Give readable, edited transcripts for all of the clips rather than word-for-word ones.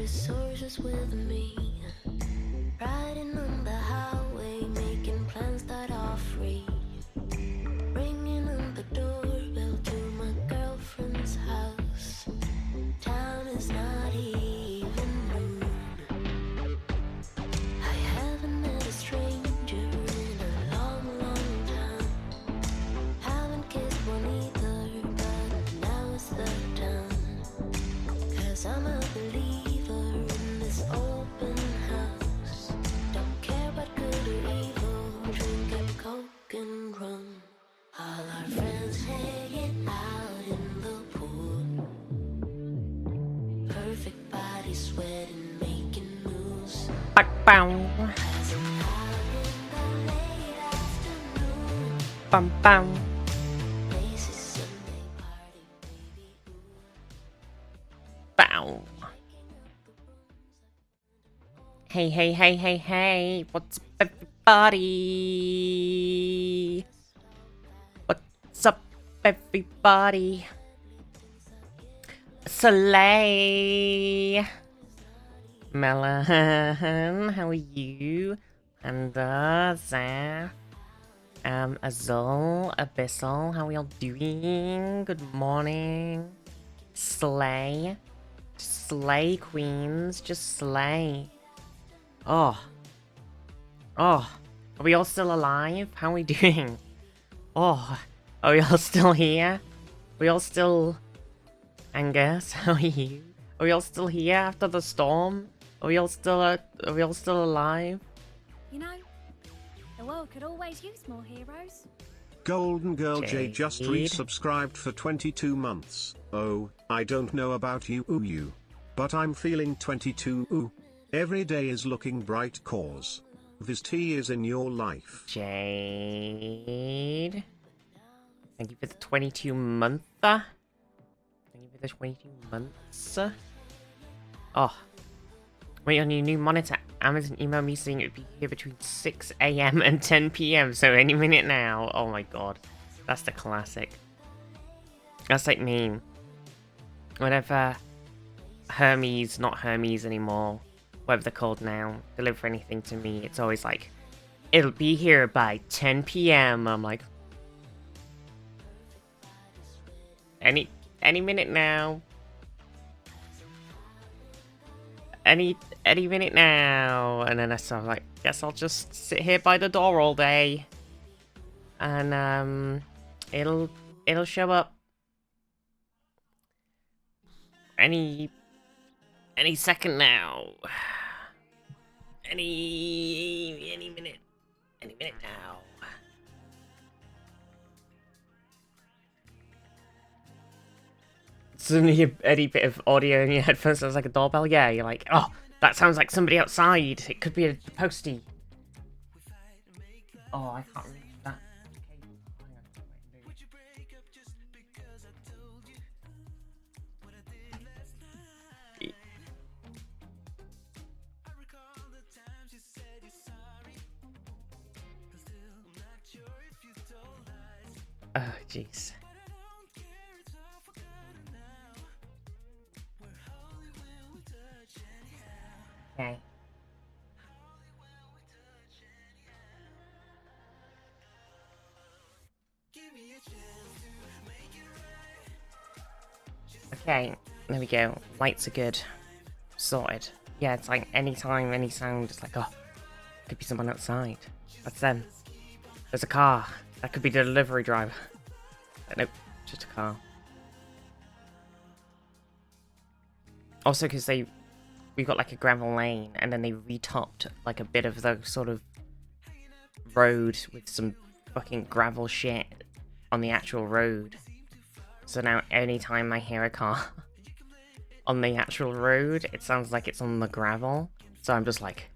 sources with me, riding on the highway, making plans that are free, ringing on the doorbell to my girlfriend's house. Town is not even noon. I haven't met a stranger in a long, long time. Haven't kissed one either, but now is the time. 'Cause I'm a believer in this open house. Don't care about good or evil, drinking coke and rum. All our friends hanging out in the pool. Perfect body sweating, making moves. Bow. Passing out in the late afternoon. Bum, bum. Lazy Sunday party, baby. Bow. Hey, hey, hey, hey, hey. What's up, everybody? What's up, everybody? Slay. Melon, how are you? Panda, Zaf, Azul, Abyssal, how are y'all doing? Good morning. Slay. Slay, queens. Just slay. Oh. Oh. Are we all still alive? How are we doing? Oh. Are we all still here? Are we all still... Angus, how are you? Are we all still here after the storm? Are we all still alive? You know, the world could always use more heroes. Golden Girl J just Jade. resubscribed for 22 months. Oh, I don't know about you, but I'm feeling 22 ooh. Every day is looking bright cause this tea is in your life. Jade. Thank you for the 22 month. Thank you for the 22 months. Oh. Wait on your new monitor. Amazon emailed me saying it would be here between 6 AM and 10 PM, so any minute now. Oh my god. That's the classic. That's like me. Whenever Hermes, not Hermes anymore, whatever they're called now, deliver anything to me, it's always like, it'll be here by 10 PM. I'm like, any minute now. Any minute now. And then I was like, guess I'll just sit here by the door all day. And it'll show up any second now. Any minute now. Suddenly any bit of audio in your headphones sounds like a doorbell. Yeah, you're like, oh, that sounds like somebody outside. It could be a postie. Oh, I can't reach that. Oh, jeez. Okay. Okay, there we go. Lights are good. Sorted. Yeah, it's like anytime, any sound, it's like, oh, could be someone outside. That's them. There's a car. That could be the delivery driver. Nope, just a car. Also, because we've got like a gravel lane, and then they retopped like a bit of the sort of road with some fucking gravel shit on the actual road. So now anytime I hear a car on the actual road, it sounds like it's on the gravel. So I'm just like,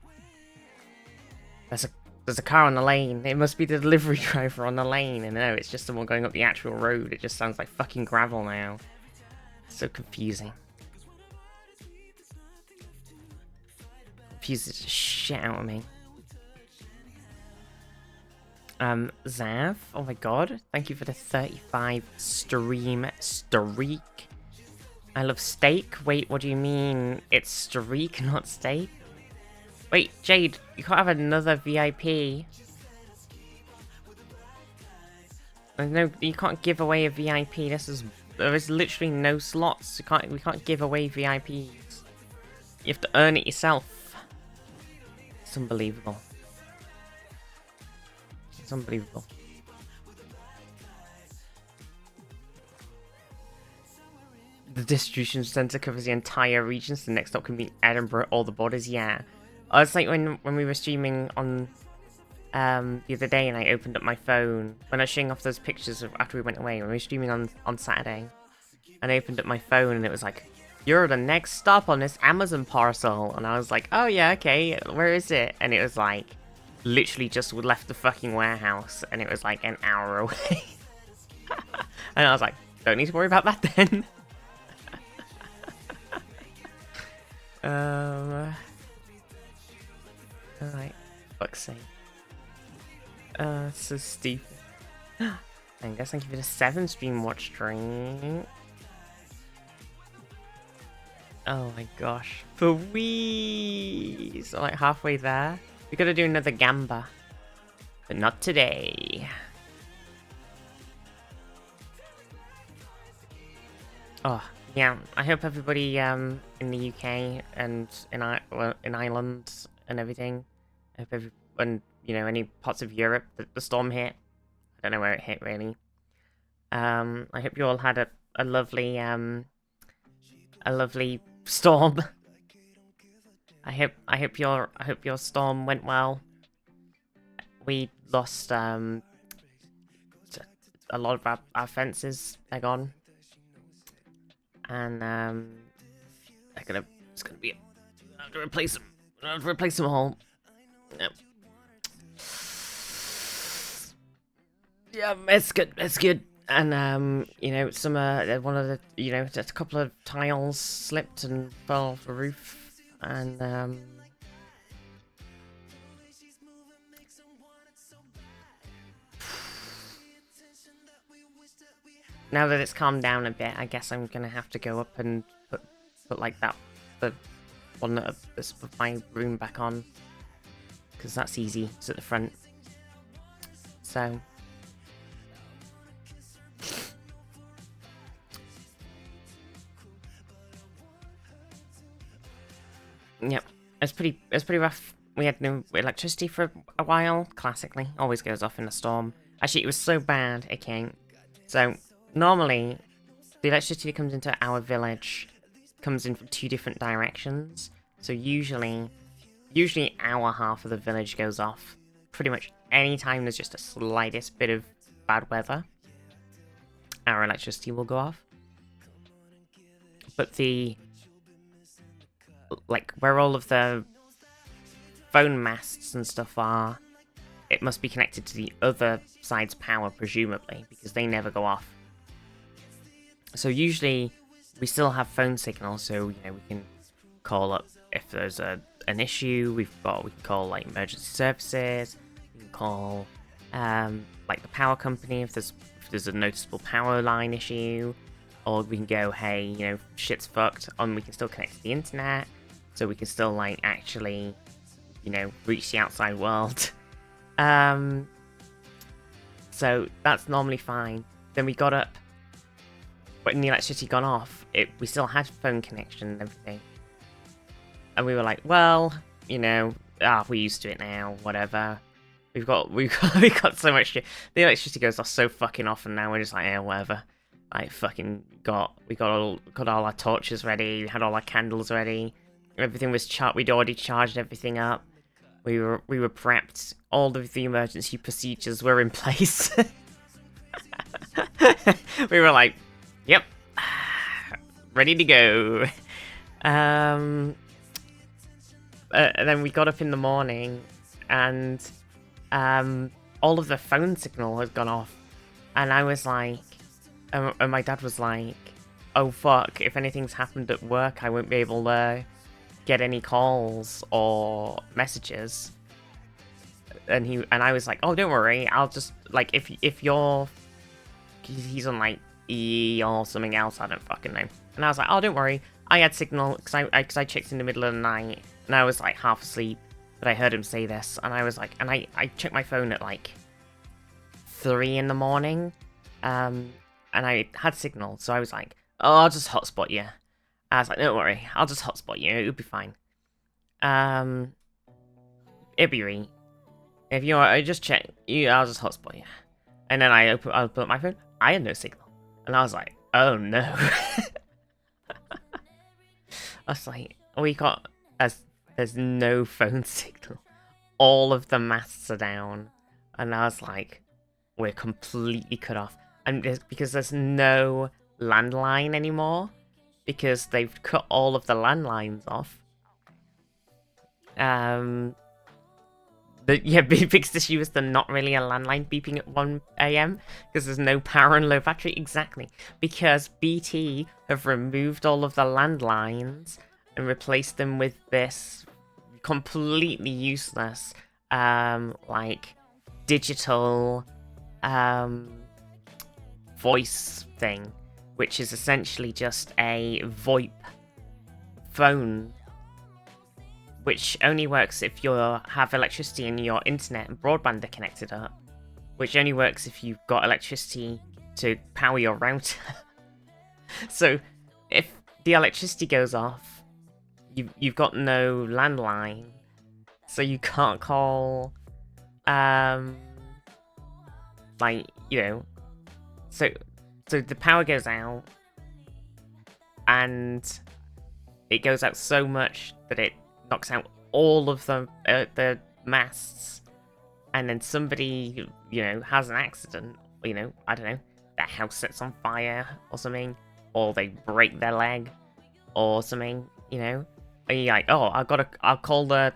there's a car on the lane. It must be the delivery driver on the lane. And no, it's just someone going up the actual road. It just sounds like fucking gravel now. So confusing. Confuses the shit out of me. Zav, oh my god, thank you for the 35 stream streak. I love steak. Wait, what do you mean? It's streak, not steak? Wait, Jade, you can't have another VIP. No, you can't give away a VIP. There is literally no slots. We can't give away VIPs. You have to earn it yourself. It's unbelievable. It's unbelievable. The distribution centre covers the entire region, so the next stop can be Edinburgh or the borders. Yeah, it's like when we were streaming on the other day, and I opened up my phone when I was showing off those pictures of after we went away. When we were streaming on Saturday, and I opened up my phone, and it was like, "You're the next stop on this Amazon parcel," and I was like, "Oh yeah, okay, where is it?" And it was like, literally just left the fucking warehouse, and it was like an hour away. And I was like, "Don't need to worry about that then." Alright, fuck's sake. So stupid. I guess thank you for the 7 stream watch stream. Oh my gosh. Please! I'm like halfway there. We gotta do another Gamba. But not today. Oh, yeah. I hope everybody in the UK and in Ireland and everything. I hope everyone, you know, any parts of Europe that the storm hit. I don't know where it hit really. I hope you all had a lovely storm. I hope your storm went well. We lost a lot of our fences. They're gone. And it's gonna be. I have to replace them. I have to replace them all. Yep. Yeah, it's good. It's good. And you know, some one of the, you know, just a couple of tiles slipped and fell off the roof, and now that it's calmed down a bit, I guess I'm gonna have to go up and put like the one of my room back on, because that's easy. It's at the front. So yep, it's pretty rough. We had no electricity for a while. Classically, always goes off in a storm. Actually, it was so bad it came. So normally, the electricity that comes into our village comes in from 2 different directions. So usually our half of the village goes off pretty much any time there's just the slightest bit of bad weather. Our electricity will go off. But like where all of the phone masts and stuff are, it must be connected to the other side's power, presumably, because they never go off. So usually we still have phone signal, so you know we can call up if there's an issue. We can call like emergency services. We can call like the power company if there's a noticeable power line issue, or we can go, hey, you know, shit's fucked, and we can still connect to the internet, so we can still like actually, you know, reach the outside world. So that's normally fine. Then we got up. When the electricity gone off, we still had phone connection and everything. And we were like, well, you know, we're used to it now, whatever. We got so much shit. The electricity goes off so fucking often now, we're just like, yeah, whatever. Like, fucking we got all our torches ready, we had all our candles ready. Everything was we'd already charged everything up. We were prepped. All of the emergency procedures were in place. We were like, yep, ready to go. And then we got up in the morning, and all of the phone signal had gone off, and I was like, and my dad was like, oh fuck, if anything's happened at work, I won't be able to get any calls or messages. And I was like, oh, don't worry, I'll just, like, if you're, he's on like E or something else, I don't fucking know. And I was like, oh, don't worry. I had signal because I checked in the middle of the night and I was like half asleep, but I heard him say this and I was like, and I checked my phone at like 3 in the morning, and I had signal, so I was like, oh, I'll just hotspot you. I was like, don't worry, I'll just hotspot you, it'll be fine. It'll be right. If you want, I just check you, I'll just hotspot you. And then I opened my phone, I had no signal. And I was like, oh no. I was like, there's no phone signal. All of the masts are down. And I was like, we're completely cut off. And because there's no landline anymore. Because they've cut all of the landlines off. The biggest issue is they're not really a landline beeping at 1 AM because there's no power and low battery. Exactly. Because BT have removed all of the landlines and replaced them with this completely useless, like, digital, voice thing, which is essentially just a VoIP phone, which only works if you have electricity and your internet and broadband are connected up, which only works if you've got electricity to power your router. So if the electricity goes off, you've got no landline, so you can't call, like, you know, so the power goes out, and it goes out so much that it knocks out all of the masts, and then somebody, you know, has an accident, you know, I don't know, their house sets on fire or something, or they break their leg or something, you know, and you're like, oh, I'll call the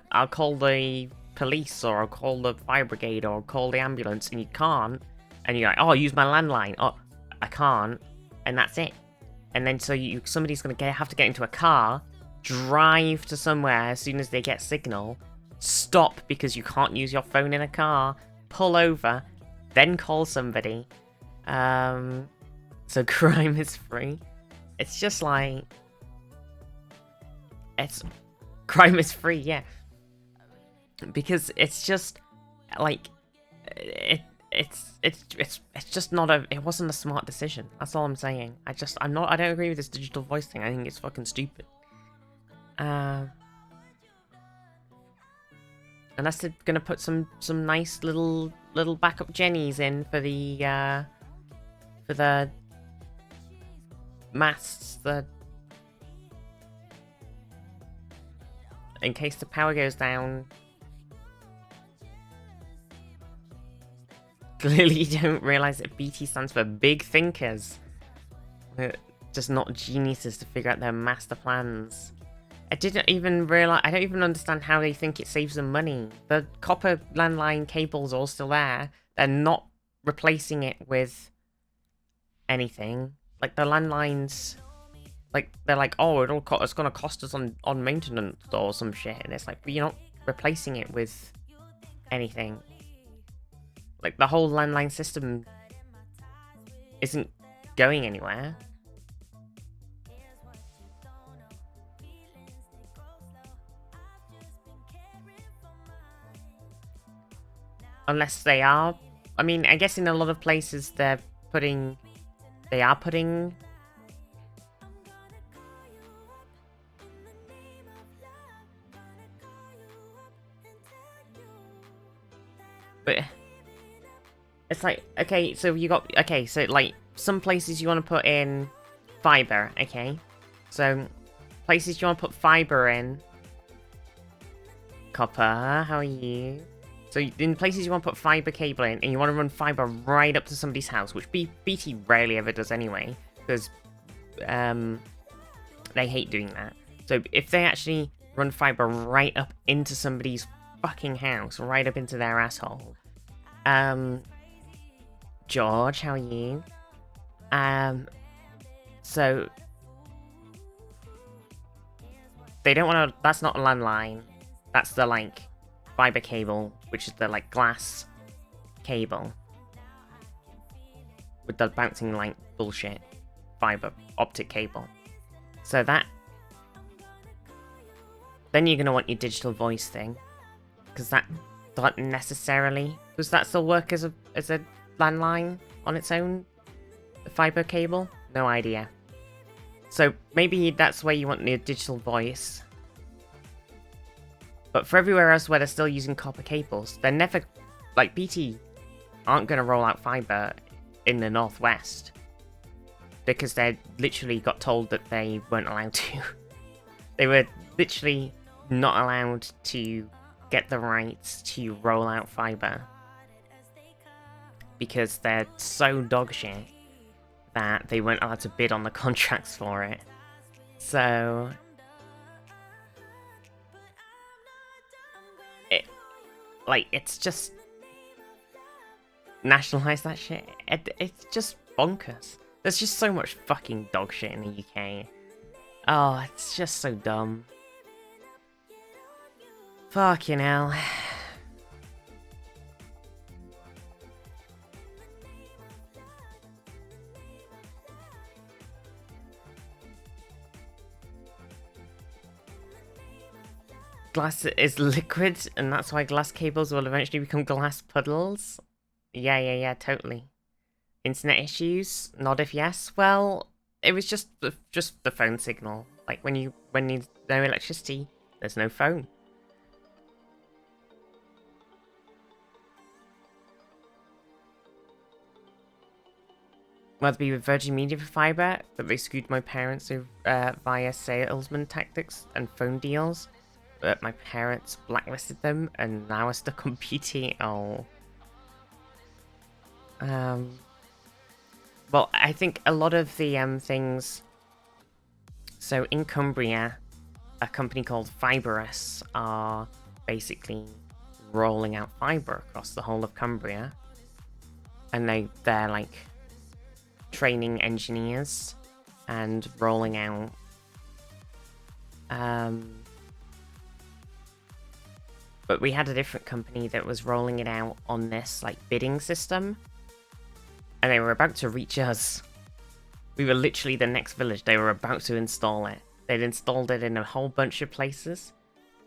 police, or I'll call the fire brigade, or I'll call the ambulance, and you can't, and you're like, oh, I'll use my landline, oh, I can't, and that's it. And then so somebody's gonna have to get into a car, drive to somewhere as soon as they get signal, stop because you can't use your phone in a car, pull over, then call somebody. So crime is free. It's just like, crime is free, yeah. Because it's just like, it's just not it wasn't a smart decision. That's all I'm saying. I don't agree with this digital voice thing. I think it's fucking stupid. Unless they're gonna put some nice little backup Jennies in for the masts, in case the power goes down. Clearly you don't realise that BT stands for big thinkers. They're just not geniuses to figure out their master plans. I don't even understand how they think it saves them money. The copper landline cables are all still there. They're not replacing it with anything. Like, the landlines, like, they're like, oh, it's gonna cost us on maintenance or some shit. And it's like, but you're not replacing it with anything. Like, the whole landline system isn't going anywhere. Unless they are. I mean, I guess in a lot of places they are putting... But... it's like, okay, so you got... okay, so, like, some places you want to put in fiber, okay? So, places you want to put fiber in... Copper, how are you? So, in places you want to put fiber cable in, and you want to run fiber right up to somebody's house, which BT rarely ever does anyway, because they hate doing that. So, if they actually run fiber right up into somebody's fucking house, right up into their asshole, George, how are you? So they don't want to. That's not a landline. That's the, like, fiber cable, which is the, like, glass cable with the bouncing, like, bullshit fiber optic cable. So that... Then you're going to want your digital voice thing. Because that doesn't necessarily... Does that still work as a landline on its own? The fiber cable? No idea. So maybe that's where you want your digital voice. But for everywhere else where they're still using copper cables, they're never... Like, BT aren't going to roll out fiber in the Northwest. Because they literally got told that they weren't allowed to. They were literally not allowed to get the rights to roll out fiber. Because they're so dogshit that they weren't allowed to bid on the contracts for it. So... it's just... Nationalize that shit. It's just bonkers. There's just so much fucking dog shit in the UK. Oh, it's just so dumb. Fucking hell. Glass is liquid, and that's why glass cables will eventually become glass puddles. Yeah, totally. Internet issues? Not if yes. Well, it was just the phone signal. Like when there's no electricity, there's no phone. Whether it be with Virgin Media for fiber, but they screwed my parents via salesman tactics and phone deals. But my parents blacklisted them, and now we're stuck on BT. Oh. Well, I think a lot of the things... So in Cumbria, a company called Fiberus are basically rolling out fiber across the whole of Cumbria. And they're like training engineers and rolling out but we had a different company that was rolling it out on this like bidding system, and they were about to reach us. We were literally the next village. They were about to install it. They'd installed it in a whole bunch of places,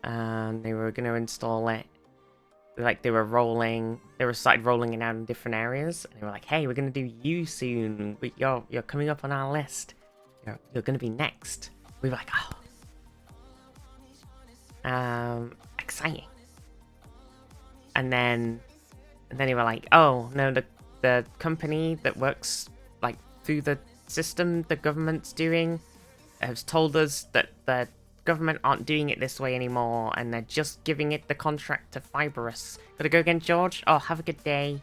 and they were going to install it. Like they started rolling it out in different areas, and they were like, "Hey, we're going to do you soon. You're coming up on our list. You're going to be next." We were like, "Oh, exciting." And then they were like, "Oh no, the company that works like through the system the government's doing has told us that the government aren't doing it this way anymore, and they're just giving it the contract to Fiberus. Gotta go again, George? Oh, have a good day."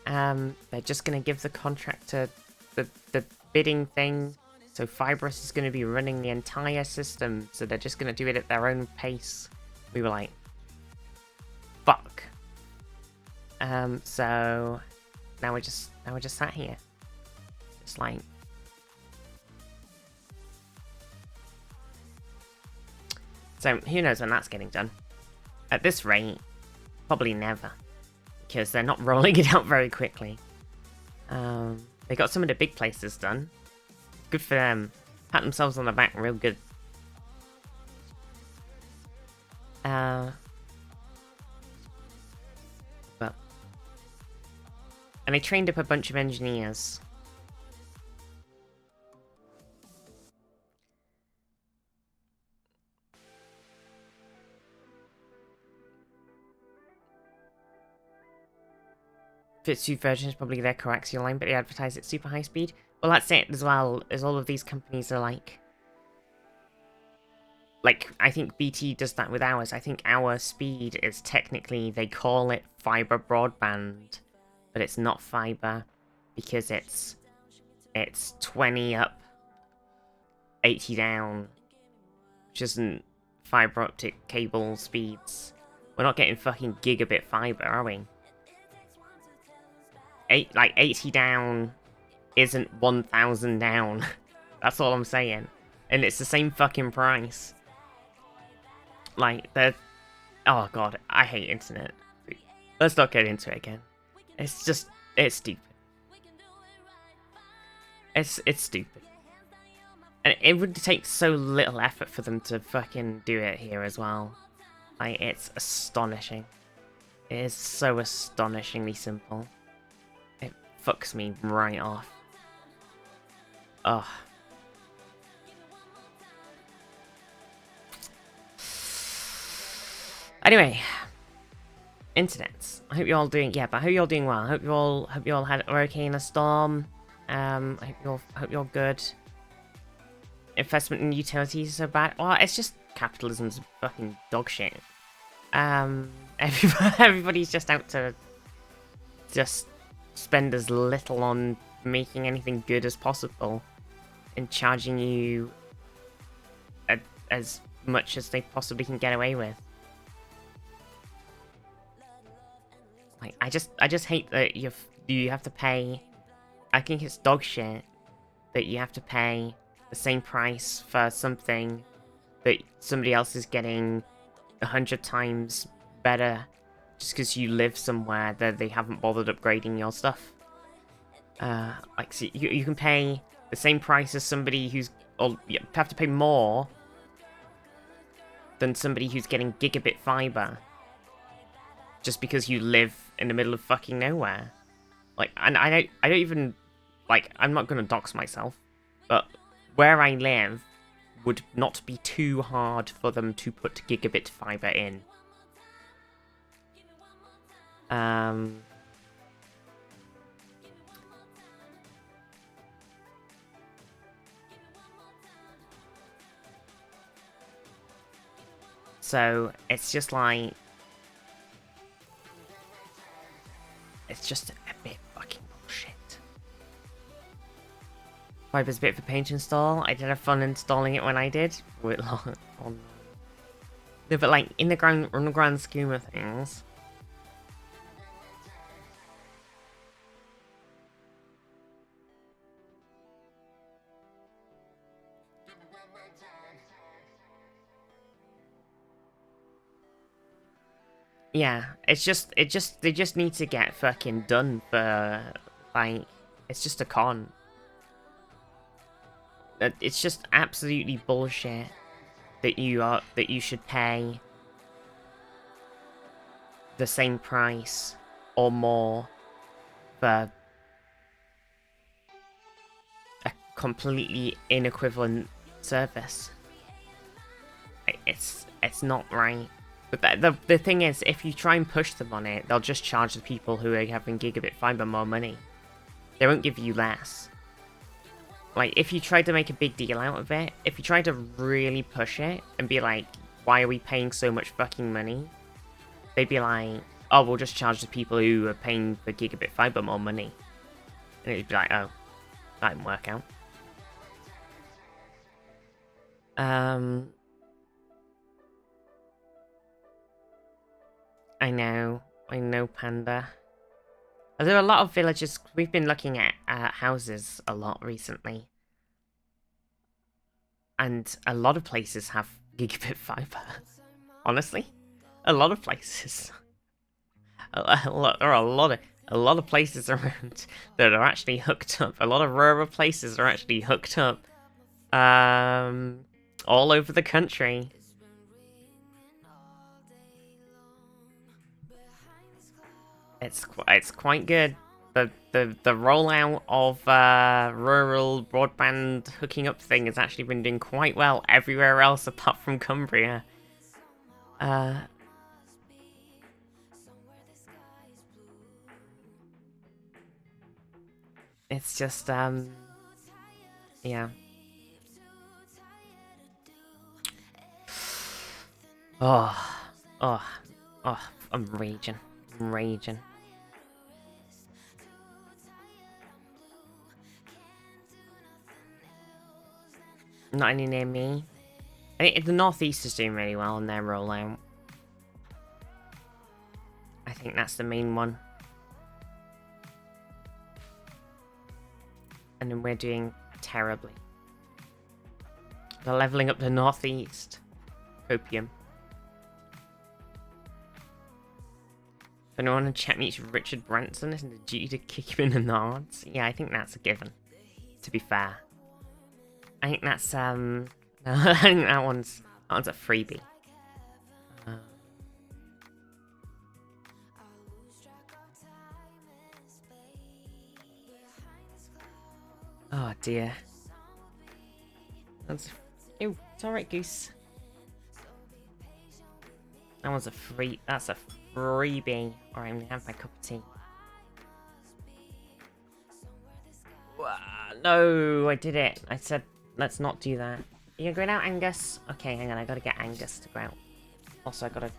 They're just gonna give the contract to the bidding thing, so Fiberus is gonna be running the entire system, so they're just gonna do it at their own pace. We were like, fuck. So now we're just sat here. Just like, so who knows when that's getting done. At this rate, probably never. Because they're not rolling it out very quickly. They got some of the big places done. Good for them. Pat themselves on the back real good. And they trained up a bunch of engineers. Fitsuit version is probably their coaxial line, but they advertise it super high speed. Well, that's it as well, as all of these companies are like, I think BT does that with ours. I think our speed is technically, they call it fiber broadband, but it's not fiber because it's 20 up, 80 down, which isn't fiber optic cable speeds. We're not getting fucking gigabit fiber, are we? 80 down isn't 1,000 down. That's all I'm saying. And it's the same fucking price. Like, oh god, I hate internet. Let's not get into it again. It's just, it's stupid. It's stupid. And it would take so little effort for them to fucking do it here as well. Like, it's astonishing. It is so astonishingly simple. It fucks me right off. Ugh. Anyway, internets. I hope you're all doing. Yeah, but I hope you're all doing well. I hope you all had a hurricane, a storm. I hope you're good. Investment in utilities is so bad. Well, it's just capitalism's fucking dog shit. Everybody's just out to just spend as little on making anything good as possible and charging you as much as they possibly can get away with. Like, I just hate that you have to pay. I think it's dog shit that you have to pay the same price for something that somebody else is getting 100 times better just because you live somewhere that they haven't bothered upgrading your stuff. Like, so you can pay the same price as somebody who's, or you have to pay more than somebody who's getting gigabit fiber just because you live in the middle of fucking nowhere. Like, and I don't even, like, I'm not gonna dox myself, but where I live would not be too hard for them to put gigabit fiber in. So it's just like, it's just a bit fucking bullshit. Fiber's a bit of a pain to install. I did have fun installing it when I did. No, but like in the grand scheme of things, yeah, they just need to get fucking done for, like, it's just a con. It's just absolutely bullshit that you should pay the same price or more for a completely inequivalent service. It's not right. But the thing is, if you try and push them on it, they'll just charge the people who are having gigabit fiber more money. They won't give you less. Like, if you try to make a big deal out of it, if you try to really push it and be like, why are we paying so much fucking money? They'd be like, oh, we'll just charge the people who are paying for gigabit fiber more money. And it'd be like, oh, that didn't work out. I know, Panda. There are a lot of villages. We've been looking at houses a lot recently, and a lot of places have gigabit fiber. Honestly, a lot of places. There are a lot of places around that are actually hooked up. A lot of rural places are actually hooked up. All over the country. It's quite good. The rollout of rural broadband hooking up thing has actually been doing quite well everywhere else apart from Cumbria. It's just yeah. I'm raging. Not any near me. I think the Northeast is doing really well on their rollout. I think that's the main one. And then we're doing terribly. They're leveling up the Northeast. Copium. If anyone in chat meets Richard Branson, isn't it duty to kick him in the nards? Yeah, I think that's a given. To be fair. I think that's I think that one's a freebie. Oh dear. That's ew, it's alright, Goose. That one's a free. That's a freebie. Alright, I'm gonna have my cup of tea. No, I did it. I said let's not do that. Are you going out, Angus? Okay, hang on. I gotta get Angus to go out. Also, I gotta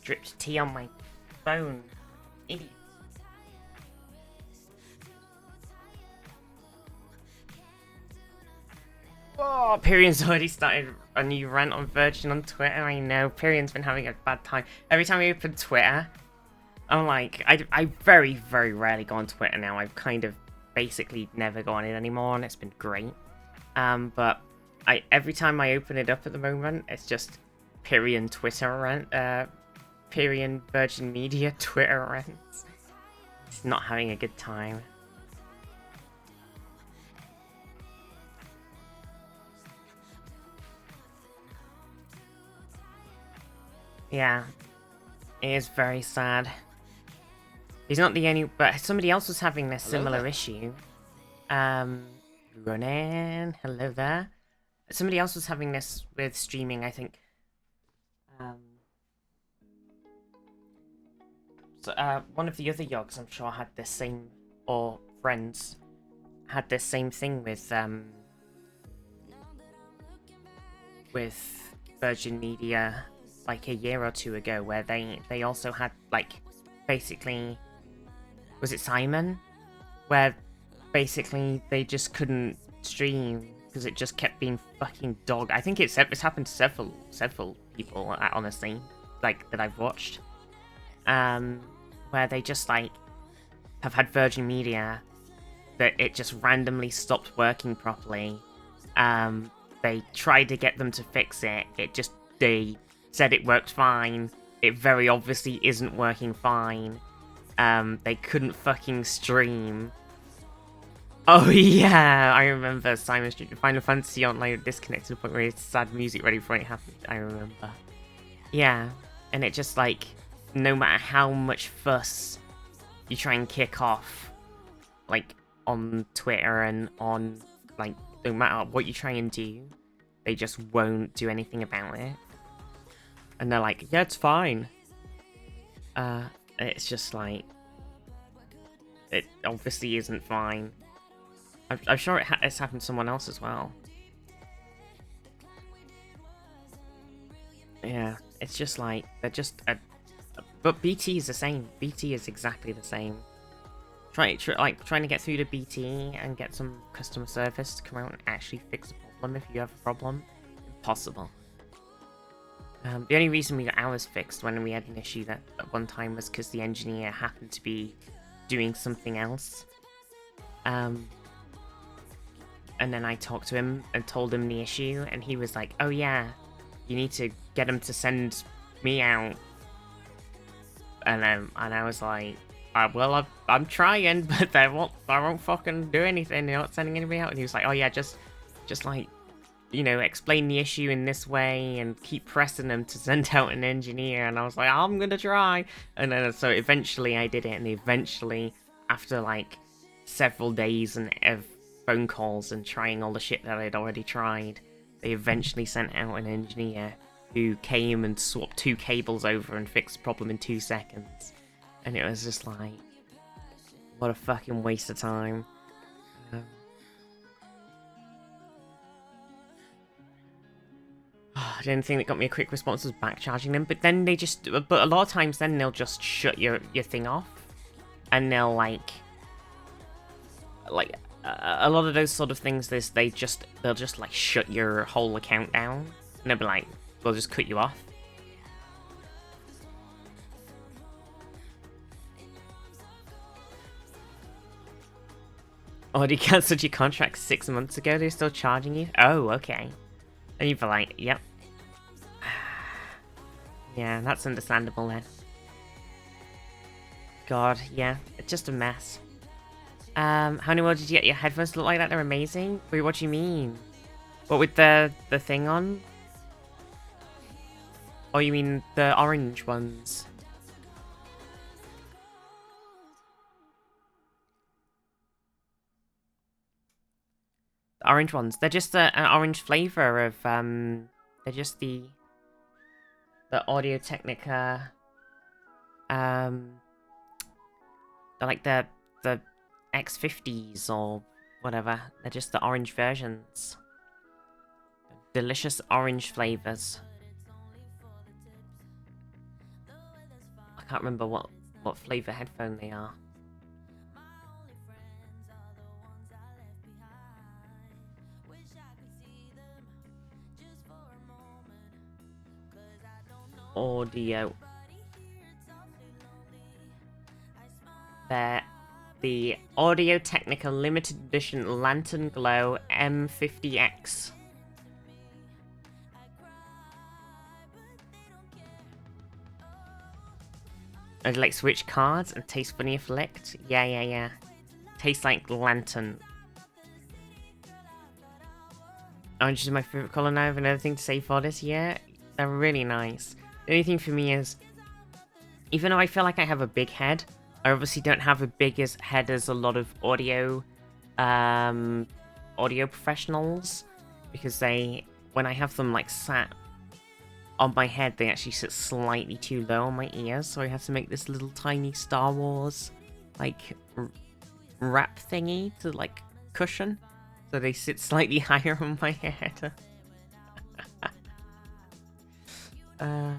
dripped tea on my phone. Idiot. Oh, Pyrion's already started a new rant on Virgin on Twitter. I know, Pyrion's been having a bad time. Every time I open Twitter, I'm like, I very, very rarely go on Twitter now. I've kind of basically never go on it anymore, and it's been great. But every time I open it up at the moment, it's just Pyrion Twitter rant, Pyrion Virgin Media Twitter rants. It's not having a good time. Yeah, it is very sad. He's not the only, but somebody else was having this similar issue. Ronan, hello there. Somebody else was having this with streaming, I think. One of the other yogs, I'm sure, had this same, or friends, had this same thing with Virgin Media, like a year or two ago, where they also had, like, basically, was it Simon? Where basically they just couldn't stream because it just kept being fucking dog. I think it's happened to several people, honestly, like, that I've watched. Where they just, like, have had Virgin Media, that it just randomly stopped working properly. They tried to get them to fix it. They said it worked fine. It very obviously isn't working fine. They couldn't fucking stream. Oh yeah, I remember Simon Street Final Fantasy Online disconnected to the point where it's sad music ready before it happened. I remember. Yeah, and it just, like, no matter how much fuss you try and kick off, like, on Twitter and on, like, no matter what you try and do, they just won't do anything about it. And they're like, yeah, it's fine. It's just like, it obviously isn't fine. I'm sure it's happened to someone else as well. Yeah, it's just like, they're just but BT is the same. BT is exactly the same. Trying to get through to BT and get some customer service to come out and actually fix a problem if you have a problem. Impossible. The only reason we got ours fixed when we had an issue that at one time was because the engineer happened to be doing something else. And then I talked to him and told him the issue, and he was like, oh yeah, you need to get him to send me out. And I was like, well, I'm trying, but I won't fucking do anything. They're not sending anybody out. And he was like, oh yeah, just like, you know, explain the issue in this way and keep pressing them to send out an engineer. And I was like, I'm gonna try. And then so eventually I did it, and eventually, after like several days and of phone calls and trying all the shit that I'd already tried, they eventually sent out an engineer who came and swapped 2 cables over and fixed the problem in 2 seconds. And it was just like, what a fucking waste of time. The only thing that got me a quick response was backcharging them, but then but a lot of times then they'll just shut your thing off, and they'll like a lot of those sort of things, they'll just like shut your whole account down, and they'll be like, they'll just cut you off. Oh, you cancelled your contract 6 months ago, they're still charging you? Oh, okay. And you'd be like, yep. Yeah, that's understandable then. God, yeah, it's just a mess. How many more did you get your headphones to look like that? They're amazing. Wait, what do you mean? What, with the thing on? Oh, you mean the orange ones? The orange ones. They're just an orange flavor of they're just the Audio Technica. They're like the X50s or whatever. They're just the orange versions. Delicious orange flavors. I can't remember what flavor headphone they are. Audio. They're the Audio Technica limited edition Lantern Glow M50X. I'd like switch cards and taste funny if licked. Yeah. Tastes like lantern. Orange is my favorite color now. I have another thing to say for this year. They're really nice. The only thing for me is, even though I feel like I have a big head, I obviously don't have a big head as a lot of audio professionals, because when I have them like sat on my head, they actually sit slightly too low on my ears, so I have to make this little tiny Star Wars like wrap thingy to like cushion, so they sit slightly higher on my head. Yeah.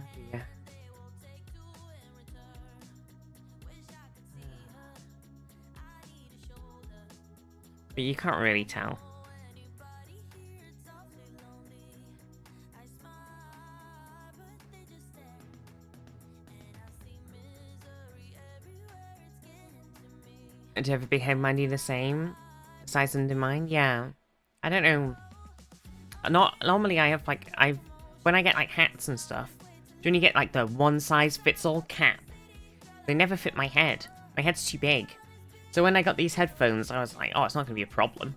But you can't really tell. Do you have a big head? Mine do the same size under mine? Yeah. I don't know. Normally I have like, when I get like hats and stuff, do you get like the one size fits all cap? They never fit my head. My head's too big. So when I got these headphones, I was like, oh, it's not gonna be a problem.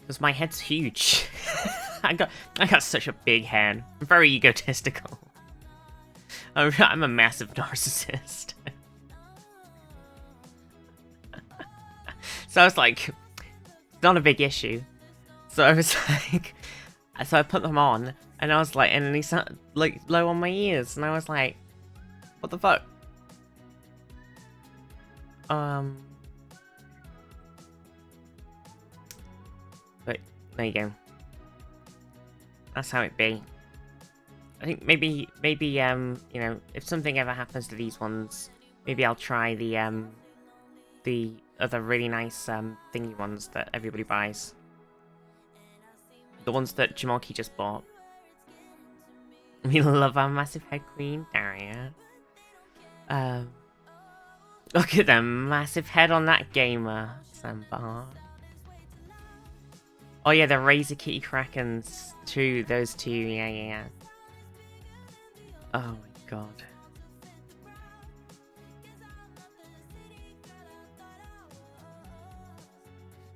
Because my head's huge. I got such a big head. I'm very egotistical. I'm a massive narcissist. So I was like, not a big issue. So I was like, so I put them on, and I was like, and they sound like low on my ears, and I was like, what the fuck? But there you go. That's how it be. I think maybe you know, if something ever happens to these ones, maybe I'll try the other really nice thingy ones that everybody buys. The ones that Jamalki just bought. We love our massive head queen, Daria. Look at the massive head on that gamer, Sambar. Oh yeah, the Razor Kitty Krakens too, those two, yeah. Oh my god.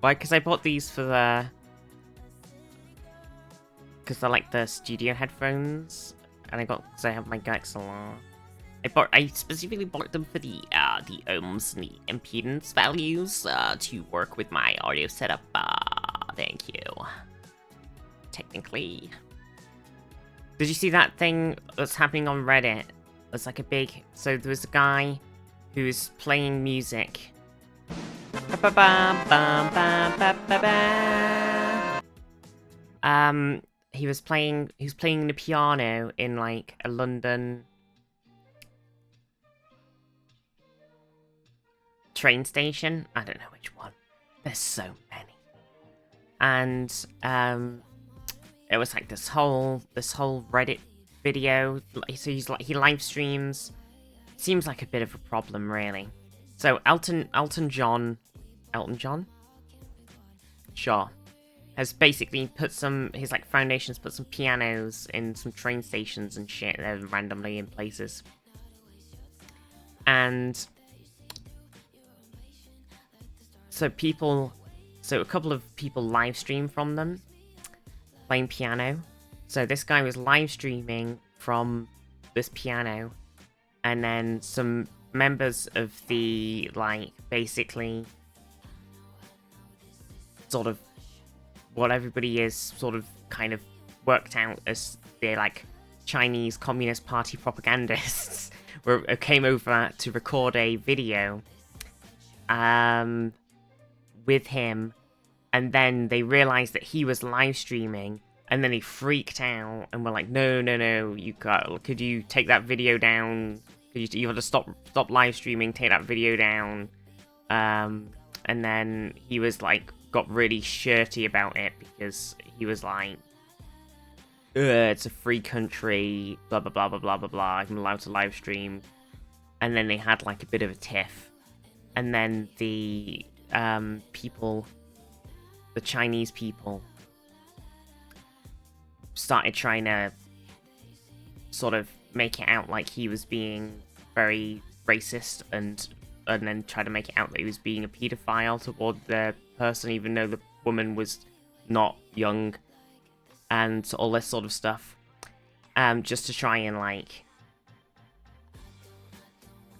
Why? Because I bought these for the... Because they're like the studio headphones, and because I have my XLR. I specifically bought them for the ohms and the impedance values to work with my audio setup. Thank you. Technically. Did you see that thing that's happening on Reddit? It's like a big... So there was a guy who's playing music. He was playing the piano in like a London train station. I don't know which one. There's so many. And it was like this whole Reddit video. So he live streams. Seems like a bit of a problem, really. So Elton John? Sure. Has basically put his like foundations, put some pianos in some train stations and shit, randomly in places. And so a couple of people live stream from them playing piano. So this guy was live streaming from this piano, and then some members of the, like, basically sort of what everybody is sort of kind of worked out as their, like, Chinese Communist Party propagandists came over to record a video with him, and then they realized that he was live streaming, and then they freaked out and were like, no, could you take that video down? You have to stop live streaming, take that video down. And then he was like, got really shirty about it because he was like, it's a free country, blah blah blah blah blah blah blah, I'm allowed to live stream. And then they had like a bit of a tiff, and then the Chinese people started trying to sort of make it out like he was being very racist, and then try to make it out that he was being a paedophile toward the person, even though the woman was not young, and all this sort of stuff, just to try and like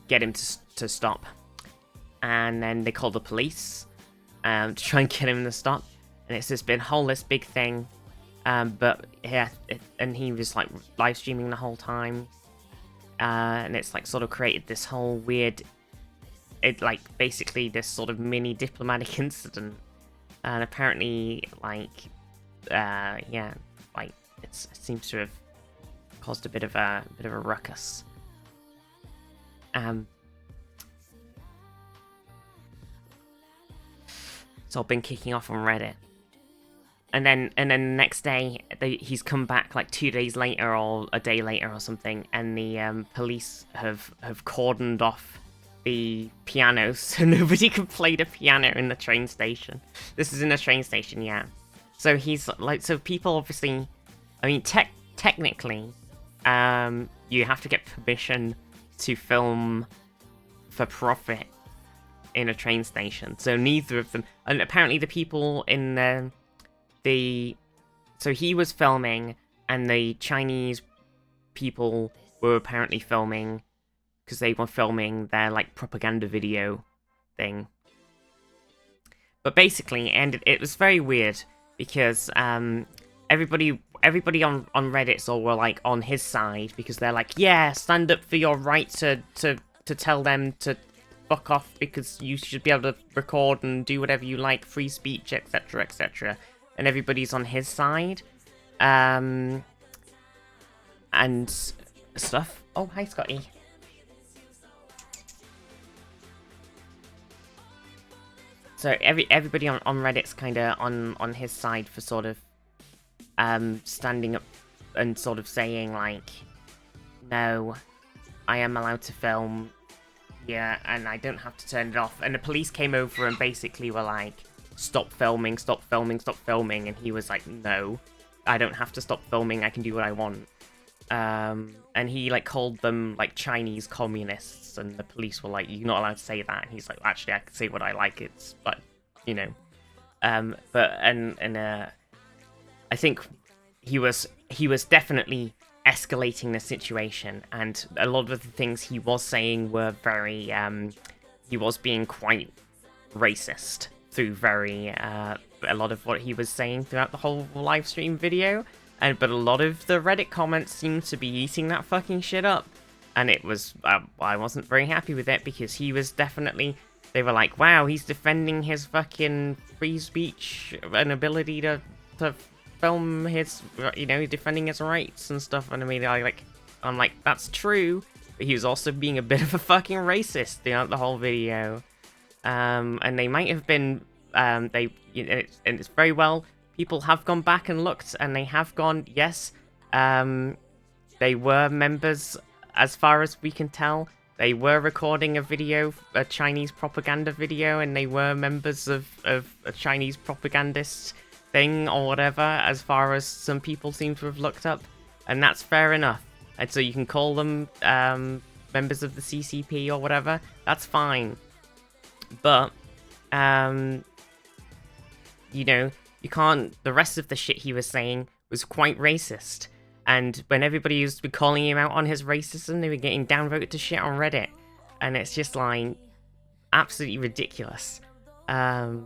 get him to stop. And then they called the police to try and get him to stop, and it's just been this big thing. But yeah, and he was like live streaming the whole time, and it's like sort of created this whole weird, like basically this sort of mini diplomatic incident, and apparently like yeah, like it seems to have caused a bit of a ruckus. It's all been kicking off on Reddit. And then the next day, he's come back like 2 days later or a day later or something, and the police have cordoned off the piano so nobody can play the piano in the train station. This is in a train station, yeah. So he's like, so people obviously, I mean, technically, you have to get permission to film for profit in a train station. So neither of them, and apparently the people in so he was filming, and the Chinese people were apparently filming because they were filming their like propaganda video thing. But basically, and it was very weird because everybody on Reddit all were like on his side, because they're like, yeah, stand up for your right to tell them to fuck off, because you should be able to record and do whatever you like, free speech, etc, etc. And everybody's on his side, and stuff. Oh, hi, Scotty. So everybody on Reddit's kind of on his side for sort of standing up and sort of saying like, no, I am allowed to film, yeah, and I don't have to turn it off. And the police came over and basically were like, stop filming, stop filming, stop filming. And he was like, no, I don't have to stop filming, I can do what I want. And he like called them like Chinese communists, and the police were like, you're not allowed to say that. And he's like, actually, I can say what I like, it's, but you know, but I think he was definitely escalating the situation, and a lot of the things he was saying were very he was being quite racist through very a lot of what he was saying throughout the whole live stream video, but a lot of the Reddit comments seemed to be eating that fucking shit up, and it was I wasn't very happy with it, because he was definitely, they were like, wow, he's defending his fucking free speech and ability to film his, you know, defending his rights and stuff. And I mean, I'm like, that's true, but he was also being a bit of a fucking racist throughout the whole video. And they might have been, and it's very well, people have gone back and looked, and they have gone, yes, they were members, as far as we can tell, they were recording a video, a Chinese propaganda video, and they were members of a Chinese propagandist thing or whatever, as far as some people seem to have looked up, and that's fair enough. And so you can call them members of the CCP or whatever, that's fine. But you know, you can't. The rest of the shit he was saying was quite racist. And when everybody used to be calling him out on his racism, they were getting downvoted to shit on Reddit. And it's just like absolutely ridiculous. Oh,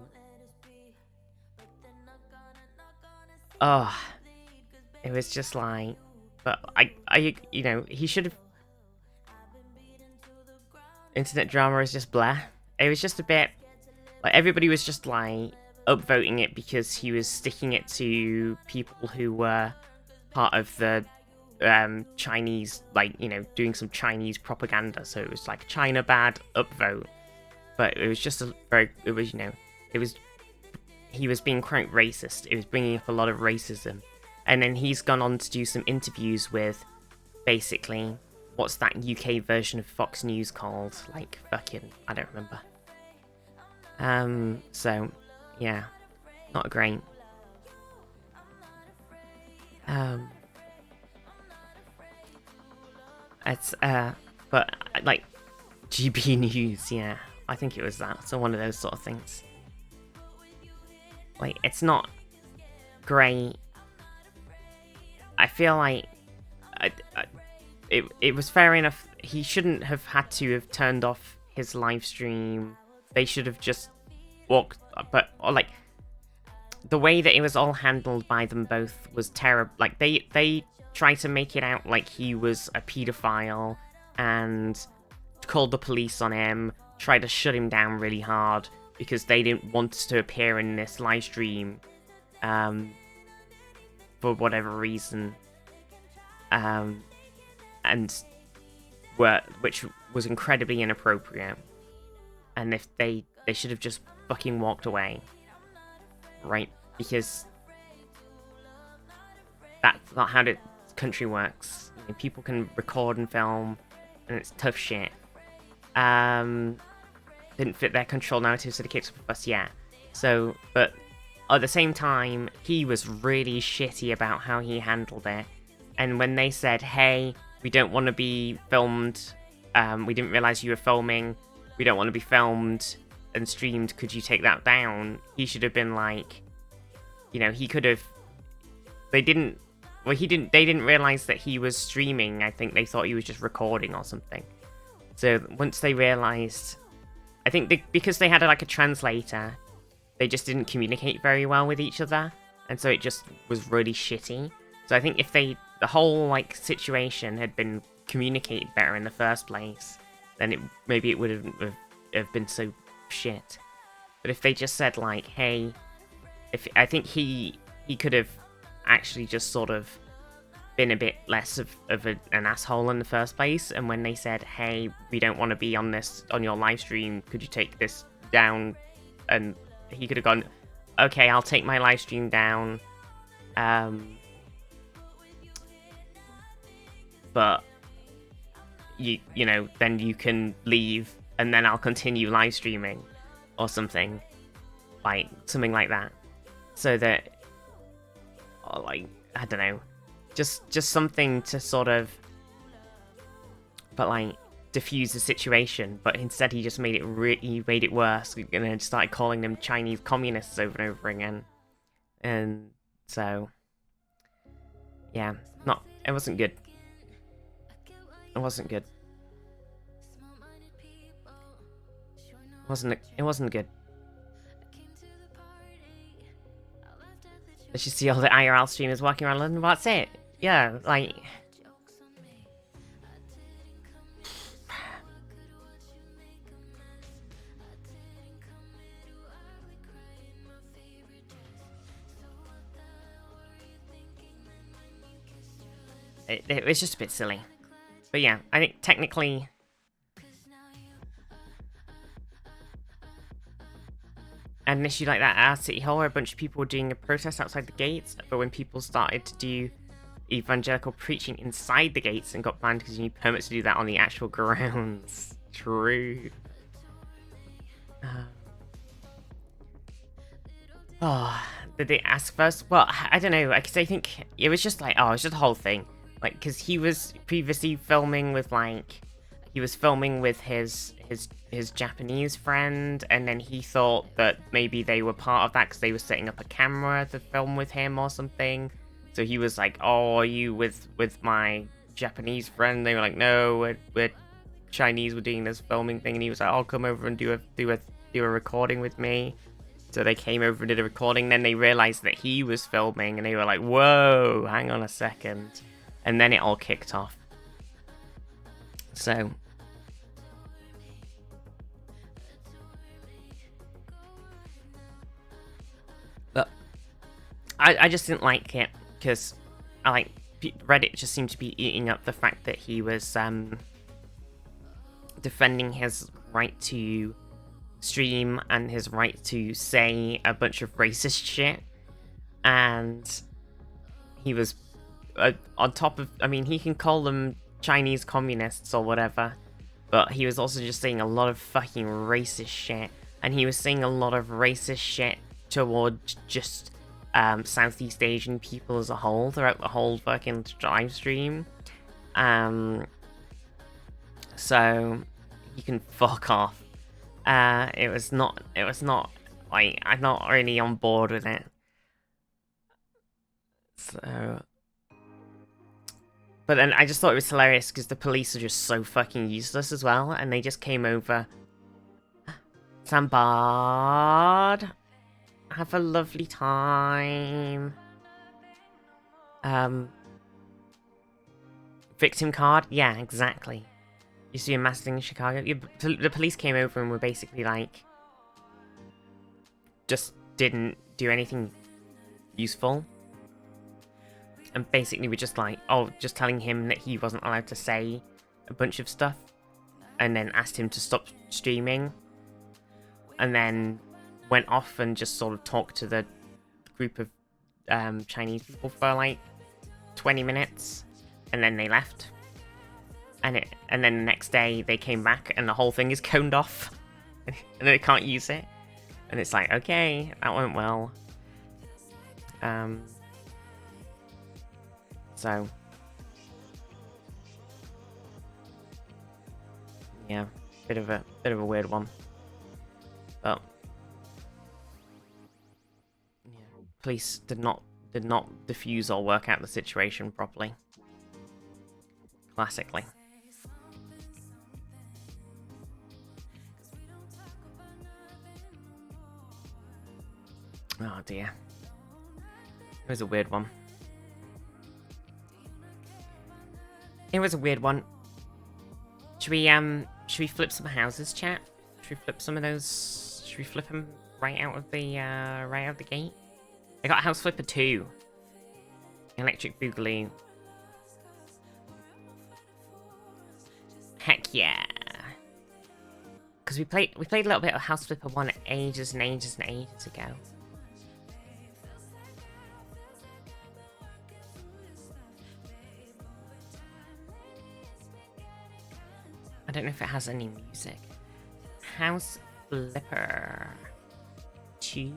it was just like, but I, you know, he should have. Internet drama is just blah. It was just a bit like everybody was just like upvoting it because he was sticking it to people who were part of the Chinese, like, you know, doing some Chinese propaganda. So it was like China bad upvote, but it was just a very, it was, you know, it was, he was being quite racist. It was bringing up a lot of racism. And then he's gone on to do some interviews with basically, what's that UK version of Fox News called? Like, fucking, I don't remember. So, yeah, not great. It's, but, like, GB News, yeah, I think it was that. So one of those sort of things. Like, it's not great. I feel like it was fair enough. He shouldn't have had to have turned off his live stream. They should have just walked, but like the way that it was all handled by them both was terrible. Like they tried to make it out like he was a pedophile and called the police on him, tried to shut him down really hard because they didn't want to appear in this live stream for whatever reason. Which was incredibly inappropriate. And if they should have just fucking walked away. Right? Because that's not how the country works. You know, people can record and film, and it's tough shit. Didn't fit their control narrative, so they kicked up a fuss, yeah. So, but at the same time, he was really shitty about how he handled it. And when they said, hey, we don't want to be filmed, we didn't realize you were filming, we don't want to be filmed and streamed, could you take that down? He should have been like, you know, he could have, they didn't realize that he was streaming. I think they thought he was just recording or something. So once they realized, I think because they had like a translator, they just didn't communicate very well with each other. And so it just was really shitty. So I think if the whole like situation had been communicated better in the first place, then maybe it would have been so shit. But if they just said like, hey, I think he could have actually just sort of been a bit less of an asshole in the first place. And when they said, hey, we don't want to be on your live stream, could you take this down? And he could have gone, okay, I'll take my live stream down. But you know, then you can leave and then I'll continue live streaming or something like that. So that, or like, I don't know, just something to sort of, but like diffuse the situation. But instead he just made it worse, and then started calling them Chinese communists over and over again. And so, yeah, it wasn't good. It wasn't good. It wasn't good. Let's just see all the IRL streamers walking around London. What's it? Yeah, like. It was just a bit silly. But yeah, I think technically, an issue like that at City Hall where a bunch of people were doing a protest outside the gates, but when people started to do evangelical preaching inside the gates and got banned because you need permits to do that on the actual grounds. True. Did they ask first? Well, I don't know, because I think it was just like, it was just the whole thing. Like, because he was previously filming with, like, he was filming with his Japanese friend, and then he thought that maybe they were part of that because they were setting up a camera to film with him or something. So he was like, "Oh, are you with my Japanese friend?" They were like, "No, we're Chinese. We're doing this filming thing." And he was like, "I'll come over and do a recording with me." So they came over and did a recording. Then they realized that he was filming, and they were like, "Whoa, hang on a second." And then it all kicked off. So but I just didn't like it because Reddit just seemed to be eating up the fact that he was defending his right to stream and his right to say a bunch of racist shit, and he was on top of, I mean, he can call them Chinese communists or whatever, but he was also just saying a lot of fucking racist shit, and he was saying a lot of racist shit towards just Southeast Asian people as a whole throughout the whole fucking live stream. So you can fuck off. It was not like, I'm not really on board with it. So, but then I just thought it was hilarious because the police are just so fucking useless as well, and they just came over. Sambad, have a lovely time. Victim card? Yeah, exactly. You see a mass thing in Chicago? The police came over and were basically like, just didn't do anything useful. And basically we're just like, just telling him that he wasn't allowed to say a bunch of stuff. And then asked him to stop streaming. And then went off and just sort of talked to the group of Chinese people for like 20 minutes. And then they left. And then the next day they came back and the whole thing is coned off. And they can't use it. And it's like, okay, that went well. So yeah, bit of a weird one. But yeah, police did not diffuse or work out the situation properly. Classically. Oh dear. It was a weird one. It was a weird one. Should we flip some houses, chat? Should we flip some of those? Should we flip them right out of the gate? I got House Flipper 2. Electric Boogaloo. Heck yeah. Because we played a little bit of House Flipper 1 ages and ages and ages ago. I don't know if it has any music. House Flipper 2.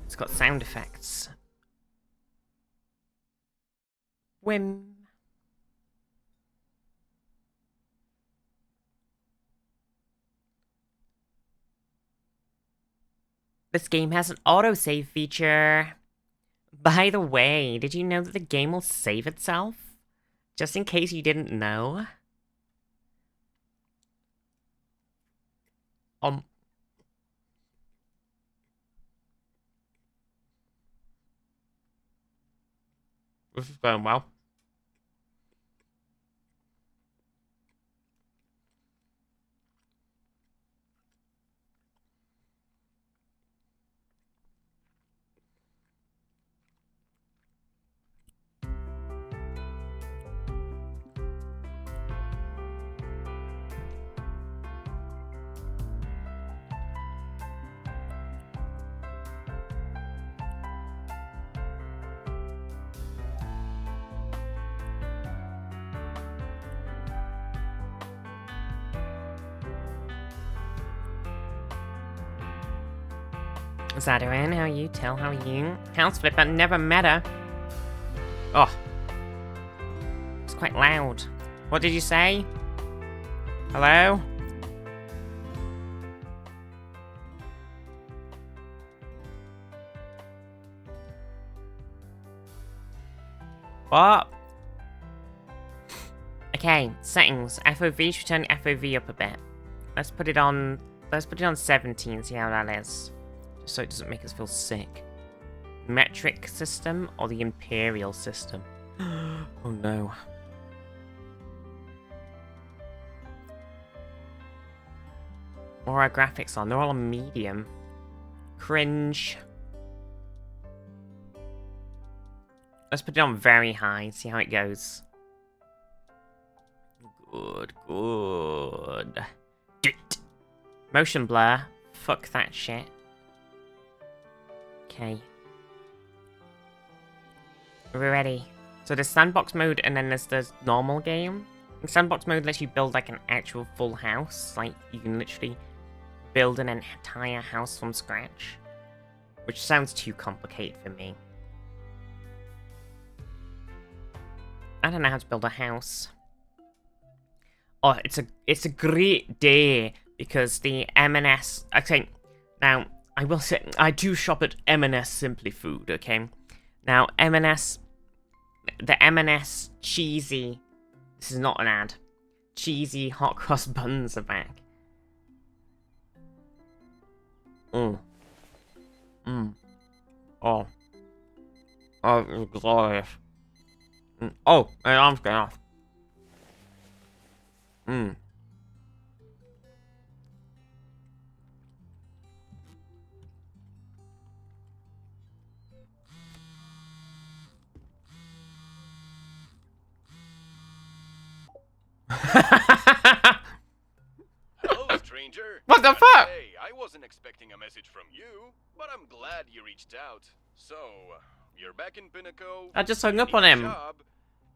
It's got sound effects. Whim. This game has an autosave feature. By the way, did you know that the game will save itself? Just in case you didn't know. This is going well. Zadoan, how are you? Tell, how are you? House Flipper, never met her. Oh. It's quite loud. What did you say? Hello? What? Okay, settings. FOV should turn FOV up a bit. Let's put it on 17, see how that is. Just so it doesn't make us feel sick. Metric system or the Imperial system? Oh no. What are our graphics on? They're all on medium. Cringe. Let's put it on very high, see how it goes. Good, good. Motion blur. Fuck that shit. Okay. We're ready. So there's sandbox mode and then there's the normal game. In sandbox mode lets you build like an actual full house. Like you can literally build an entire house from scratch. Which sounds too complicated for me. I don't know how to build a house. Oh, it's a great day because the M&S. Okay, now I will say I do shop at M&S Simply Food. Okay, now M&S, the M&S cheesy. This is not an ad. Cheesy hot cross buns are back. Oh. Oh, it's glorious. Oh, my arm's going off. Hello, stranger. What the fuck? Hey, I wasn't expecting a message from you, but I'm glad you reached out. So, you're back in Pinnacle. I just hung you up on need a him. job,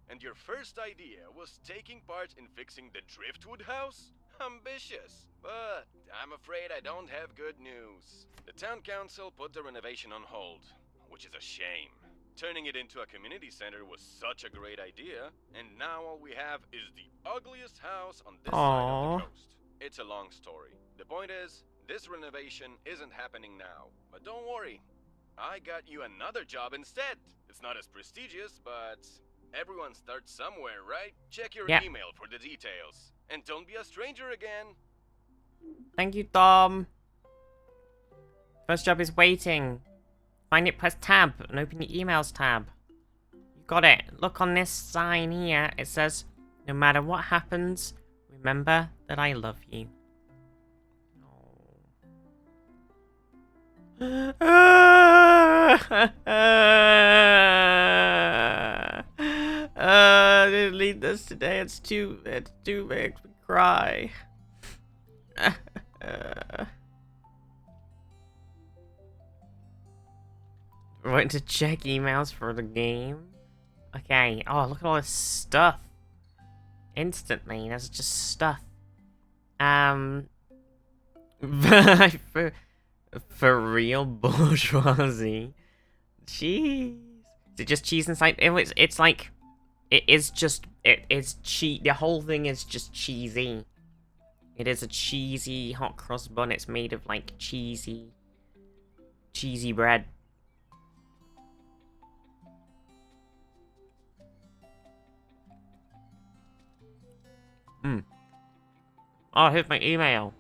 and your first idea was taking part in fixing the Driftwood house? Ambitious, but I'm afraid I don't have good news. The town council put the renovation on hold, which is a shame. Turning it into a community center was such a great idea, and now all we have is the ugliest house on this side of the coast. It's a long story. The point is, this renovation isn't happening now. But don't worry, I got you another job instead. It's not as prestigious, but everyone starts somewhere, right? Check your email for the details. And don't be a stranger again. Thank you, Dom. First job is waiting. Find it, press tab, and open your emails tab. You got it. Look on this sign here. It says, no matter what happens, remember that I love you. I didn't read this today. It's too makes me cry. We're going to check emails for the game. Okay. Oh, look at all this stuff. Instantly, there's just stuff. For real bourgeoisie. Jeez. Is it just cheese inside? It's like, it is cheese. The whole thing is just cheesy. It is a cheesy hot cross bun. It's made of like cheesy bread. Oh, here's my email.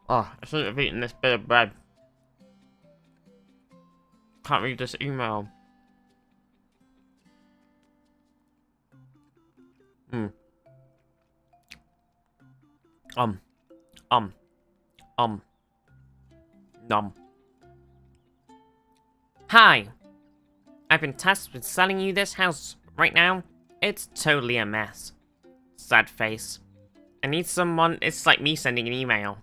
Oh, I shouldn't have eaten this bit of bread. Can't read this email. Nom. Hi. I've been tasked with selling you this house. Right now, it's totally a mess. Sad face. I need someone. It's like me sending an email.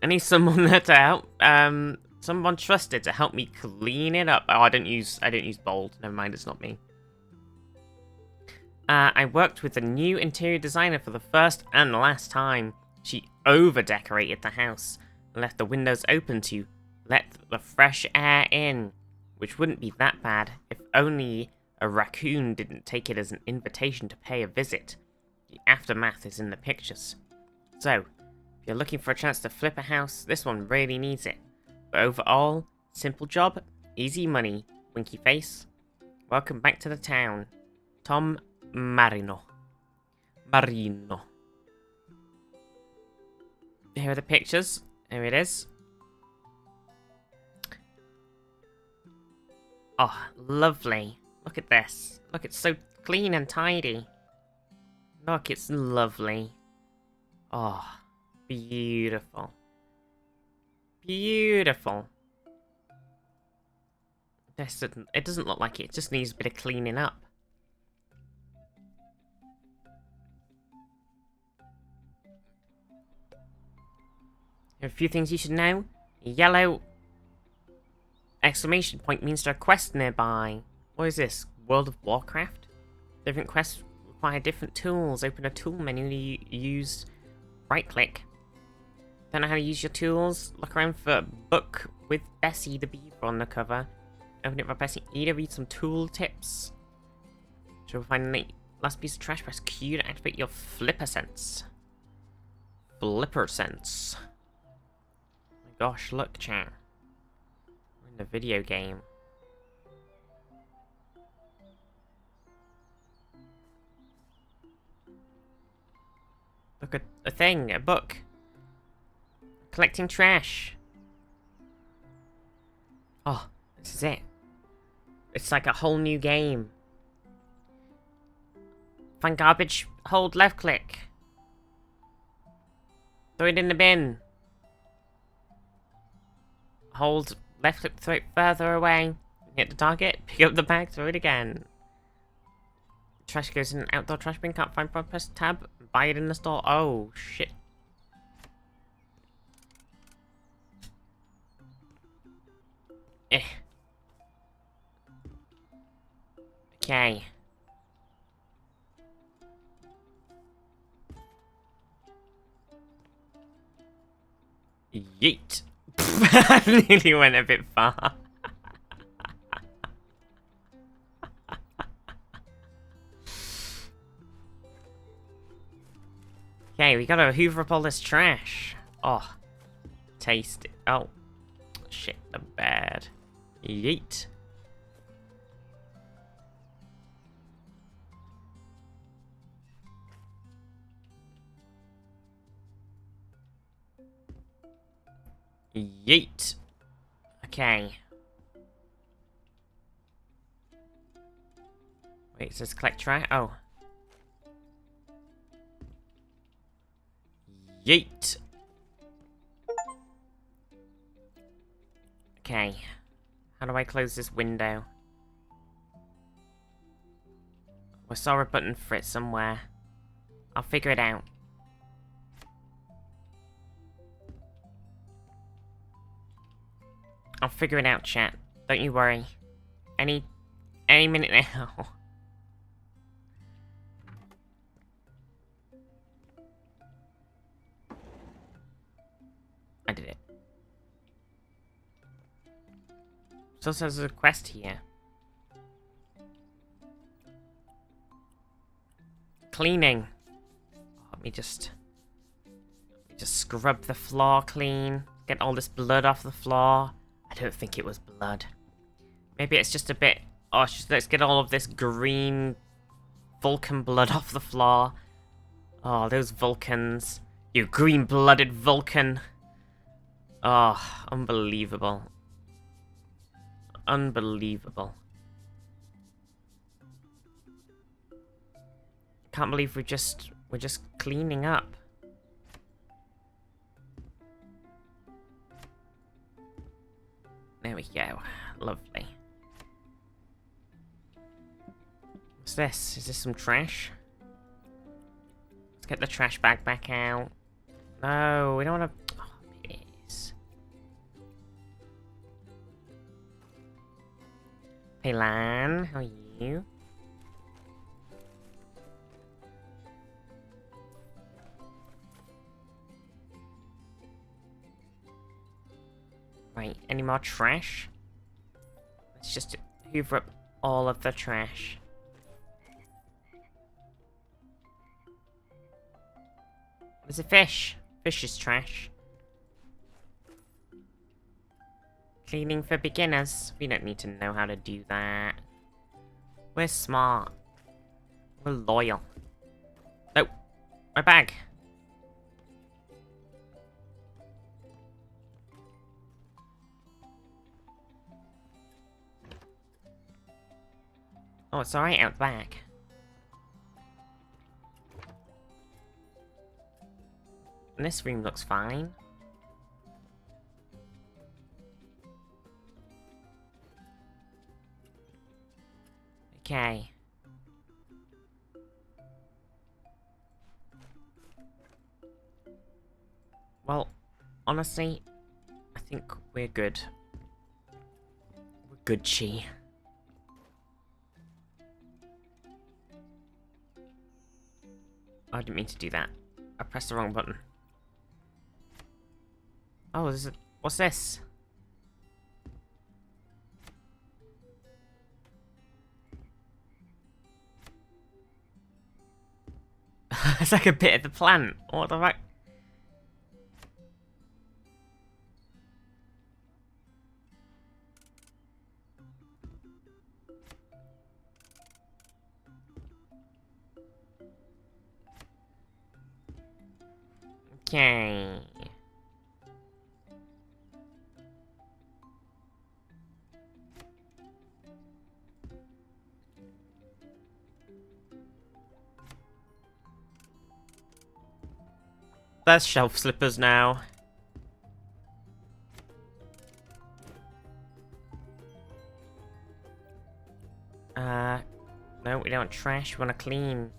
I need someone there to help. Someone trusted to help me clean it up. Oh, I don't use bold. Never mind, it's not me. I worked with a new interior designer for the first and last time. She over-decorated the house. and left the windows open to let the fresh air in, which wouldn't be that bad if only a raccoon didn't take it as an invitation to pay a visit. The aftermath is in the pictures. So, if you're looking for a chance to flip a house, this one really needs it. But overall, simple job, easy money, winky face. Welcome back to the town. Tom Marino. Here are the pictures. Here it is. Oh, lovely. Look at this. Look, it's so clean and tidy. Look, it's lovely. Oh, beautiful. Beautiful. It doesn't look like it just needs a bit of cleaning up. A few things you should know. Yellow exclamation point means there are quests nearby. What is this? World of Warcraft? Different quests require different tools. Open a tool menu and you use right click. Don't know how to use your tools? Look around for a book with Bessie the Beaver on the cover. Open it for Bessie E to read some tool tips. So we'll find the last piece of trash. Press Q to activate your flipper sense. Flipper sense. Gosh, look, chat. We're in a video game. Look at a thing, a book. Collecting trash. Oh, this is it. It's like a whole new game. Find garbage, hold left click. Throw it in the bin. Hold left click, throw it further away. Hit the target, pick up the bag, throw it again. Trash goes in an outdoor trash bin, can't find problem, press tab, buy it in the store. Oh, shit. Eh. Okay. Yeet. I nearly went a bit far. Okay, we gotta hoover up all this trash. Oh, taste it. Oh, shit, the bad. Yeet. Yeet. Okay. Wait, it says collect trash. Oh. Yeet. Okay. How do I close this window? I saw a button for it somewhere. I'll figure it out. I'll figure it out, chat. Don't you worry. Any minute now. I did it. Still says there's a quest here. Cleaning. Let me just scrub the floor clean. Get all this blood off the floor. I don't think it was blood. Maybe it's just a bit... Oh, let's get all of this green Vulcan blood off the floor. Oh, those Vulcans. You green-blooded Vulcan. Oh, unbelievable. Unbelievable. Can't believe we're just cleaning up. There we go. Lovely. What's this? Is this some trash? Let's get the trash bag back out. No, we don't want to... Oh, it is. Hey, Lan. How are you? any more trash. Let's just hoover up all of the trash. There's a fish. Fish is trash. Cleaning for beginners. We don't need to know how to do that. We're smart. We're loyal. Oh, my bag. Oh, it's alright out back. And this room looks fine. Okay. Well, honestly, I think we're good. We're Gucci. Oh, I didn't mean to do that. I pressed the wrong button. Oh, this is what's this? It's like a bit of the plant. What the fuck? Okay. There's shelf slippers now. No, we don't want trash, we want to clean.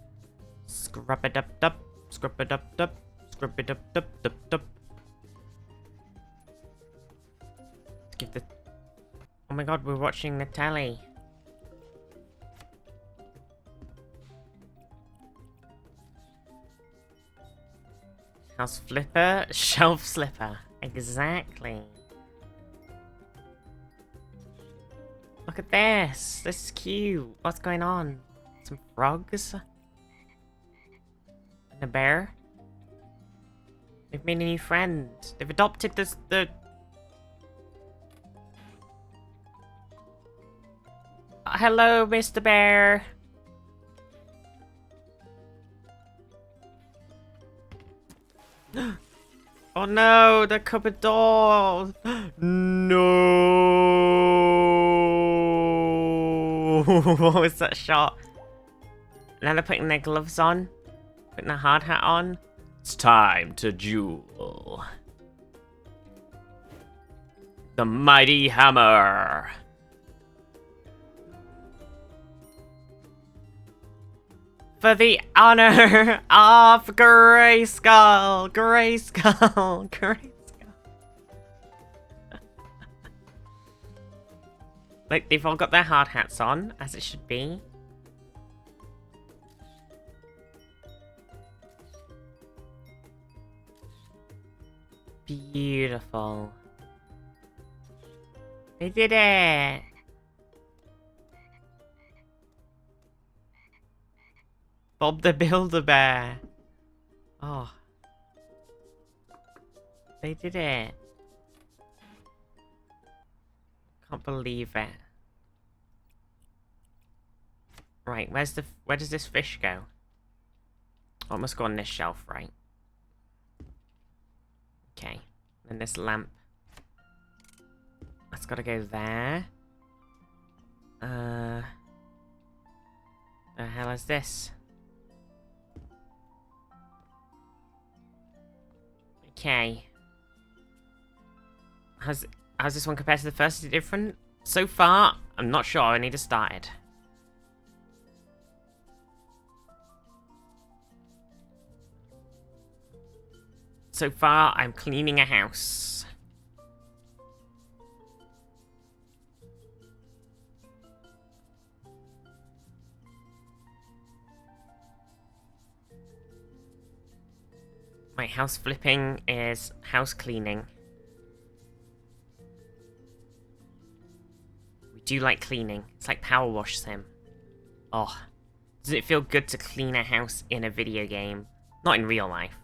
Scrub it up, dup, scrub it up, dup, scrub it up, dup, dup, dup. Let's give the. Oh my god, we're watching the telly. House flipper, shelf slipper. Exactly. Look at this. This is cute. What's going on? Some frogs? And a bear? They've made a new friend. They've adopted the... Hello, Mr. Bear. Oh no, the cupboard door! No! What was that shot? Now they're putting their gloves on, putting their hard hat on. It's time to duel. The mighty hammer. For the honor of Grayskull! Grayskull! Grayskull! Like, they've all got their hard hats on, as it should be. Beautiful. They did it! Bob the Build-A-Bear. Oh. They did it. Can't believe it. Right, where does this fish go? Oh, it must go on this shelf, right? Okay. And this lamp. That's gotta go there. The hell is this? Okay. How's this one compared to the first? Is it different? So far, I'm not sure. I need to start it. So far, I'm cleaning a house. My house flipping is house cleaning. do like cleaning. It's like Power Wash Sim. Oh, does it feel good to clean a house in a video game? Not in real life.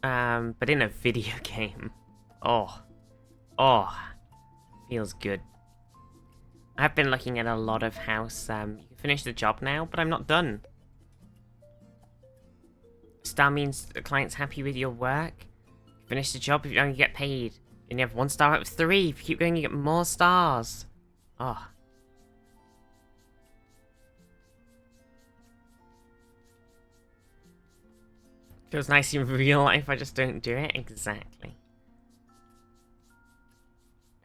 But in a video game. Oh. Oh. Feels good. I've been looking at a lot of house. You can finish the job now, but I'm not done. Star means the client's happy with your work. Finish the job if you only get paid. And you have 1 star out of 3. If you keep going, you get more stars. Oh. Feels nice in real life, I just don't do it. Exactly.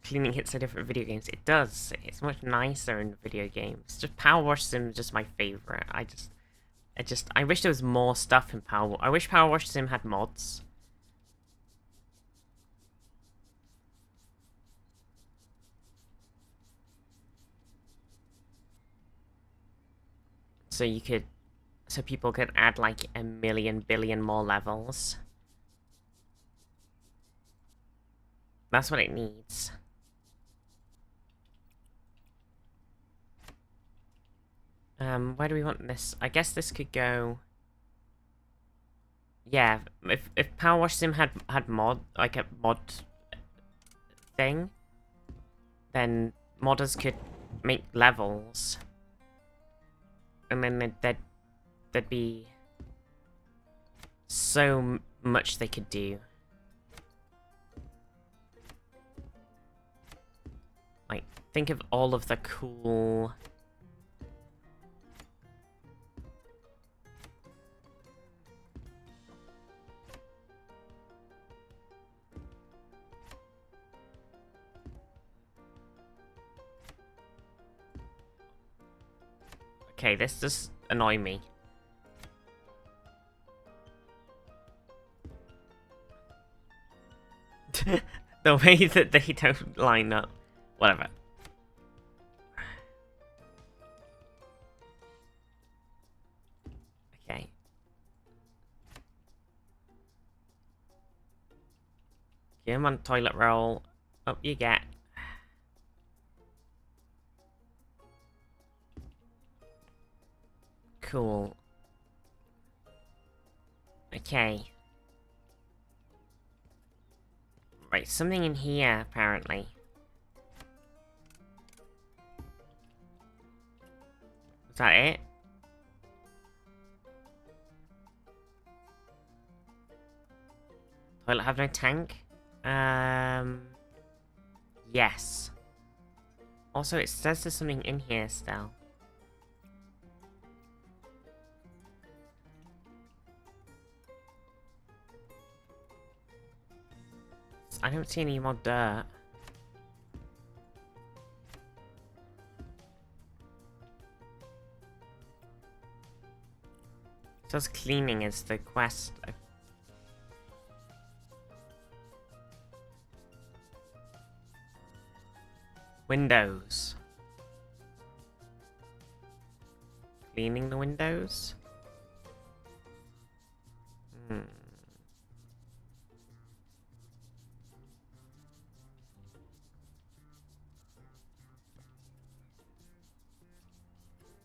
Cleaning hits so different video games. It does. It's much nicer in video games. Just Power Wash Sim is just my favorite. I wish there was more stuff in I wish Power Wash Sim had mods. So people could add like 1,000,000 billion more levels. That's what it needs. Where do we want this? I guess this could go. Yeah, if Power Wash Sim had mod, like a mod thing, then modders could make levels, and then there'd be so much they could do. Like, think of all of the cool. Okay, this does annoy me. The way that they don't line up. Whatever. Okay. Get him on toilet roll. Up you get. Cool. Okay. Right, something in here, apparently. Is that it? Toilet have no tank? Yes. Also, it says there's something in here still. I don't see any more dirt. It says cleaning is the quest. Windows. Cleaning the windows?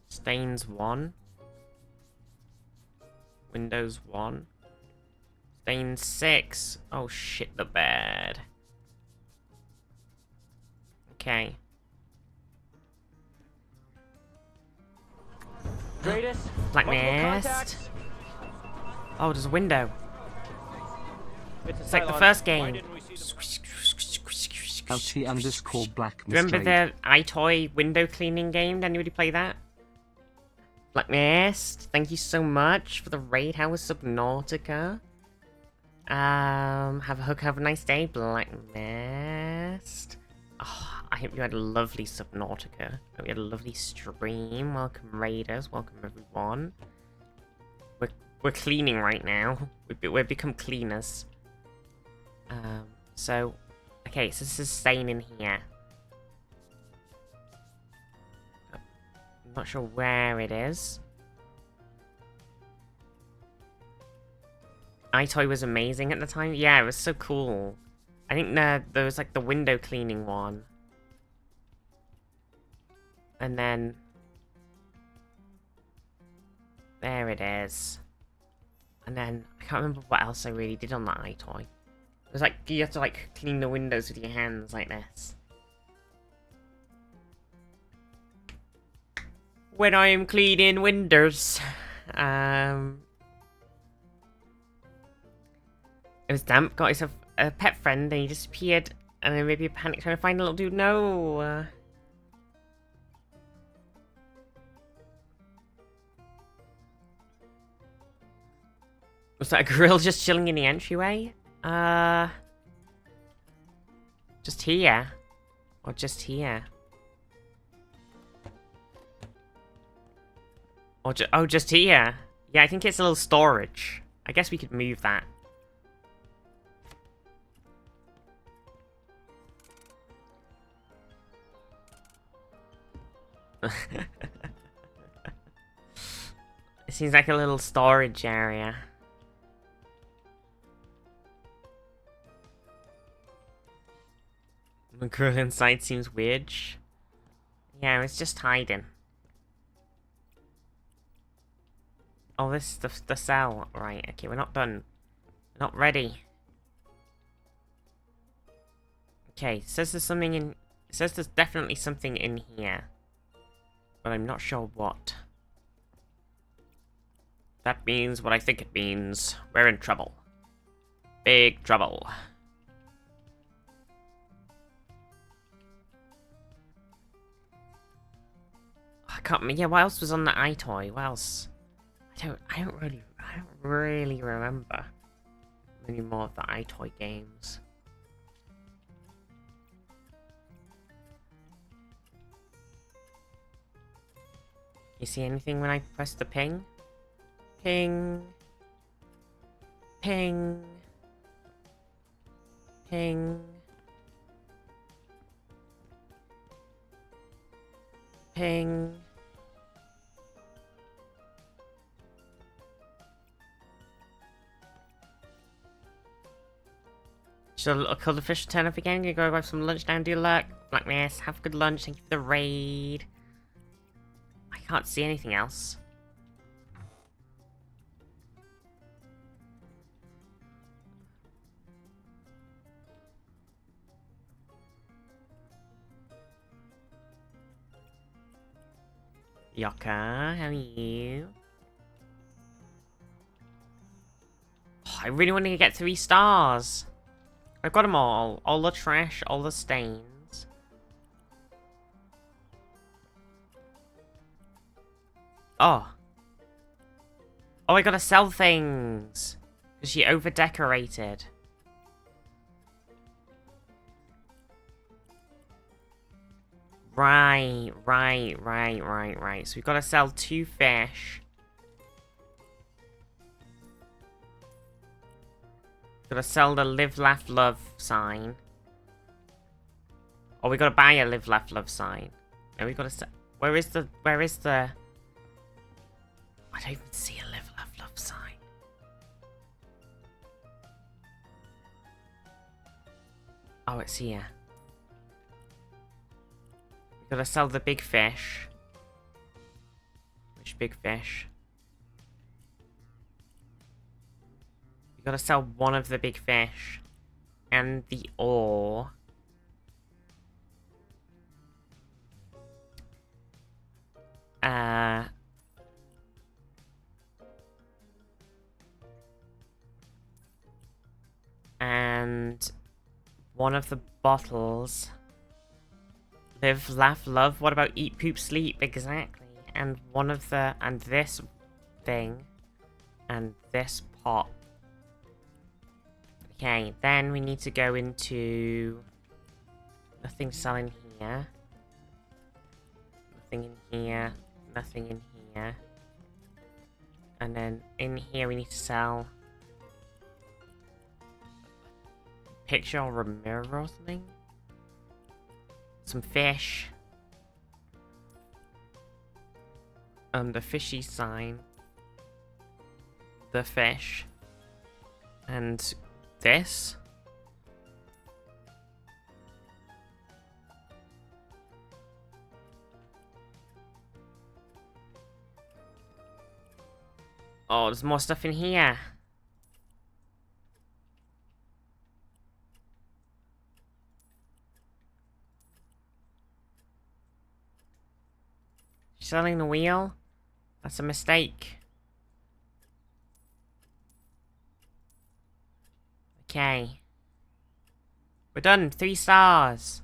Stains 1. Windows 1. Stains 6. Oh shit, the bed. Okay. Black Mist. Oh, there's a window. It's like the first game. LT_Black Mist. Remember the iToy window cleaning game? Did anybody play that? Black Mist, thank you so much for the raid. How was Subnautica? Have a hook, have a nice day, Black Mist. Oh, I hope you had a lovely Subnautica. I hope you had a lovely stream. Welcome raiders, welcome everyone. We're cleaning right now. We've become cleaners. So, okay, so this is staying in here. I'm not sure where it is. iToy was amazing at the time. Yeah, it was so cool. I think there was like the window cleaning one. And then... There it is. And then, I can't remember what else I really did on that iToy. It was like, you have to like clean the windows with your hands like this. When I am cleaning windows. It was damp, got himself a pet friend, and he disappeared. And then maybe a panic trying to find a little dude. No! Was that a gorilla just chilling in the entryway? Just here. Or just here. Or oh, just here. Yeah, I think it's a little storage. I guess we could move that. It seems like a little storage area. The girl inside seems weird. Yeah, it's just hiding. Oh, this is the cell. Right, okay, we're not done. We're not ready. Okay, it says there's something in... It says there's definitely something in here. But I'm not sure what. That means what I think it means. We're in trouble. Big trouble. I can't... Yeah, what else was on the iToy? What else? I don't really remember many more of the iToy games. You see anything when I press the ping? Ping. Ping. Ping. Ping. Should I call the fish turn up again? Gonna go grab some lunch down, do luck. Blackness, have a good lunch, thank you for the raid. I can't see anything else. Yoka, how are you? Oh, I really want to get 3 stars. I've got them all. All the trash, all the stains. Oh. Oh, I gotta sell things. Because she over-decorated. Right. So we've got to sell 2 fish. Gotta sell the live, laugh, love sign. Or we gotta buy a live, laugh, love sign. No, we gotta sell... Where is the... I don't even see a live, laugh, love sign. Oh, it's here. We gotta sell the big fish. Which big fish? We gotta sell one of the big fish. And the ore. And one of the bottles. Live, laugh, love. What about eat, poop, sleep? Exactly. And one of the... And this thing. And this pot. Okay, then we need to go into... Nothing selling here. Nothing in here. Nothing in here. And then in here we need to sell... Picture or a mirror or something? Some fish. The fishy sign. The fish. And this. Oh, there's more stuff in here. Selling the wheel? That's a mistake. Okay. We're done. 3 stars.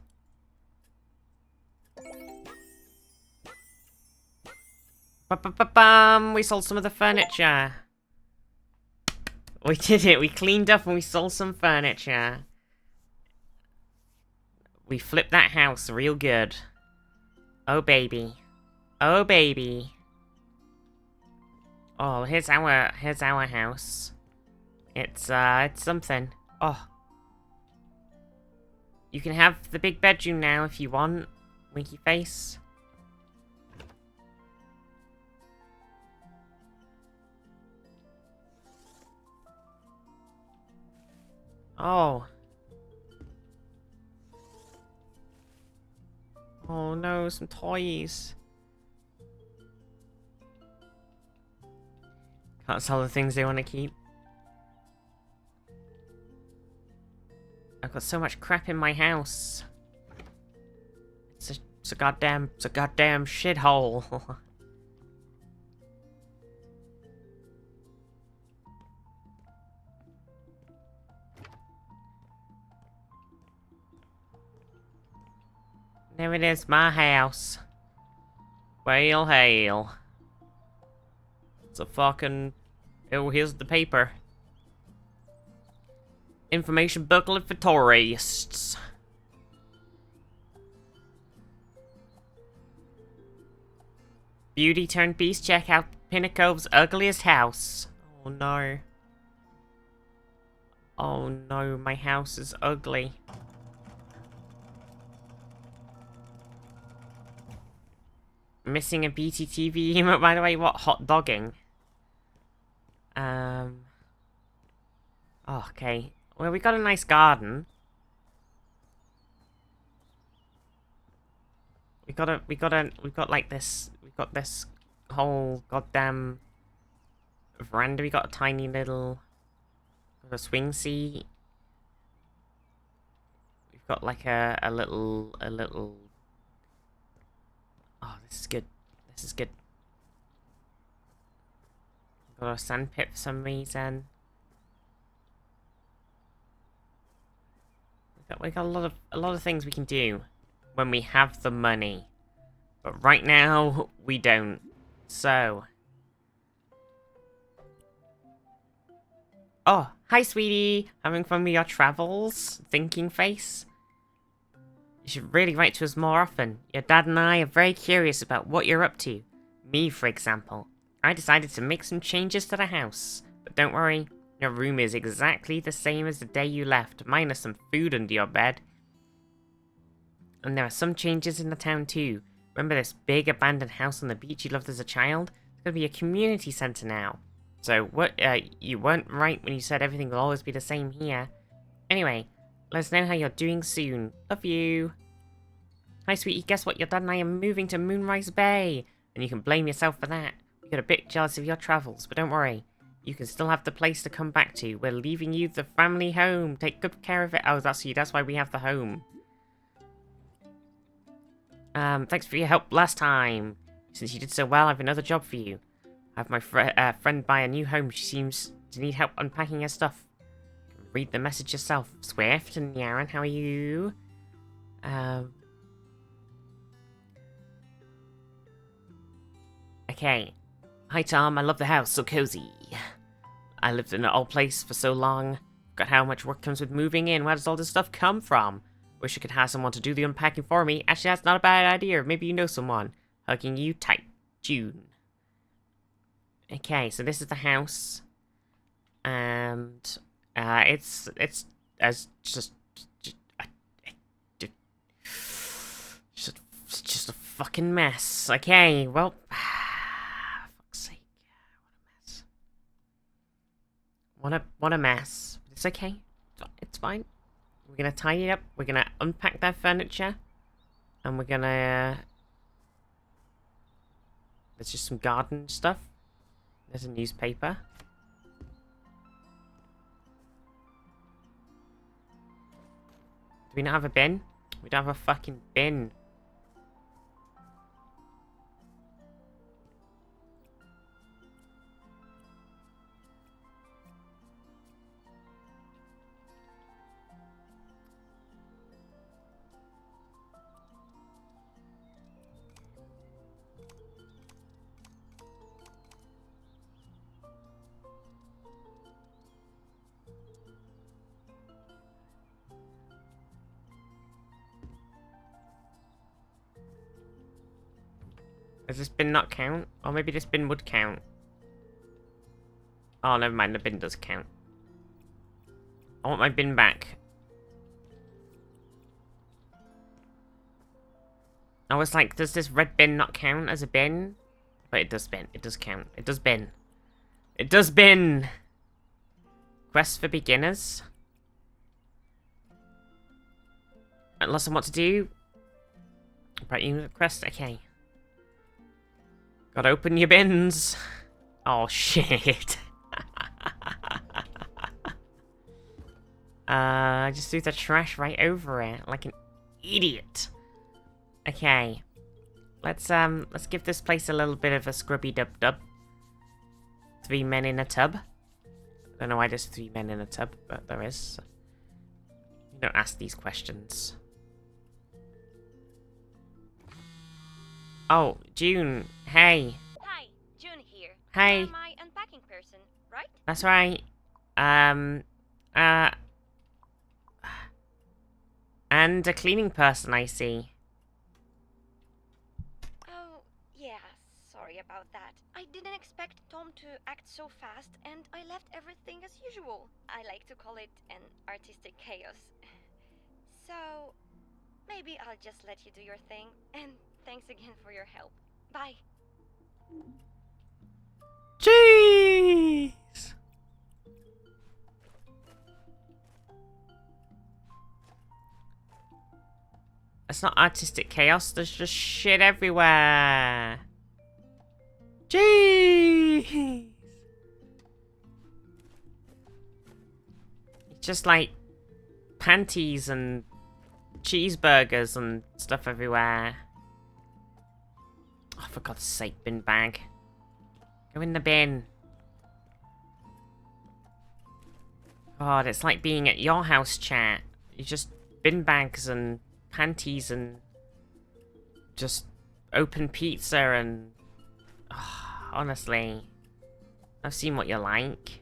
Ba-ba-ba-bum! We sold some of the furniture. We did it. We cleaned up and we sold some furniture. We flipped that house real good. Oh, baby. Oh, baby. Oh, here's our house. It's something. Oh. You can have the big bedroom now if you want, Winky Face. Oh. Oh no, some toys. Can't sell the things they want to keep. I've got so much crap in my house. It's a goddamn shithole. There it is, my house. Well, hail. It's a fucking... Oh, here's the paper. Information booklet for tourists. Beauty turned beast, check out Pinnacove's ugliest house. Oh no. Oh no, my house is ugly. Missing a BTTV emote, by the way. What? Hot dogging? Oh, okay. Well, we got a nice garden. We've got like this. We've got this whole goddamn veranda. We got a tiny little, got a swing seat. We've got like a little. Oh, this is good. This is good. We've got a sand pit for some reason. We got a lot of things we can do when we have the money, but right now we don't. So, oh, hi, sweetie. Having fun with your travels? Thinking face. You should really write to us more often. Your dad and I are very curious about what you're up to. Me, for example. I decided to make some changes to the house, but don't worry. Your room is exactly the same as the day you left, minus some food under your bed. And there are some changes in the town too. Remember this big abandoned house on the beach you loved as a child? It's gonna be a community center now. So what? You weren't right when you said everything will always be the same here. Anyway, let us know how you're doing soon. Love you. Hi, sweetie. Guess what? Your dad and I are moving to Moonrise Bay, and you can blame yourself for that. We got a bit jealous of your travels, but don't worry. You can still have the place to come back to. We're leaving you the family home. Take good care of it. Oh, that's you. That's why we have the home. Thanks for your help last time. Since you did so well, I have another job for you. I have my friend buy a new home. She seems to need help unpacking her stuff. You can read the message yourself. Swift and Yaren, how are you? Okay. Hi, Tom. I love the house. So cozy. I lived in an old place for so long. Got how much work comes with moving in. Where does all this stuff come from? Wish I could have someone to do the unpacking for me. Actually, that's not a bad idea. Maybe you know someone. Hugging you tight. June. Okay, so this is the house. And it's just a fucking mess. Okay, well, fuck's sake. What a mess. It's okay. It's fine. We're gonna tidy it up. We're gonna unpack that furniture, and we're gonna. There's just some garden stuff. There's a newspaper. Do we not have a bin? We don't have a fucking bin. Does this bin not count? Or maybe this bin would count. Oh, never mind. The bin does count. I want my bin back. I was like, does this red bin not count as a bin? But it does bin. It does count. It does bin. It does bin! Quest for beginners? Unless I want to do... Right, unit quest? Okay. Gotta open your bins. Oh, shit. I just threw the trash right over it, like an idiot. Okay. Let's give this place a little bit of a scrubby dub-dub. 3 men in a tub. I don't know why there's 3 men in a tub, but there is. You don't ask these questions. Oh, June. Hey. Hi, June here. Hey. You're my unpacking person, right? That's right. And a cleaning person, I see. Oh, yeah, sorry about that. I didn't expect Tom to act so fast, and I left everything as usual. I like to call it an artistic chaos. So, maybe I'll just let you do your thing, and thanks again for your help. Bye. Jeez! It's not artistic chaos, there's just shit everywhere. Jeez! It's just like panties and cheeseburgers and stuff everywhere. Oh, for God's sake, bin bag. Go in the bin. God, it's like being at your house, chat. You just bin bags and panties and just open pizza and... Oh, honestly, I've seen what you're like.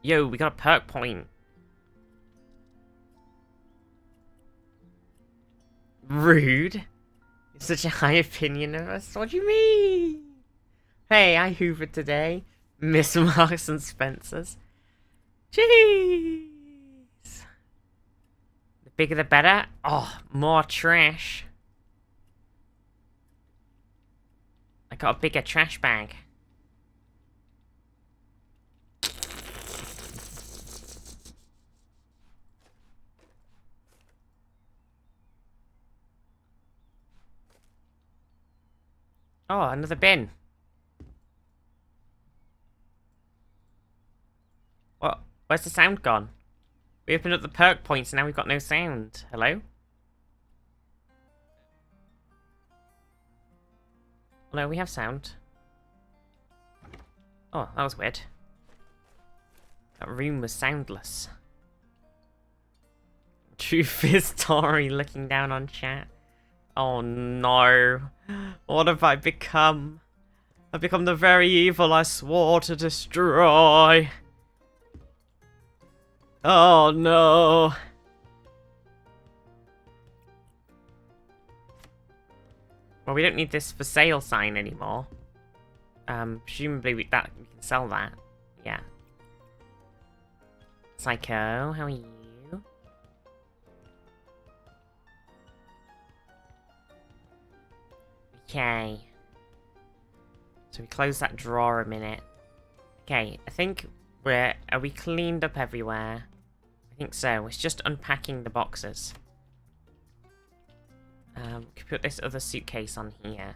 Yo, we got a perk point. Rude. It's such a high opinion of us. What do you mean? Hey, I hoovered today. Miss Marks and Spencer's. Jeez. The bigger the better. Oh, more trash. I got a bigger trash bag. Oh, another bin. What? Where's the sound gone? We opened up the perk points and now we've got no sound. Hello? No, we have sound. Oh, that was weird. That room was soundless. Truth is Tori looking down on chat. Oh no. What have I become? I've become the very evil I swore to destroy. Oh no. Well, we don't need this for sale sign anymore. Presumably we can sell that. Yeah. Psycho, how are you? Okay. So we close that drawer a minute. Okay, I think are we cleaned up everywhere? I think so. It's just unpacking the boxes. Could put this other suitcase on here.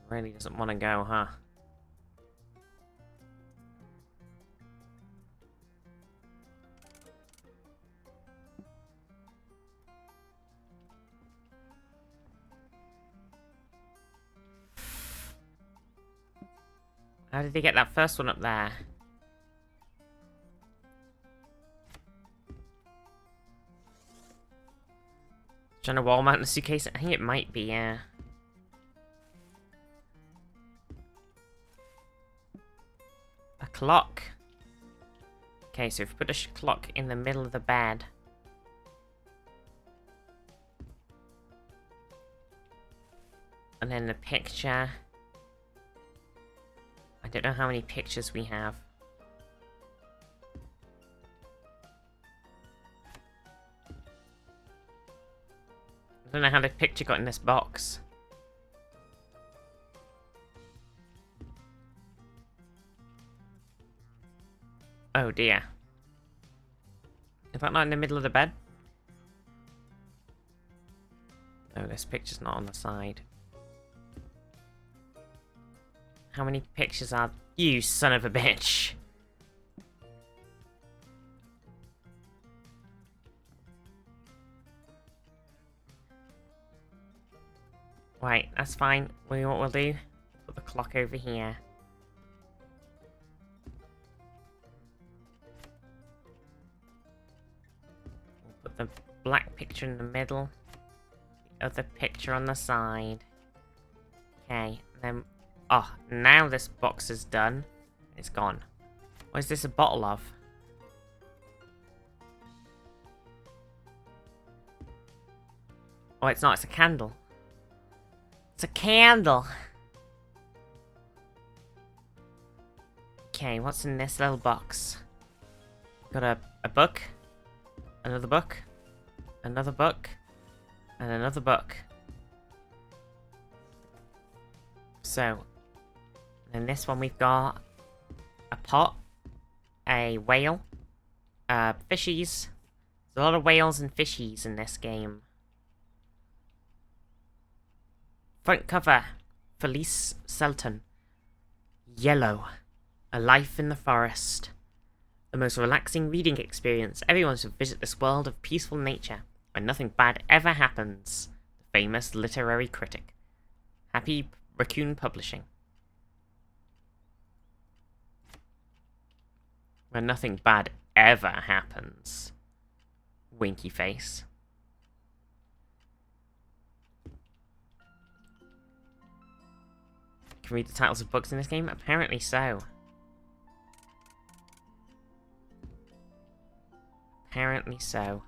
Really doesn't want to go, huh? How did they get that first one up there? Trying to wall mount the suitcase? I think it might be, yeah. A clock. Okay, so if we put a clock in the middle of the bed. And then the picture. I don't know how many pictures we have. I don't know how the picture got in this box. Oh dear. Is that not in the middle of the bed? Oh, this picture's not on the side. How many pictures are... You son of a bitch! Right, that's fine. What we'll do? Put the clock over here. We'll put the black picture in the middle. The other picture on the side. Okay, then... Oh, now this box is done. It's gone. What is this a bottle of? Oh, it's not. It's a candle. It's a candle. Okay, what's in this little box? Got a book. Another book. Another book. And another book. So... in this one we've got a pot, a whale, fishies. There's a lot of whales and fishies in this game. Front cover, Felice Selton. Yellow, A Life in the Forest. The most relaxing reading experience. Everyone should visit this world of peaceful nature where nothing bad ever happens. The famous literary critic. Happy Raccoon Publishing. Where nothing bad ever happens. Winky face. Can read the titles of books in this game? Apparently so. Apparently so.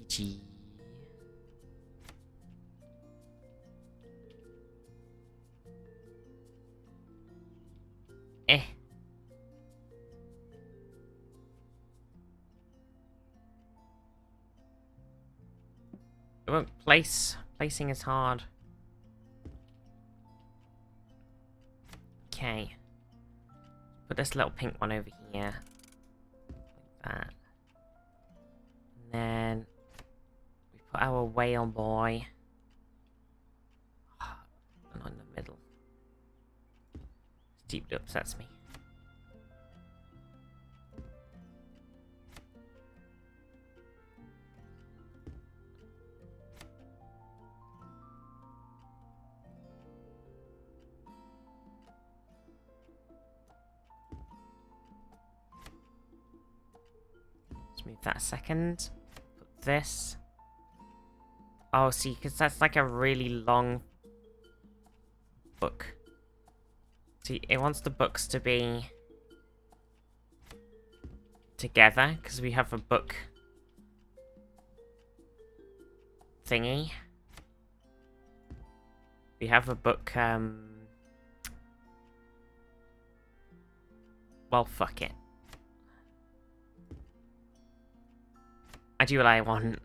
BG. Eh. It won't place. Placing is hard. Okay. Put this little pink one over here. Like that. And then we put our whale boy. Not in the middle. This deep upsets me. Move that a second. Put this. Oh, see, because that's like a really long book. See, it wants the books to be together because we have a book thingy. We have a book, well, fuck it. I do what I want.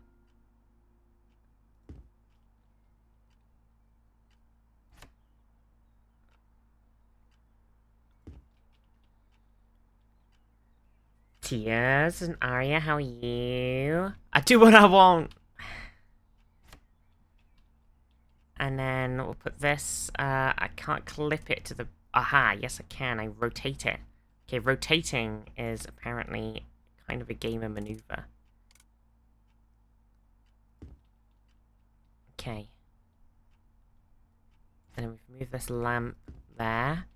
Tears and Arya, how are you? I do what I want. And then we'll put this. I can't clip it to the. Aha, yes I can. I rotate it. Okay, rotating is apparently kind of a gamer maneuver. Okay. And then we've moved this lamp there.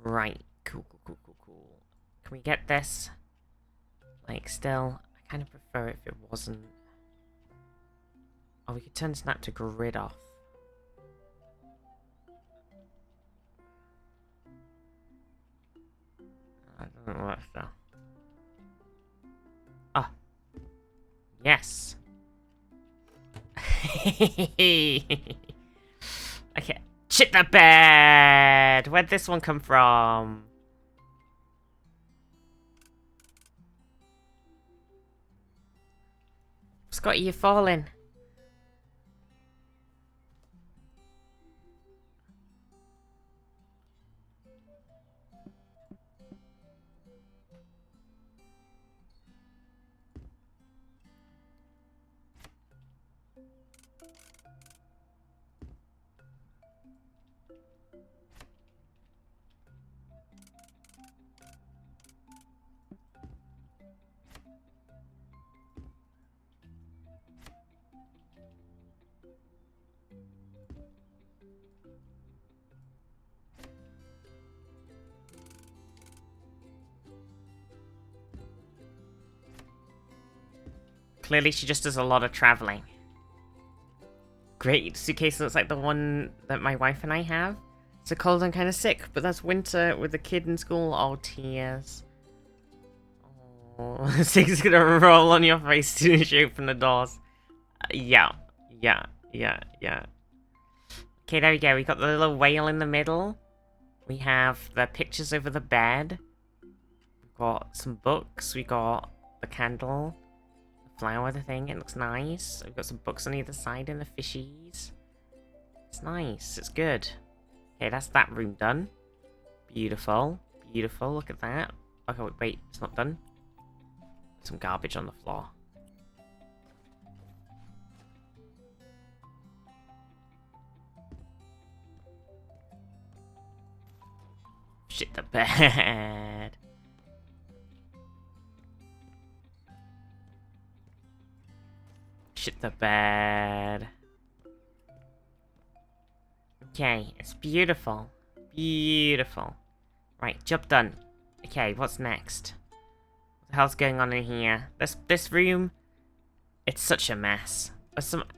Right. Cool. Can we get this? Like, still, I kind of prefer it if it wasn't. Oh, we could turn snap to grid off. I don't know what though. Ah. Yes. Okay. Shit the bed! Where'd this one come from? Scotty, you're falling. Clearly she just does a lot of traveling. Great suitcase looks like the one that my wife and I have. It's a cold and kind of sick, but that's winter with the kid in school. Oh, tears. Oh, Sig's gonna roll on your face as soon as you open the doors. Yeah. Okay, there we go. We got the little whale in the middle. We have the pictures over the bed. We've got some books. We got the candle. Flower, the thing, it looks nice. We've got some books on either side and the fishies. It's nice, it's good. Okay, that's that room done. Beautiful, look at that. Okay, wait, it's not done. Some garbage on the floor. Shit the bed. Shit the bed. Okay, it's beautiful. Right, job done. Okay, what's next? What the hell's going on in here? This room, it's such a mess.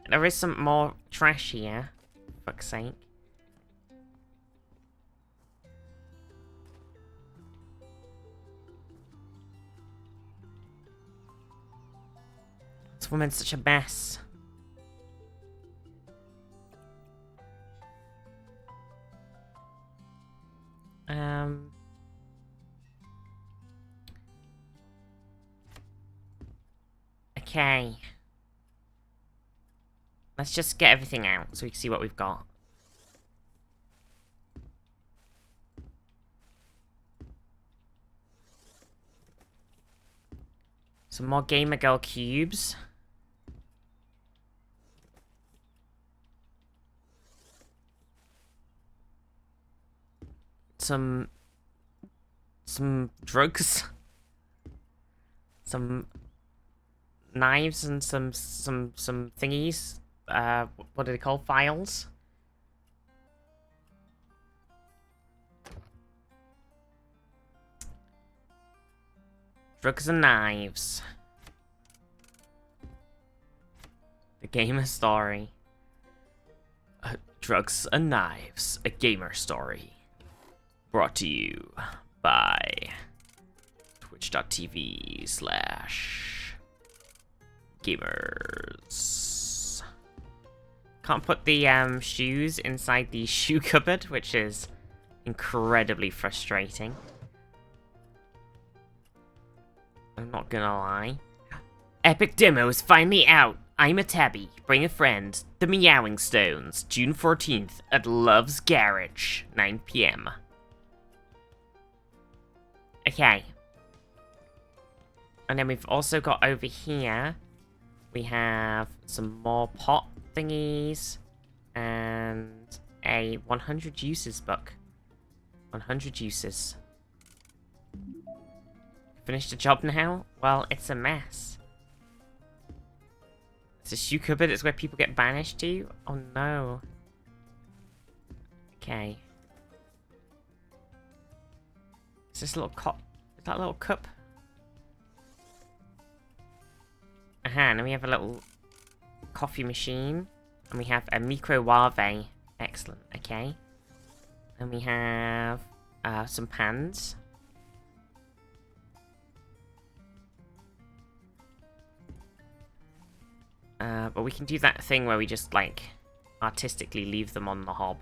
There is some more trash here. For fuck's sake. This woman's such a mess. Okay. Let's just get everything out so we can see what we've got. Some more Gamer Girl cubes. Some drugs. Some knives and some thingies. What are they called? Files. Drugs and knives. The gamer story. Drugs and Knives, a gamer story. Brought to you by twitch.tv/gamers. Can't put the shoes inside the shoe cupboard, which is incredibly frustrating. I'm not gonna lie. Epic Demo is finally out. I'm a Tabby. Bring a friend. The Meowing Stones, June 14th at Love's Garage, 9 PM. Okay. And then we've also got over here, we have some more pot thingies and a 100 uses book. 100 uses. Finished the job now? Well, it's a mess. It's a shoe cupboard, it's where people get banished to? Oh no. Okay. Is this a little cup? Is that a little cup? Aha, and then we have a little coffee machine. And we have a microwave. Excellent, okay. And we have some pans. But we can do that thing where we just, like, artistically leave them on the hob.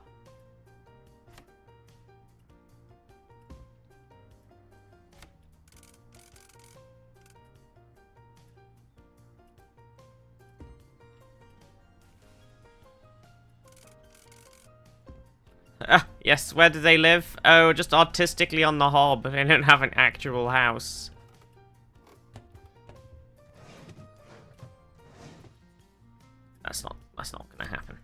Ah, yes, where do they live? Oh, just artistically on the hob. They don't have an actual house. That's not gonna happen.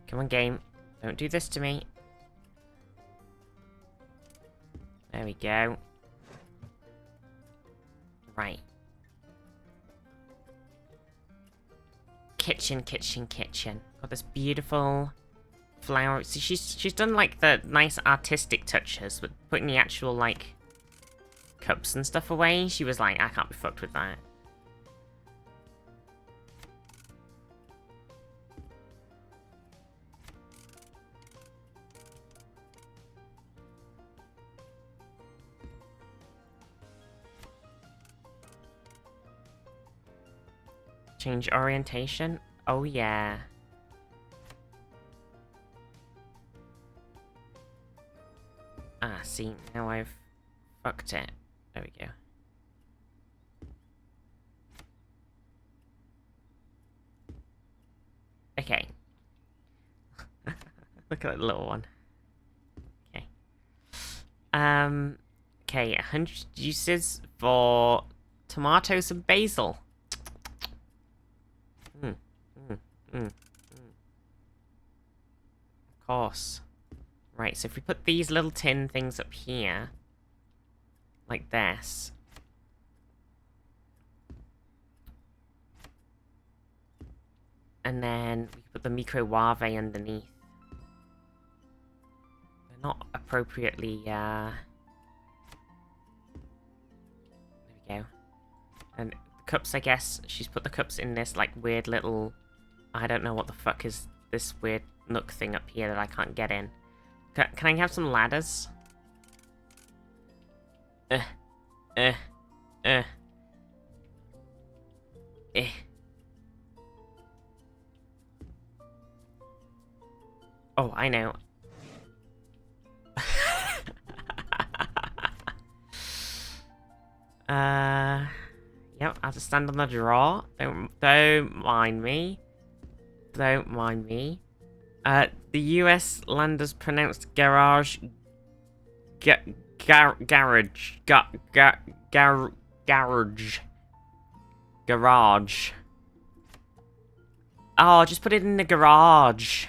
Come on, game. Don't do this to me. There we go. Right. Kitchen. Got this beautiful flower. See, she's done like the nice artistic touches, but putting the actual like cups and stuff away, she was like, I can't be fucked with that. Change orientation? Oh yeah. Ah, see, now I've fucked it. There we go. Okay. Look at that little one. Okay. Okay, 100 uses for tomatoes and basil. Of course. Right, so if we put these little tin things up here, like this. And then we put the microwave underneath. They're not appropriately, there we go. And the cups, I guess, she's put the cups in this, like, weird little... I don't know what the fuck is this weird nook thing up here that I can't get in. Can I have some ladders? Eh. Oh, I know. Yep, I have to stand on the drawer. Don't mind me. Don't mind me. The US land is pronounced garage. Garage. Garage. Oh, just put it in the garage.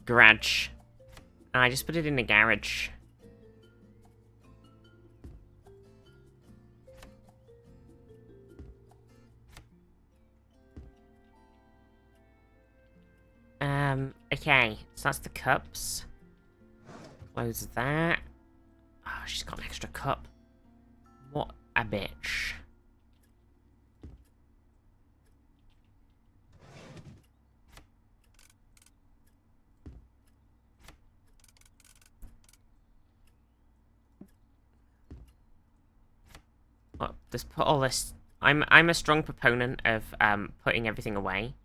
Garage. I just put it in the garage. Okay, so that's the cups. Close that. Oh, she's got an extra cup. What a bitch. Well, just put all this. I'm a strong proponent of putting everything away.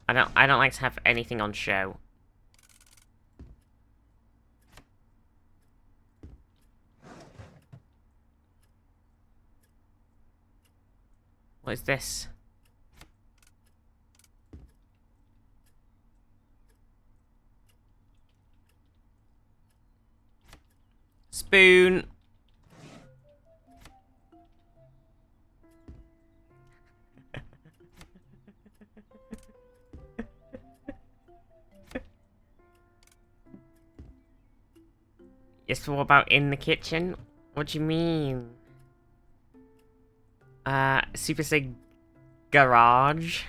I don't like to have anything on show. What is this? Spoon. Yes, what about in the kitchen? What do you mean? Super Sig garage.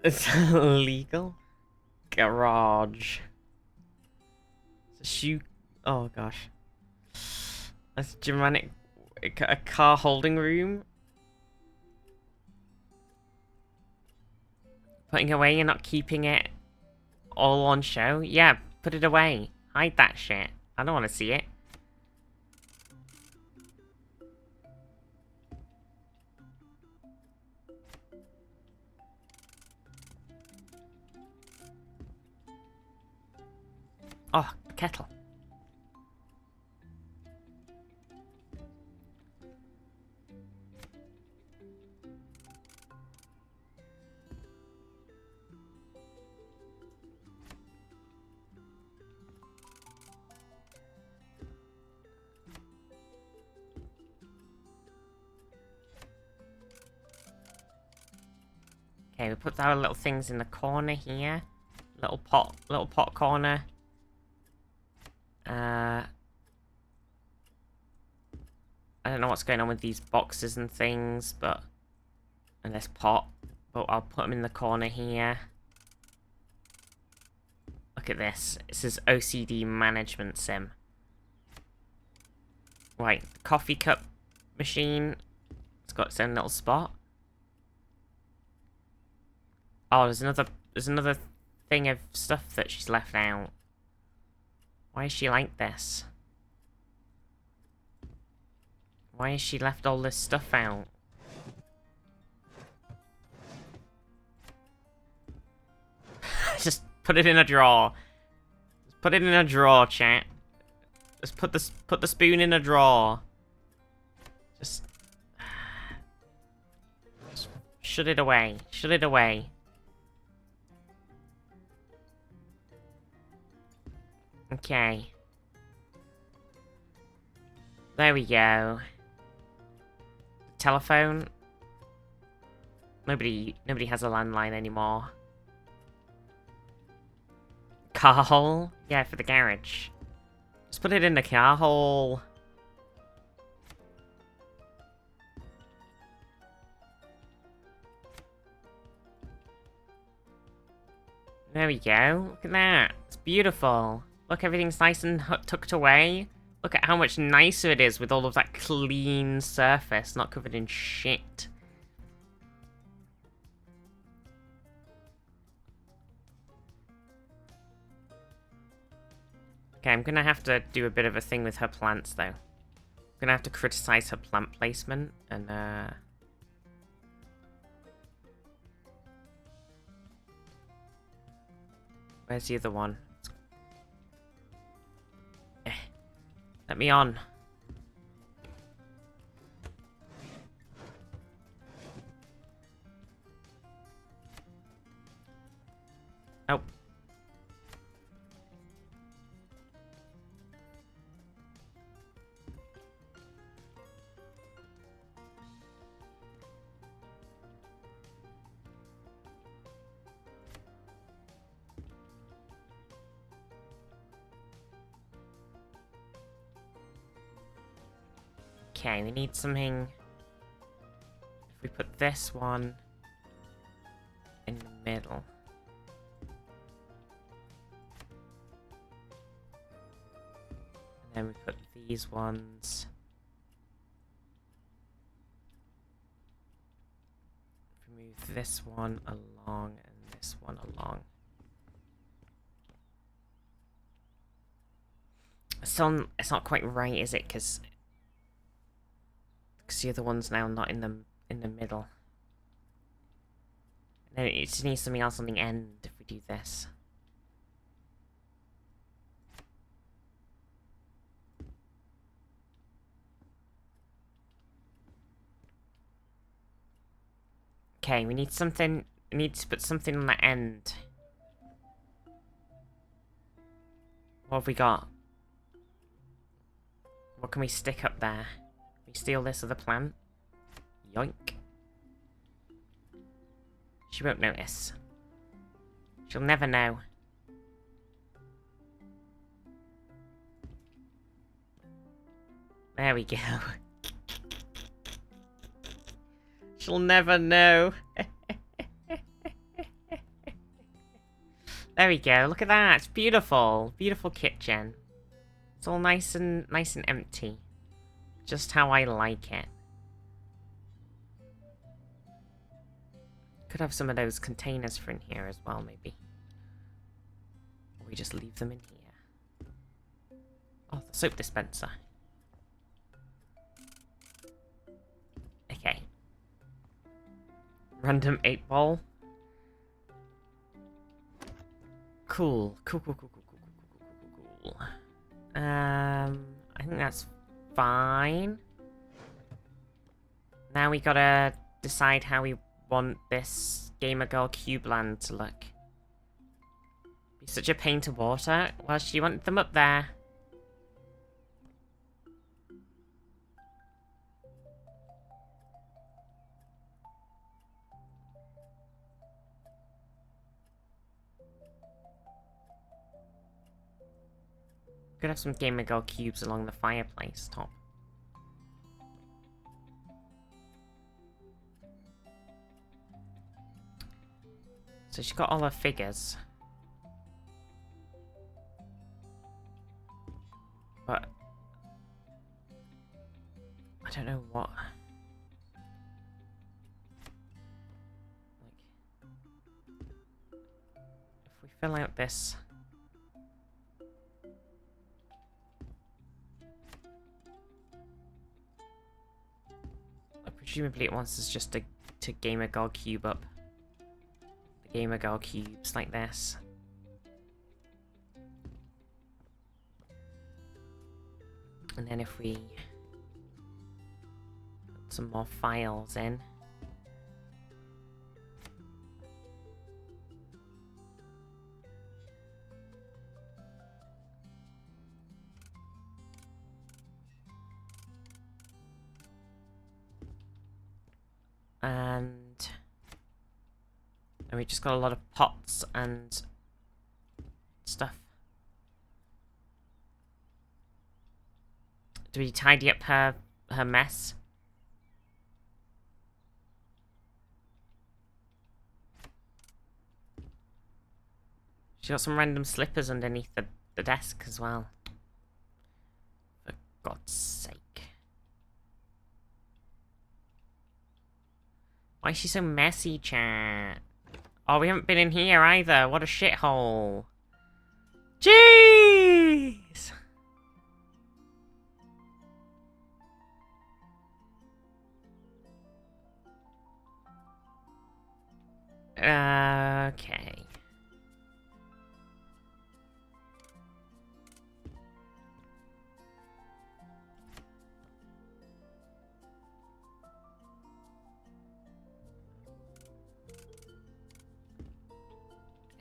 It's illegal. Garage. It's a shoe. Oh gosh. That's Germanic. A car holding room. Putting away and not keeping it all on show? Yeah, put it away. Hide that shit. I don't want to see it. Oh, kettle. Okay, we put our little things in the corner here. Little pot corner. I don't know what's going on with these boxes and things, but... And this pot. But I'll put them in the corner here. Look at this. This is OCD management sim. Right, coffee cup machine. It's got its own little spot. Oh, there's another thing of stuff that she's left out. Why is she like this? Why has she left all this stuff out? Just put it in a drawer. Just put it in a drawer, chat. Just put the spoon in a drawer. Just shut it away. Shut it away. Okay. There we go. Telephone. Nobody has a landline anymore. Car hole? Yeah, for the garage. Just put it in the car hole. There we go. Look at that. It's beautiful. Look, everything's nice and tucked away. Look at how much nicer it is with all of that clean surface, not covered in shit. Okay, I'm gonna have to do a bit of a thing with her plants, though. I'm gonna have to criticize her plant placement, and, where's the other one? Let me on. Nope. Okay, we need something. If we put this one in the middle. And then we put these ones. Move this one along and this one along. Still, it's not quite right, is it? Because the other one's now not in the middle. And then it just needs something else on the end if we do this. Okay, we need something. We need to put something on the end. What have we got? What can we stick up there? Can we steal this other plant? Yoink. She won't notice. She'll never know. There we go. She'll never know. There we go. Look at that. It's beautiful. Beautiful kitchen. It's all nice and empty. Just how I like it. Could have some of those containers for in here as well, maybe. Or we just leave them in here. Oh, the soap dispenser. Okay. Random 8-ball. Cool. Cool. I think that's fine. Now we gotta decide how we want this Gamer Girl Cube land to look. Be such a pain to water. Well, she wanted them up there. Could have some Gamer Girl cubes along the fireplace top. So she's got all her figures. But I don't know what. Like, if we fill out this. Presumably it wants us just to Gamer Girl cube up. The Gamer Girl cubes like this. And then if we put some more files in. And we just got a lot of pots and stuff. Do we tidy up her mess? She got some random slippers underneath the desk as well. For God's sake. Why is she so messy, chat? Oh, we haven't been in here either. What a shithole. Jeez! Okay.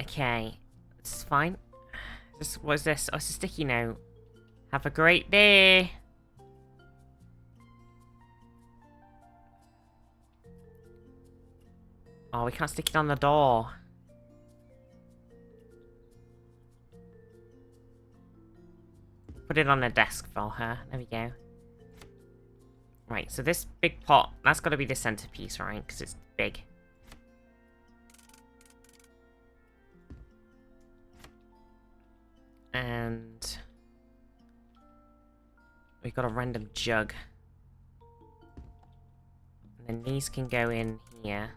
Okay, it's fine. What is this? Oh, it's a sticky note. Have a great day. Oh, we can't stick it on the door. Put it on the desk for her. There we go. Right, so this big pot, that's got to be the centerpiece, right? Because it's big. And we've got a random jug. And then these can go in here.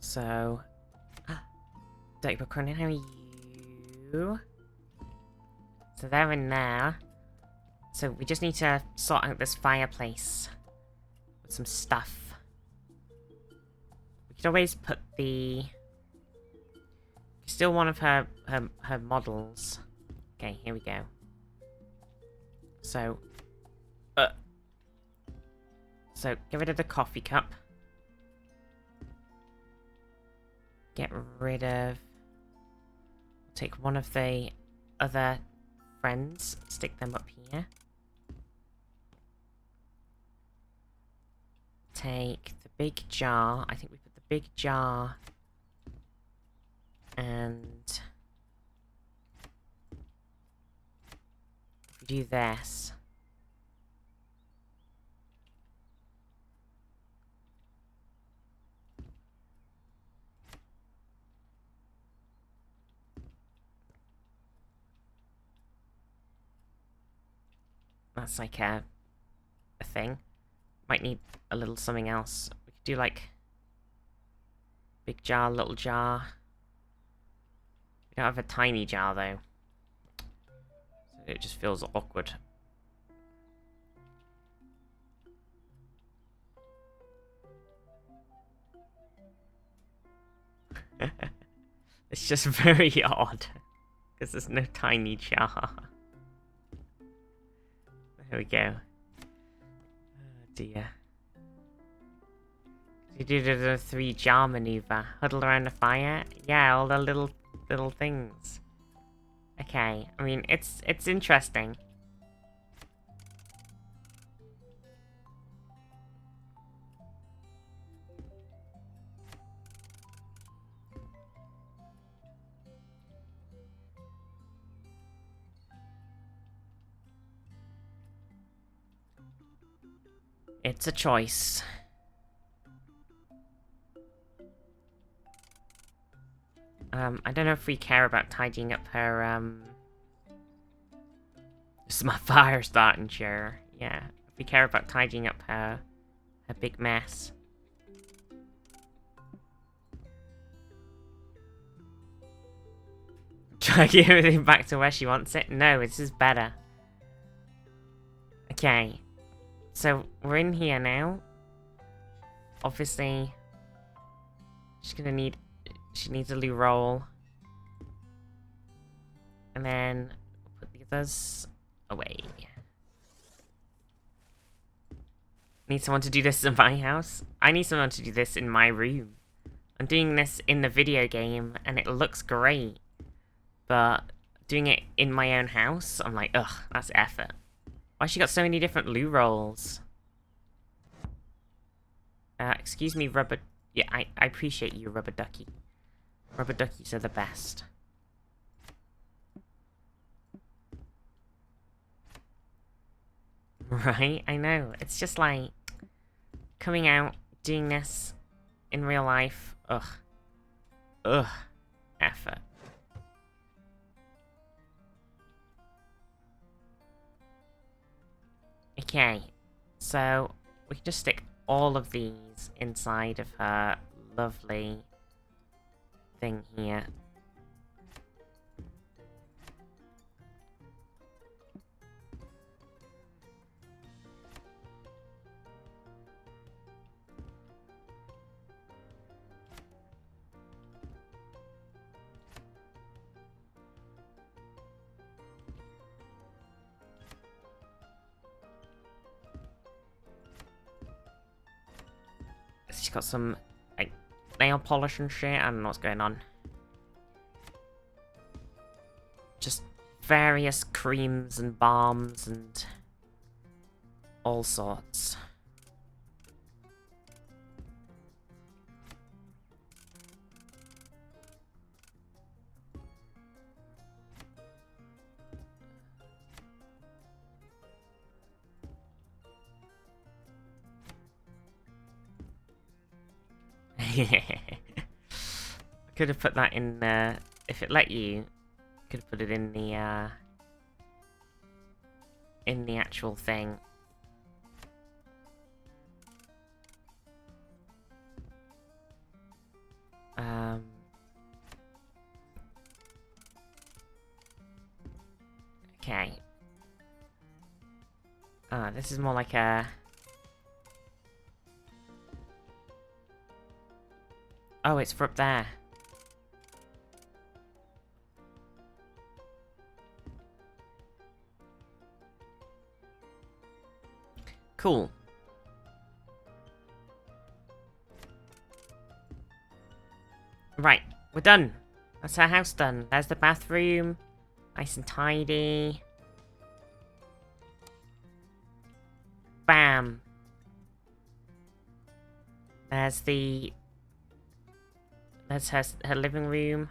So, Dirty Book Running, how are you? So they're in there. So we just need to sort out this fireplace with some stuff. We could always put the... Still one of her models. Okay, here we go. So, get rid of the coffee cup. Get rid of... Take one of the other friends, stick them up here. Take the big jar. I think we put the big jar and we do this. That's like a thing. Might need a little something else. We could do like big jar, little jar. We don't have a tiny jar though. So it just feels awkward. It's just very odd. Because there's no tiny jar. There we go. Oh dear. You do the 3 jar maneuver. Huddle around the fire. Yeah, all the little things. Okay, I mean it's interesting. It's a choice. I don't know if we care about tidying up her, This is my fire starting chair. Yeah, if we care about tidying up her big mess. Try to get everything back to where she wants it? No, this is better. Okay. So, we're in here now. Obviously, she needs a loo roll. And then, put the others away. Need someone to do this in my house? I need someone to do this in my room. I'm doing this in the video game, and it looks great. But, doing it in my own house, I'm like, ugh, that's effort. Why she got so many different loo rolls? Excuse me, rubber... Yeah, I appreciate you, rubber ducky. Rubber duckies are the best. Right? I know. It's just like... Coming out, doing this in real life. Ugh. Ugh. Effort. Okay, so we can just stick all of these inside of her lovely thing here. She's got some like nail polish and shit. I don't know what's going on. various creams and balms and all sorts. Could have put that in if it let you, could have put it in the actual thing. Okay. This is more like a... Oh, it's for up there. Cool. Right, we're done. That's our house done. There's the bathroom. Nice and tidy. Bam. There's the... There's her living room.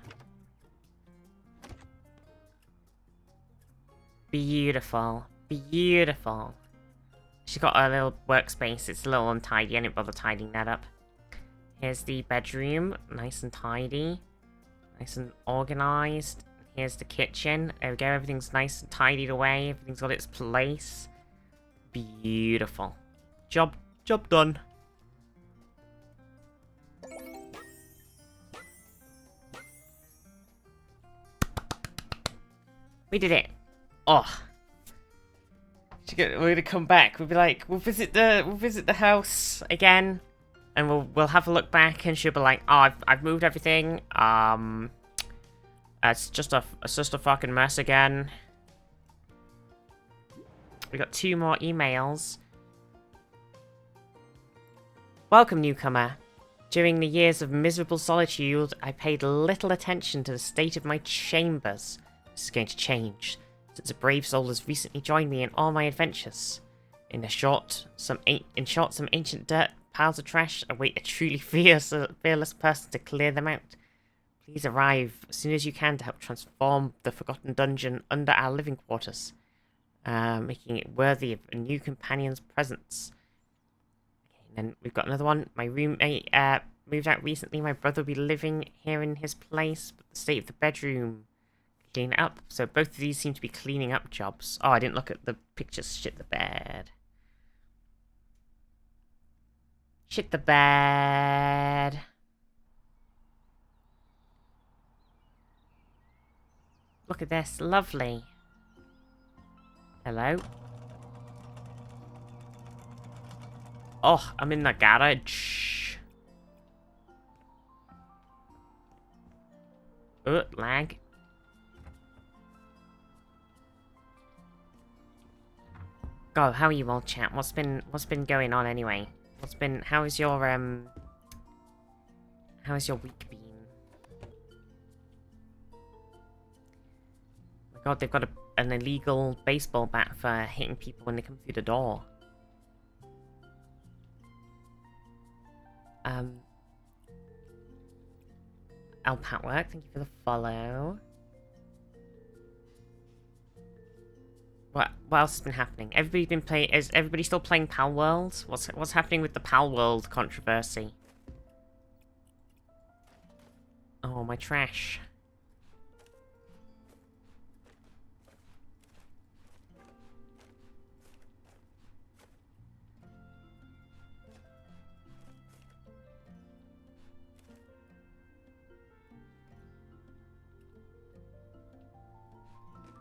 Beautiful. Beautiful. She's got a little workspace. It's a little untidy. I didn't bother tidying that up. Here's the bedroom. Nice and tidy. Nice and organized. Here's the kitchen. There we go. Everything's nice and tidied away. Everything's got its place. Beautiful. Job done. We did it. Oh. We're gonna come back. We'll be like, we'll visit the house again, and we'll have a look back, and she'll be like, oh, I've moved everything. It's just a fucking mess again. We got 2 more emails. Welcome, newcomer. During the years of miserable solitude, I paid little attention to the state of my chambers. This is going to change, since a brave soul has recently joined me in all my adventures. In short, some ancient dirt, piles of trash await a truly fearless person to clear them out. Please arrive as soon as you can to help transform the forgotten dungeon under our living quarters, making it worthy of a new companion's presence. Okay, and then we've got another one. My roommate moved out recently. My brother will be living here in his place, but the state of the bedroom... Clean up. So both of these seem to be cleaning up jobs. Oh, I didn't look at the pictures. Shit the bed. Shit the bed. Look at this. Lovely. Hello? Oh, I'm in the garage. Oh, lag. God, how are you all, chat? What's been going on anyway? How's your week been? Oh my God, they've got an illegal baseball bat for hitting people when they come through the door. Patwork, thank you for the follow. What else has been happening? Is everybody still playing Pal World? What's happening with the Pal World controversy? Oh, my trash.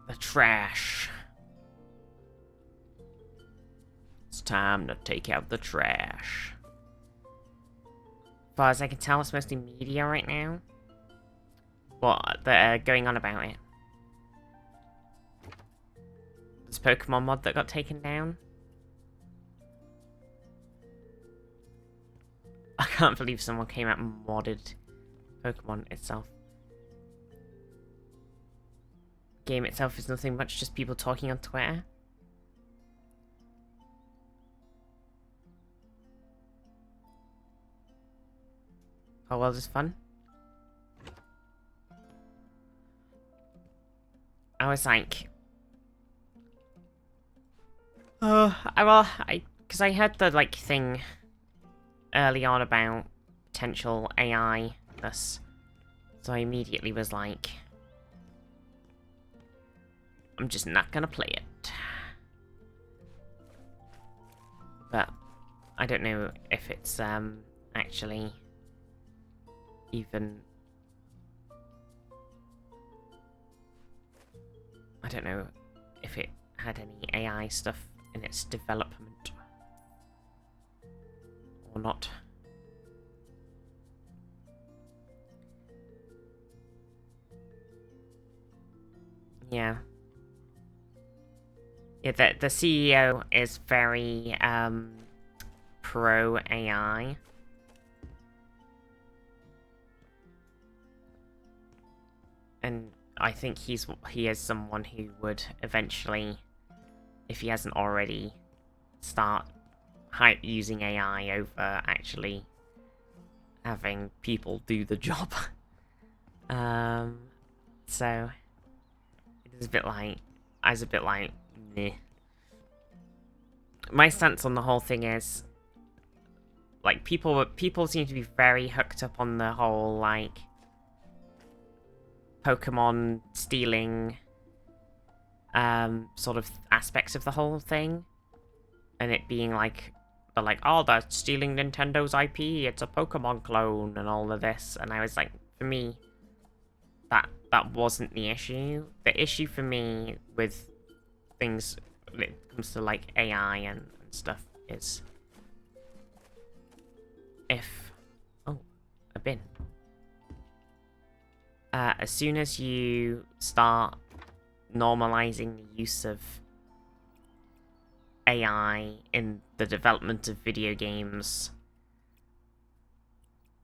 The trash. It's time to take out the trash. As far as I can tell, it's mostly media right now. What? That are going on about it. This Pokemon mod that got taken down. I can't believe someone came out and modded Pokemon itself. game itself is nothing much, just people talking on Twitter. Whole world is fun. I was like, because I heard the like thing early on about potential AI this, so I immediately was like, I'm just not gonna play it. But I don't know if it's actually even. I don't know if it had any AI stuff in its development or not. Yeah. Yeah, the CEO is very pro AI. And I think he is someone who would eventually, if he hasn't already, start using AI over actually having people do the job. So it is a bit like, I was a bit like, meh. My stance on the whole thing is, like, people seem to be very hooked up on the whole, like, Pokemon stealing sort of aspects of the whole thing, and it being like, they're like, oh, they're stealing Nintendo's IP, it's a Pokemon clone and all of this, and I was like, for me, that wasn't the issue. The issue for me with things when it comes to like AI and stuff is if a bin. As soon as you start normalizing the use of AI in the development of video games,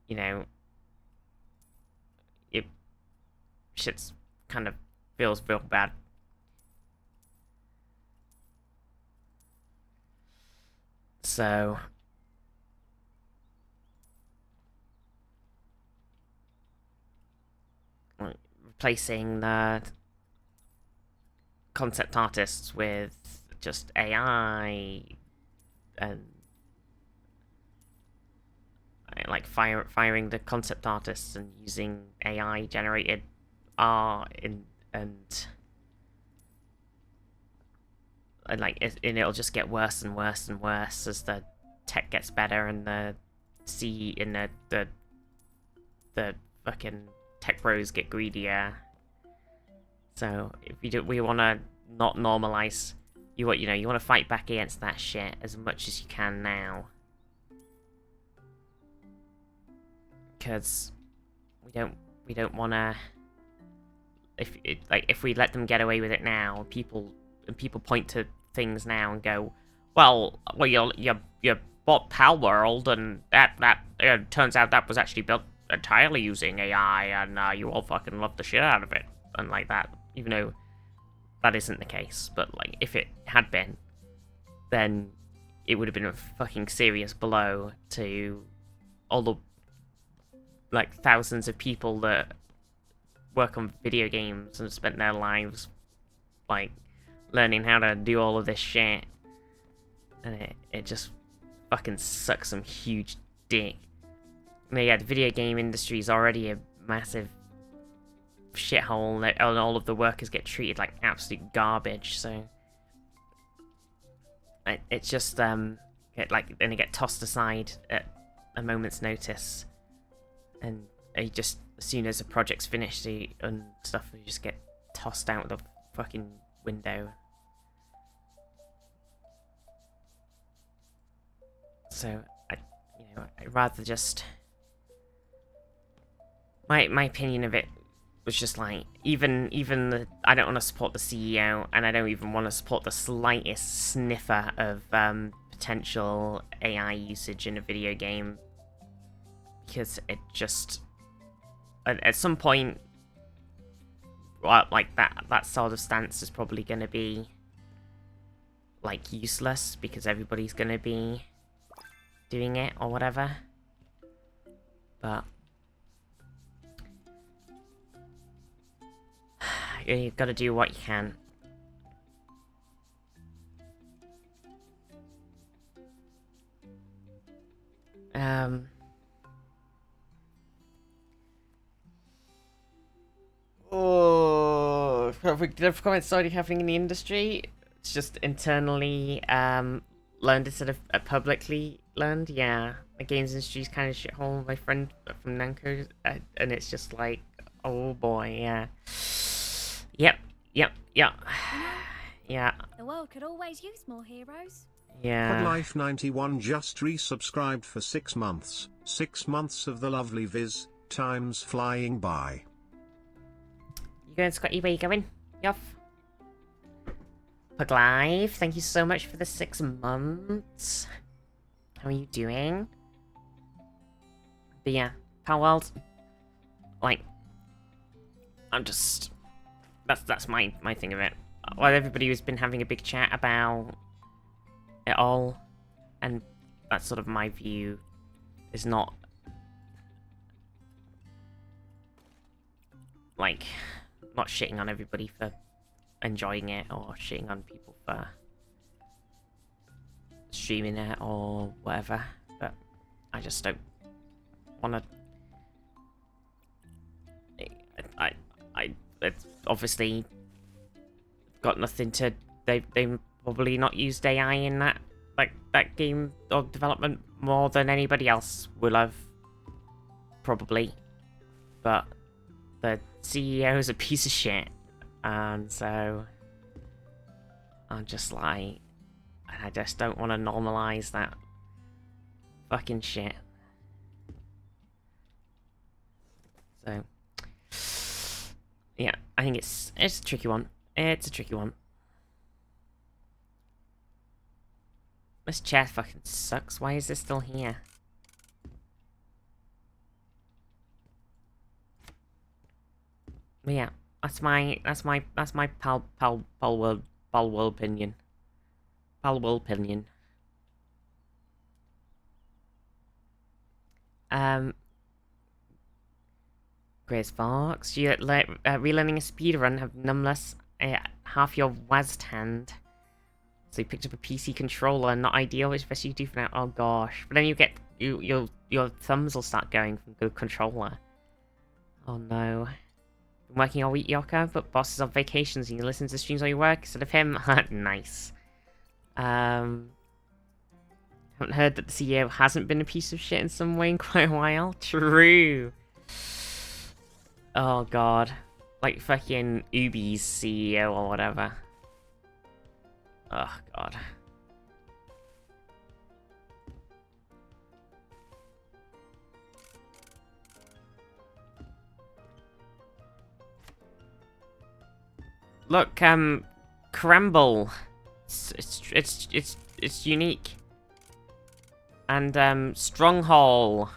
you know, it shit's kind of feels real bad. So replacing the concept artists with just AI and like firing the concept artists and using AI generated art and like and it'll just get worse and worse and worse as the tech gets better and the fucking tech bros get greedier. So if we want to not normalize, you want to fight back against that shit as much as you can now, because we don't want to. If we let them get away with it now, people point to things now and go, well you bought Pal World and that turns out that was actually built entirely using AI and you all fucking love the shit out of it and like that, even though that isn't the case. But like if it had been, then it would have been a fucking serious blow to all the like thousands of people that work on video games and spent their lives like learning how to do all of this shit, and it just fucking sucks some huge dick. I mean, yeah, the video game industry is already a massive shithole, and all of the workers get treated like absolute garbage. So it's just then they get tossed aside at a moment's notice, and they just, as soon as the project's finished and stuff, they just get tossed out the fucking window. So I'd rather just, my opinion of it was just like, even I don't want to support the CEO, and I don't even want to support the slightest sniffer of potential AI usage in a video game, because it just, at some point, well, like that sort of stance is probably going to be like useless because everybody's going to be doing it or whatever. But you've got to do what you can. Oh, comments already happening in the industry. It's just internally learned instead of publicly learned. Yeah, the games industry is kind of shithole. My friend from Namco, and it's just like, oh boy, yeah. Yep. Yeah. The world could always use more heroes. Yeah. Podlife91 just resubscribed for 6 months. 6 months of the lovely Viz. Time's flying by. You going, Scotty? Where you going? You off? Puglive, thank you so much for the 6 months. How are you doing? But yeah, Palworld. Like, I'm just... That's my thing of it. Well, everybody has been having a big chat about it all, and that's sort of my view. Is not like not shitting on everybody for enjoying it or shitting on people for streaming it or whatever, but I just don't want to. It's obviously got nothing to. They probably not used AI in that game or development more than anybody else will have, probably. But the CEO is a piece of shit, and so I'm just like, I just don't want to normalize that fucking shit. So yeah, I think it's a tricky one. It's a tricky one. This chair fucking sucks. Why is this still here? But yeah, that's my pal world opinion. Pal world opinion. Grace Fox, you relearning a speedrun have numbless half your WASD hand. So you picked up a PC controller, not ideal, especially you do for now. Oh gosh. But then you get your thumbs will start going from the controller. Oh no. Been working all week, Yoka, but boss is on vacations and you listen to streams while you work instead of him. Nice. Haven't heard that the CEO hasn't been a piece of shit in some way in quite a while. True. Oh god. Like fucking Ubi's CEO or whatever. Oh god. Look, Crumble. It's unique. And Stronghold.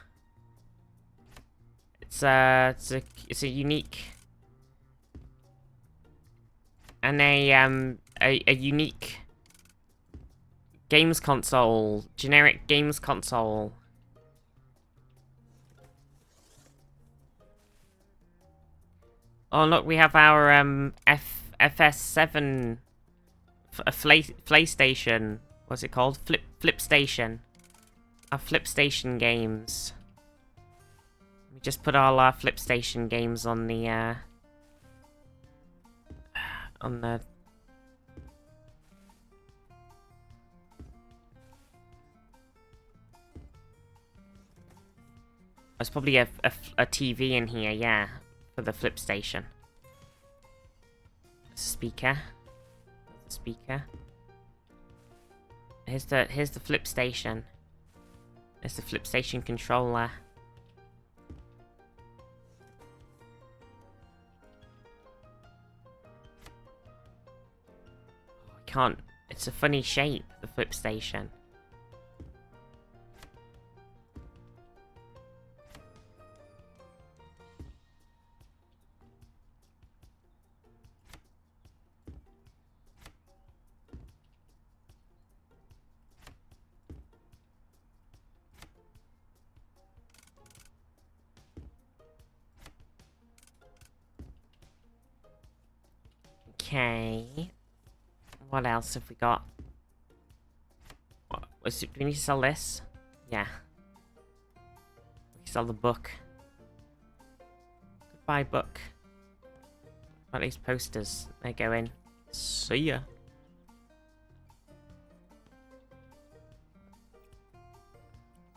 It's a unique and a unique games console, generic games console. Oh look, we have our FS7 PlayStation. What's it called? Flip Station. Our Flip Station games. We just put all our Flip Station games on the There's probably a TV in here, yeah, for the Flip Station. Speaker. Speaker. Here's the Flip Station. There's the Flip Station controller. I can't. It's a funny shape, the Flip Station. Okay. What else have we got? Do we need to sell this? Yeah. We can sell the book. Goodbye, book. What are these posters? They go in. See ya.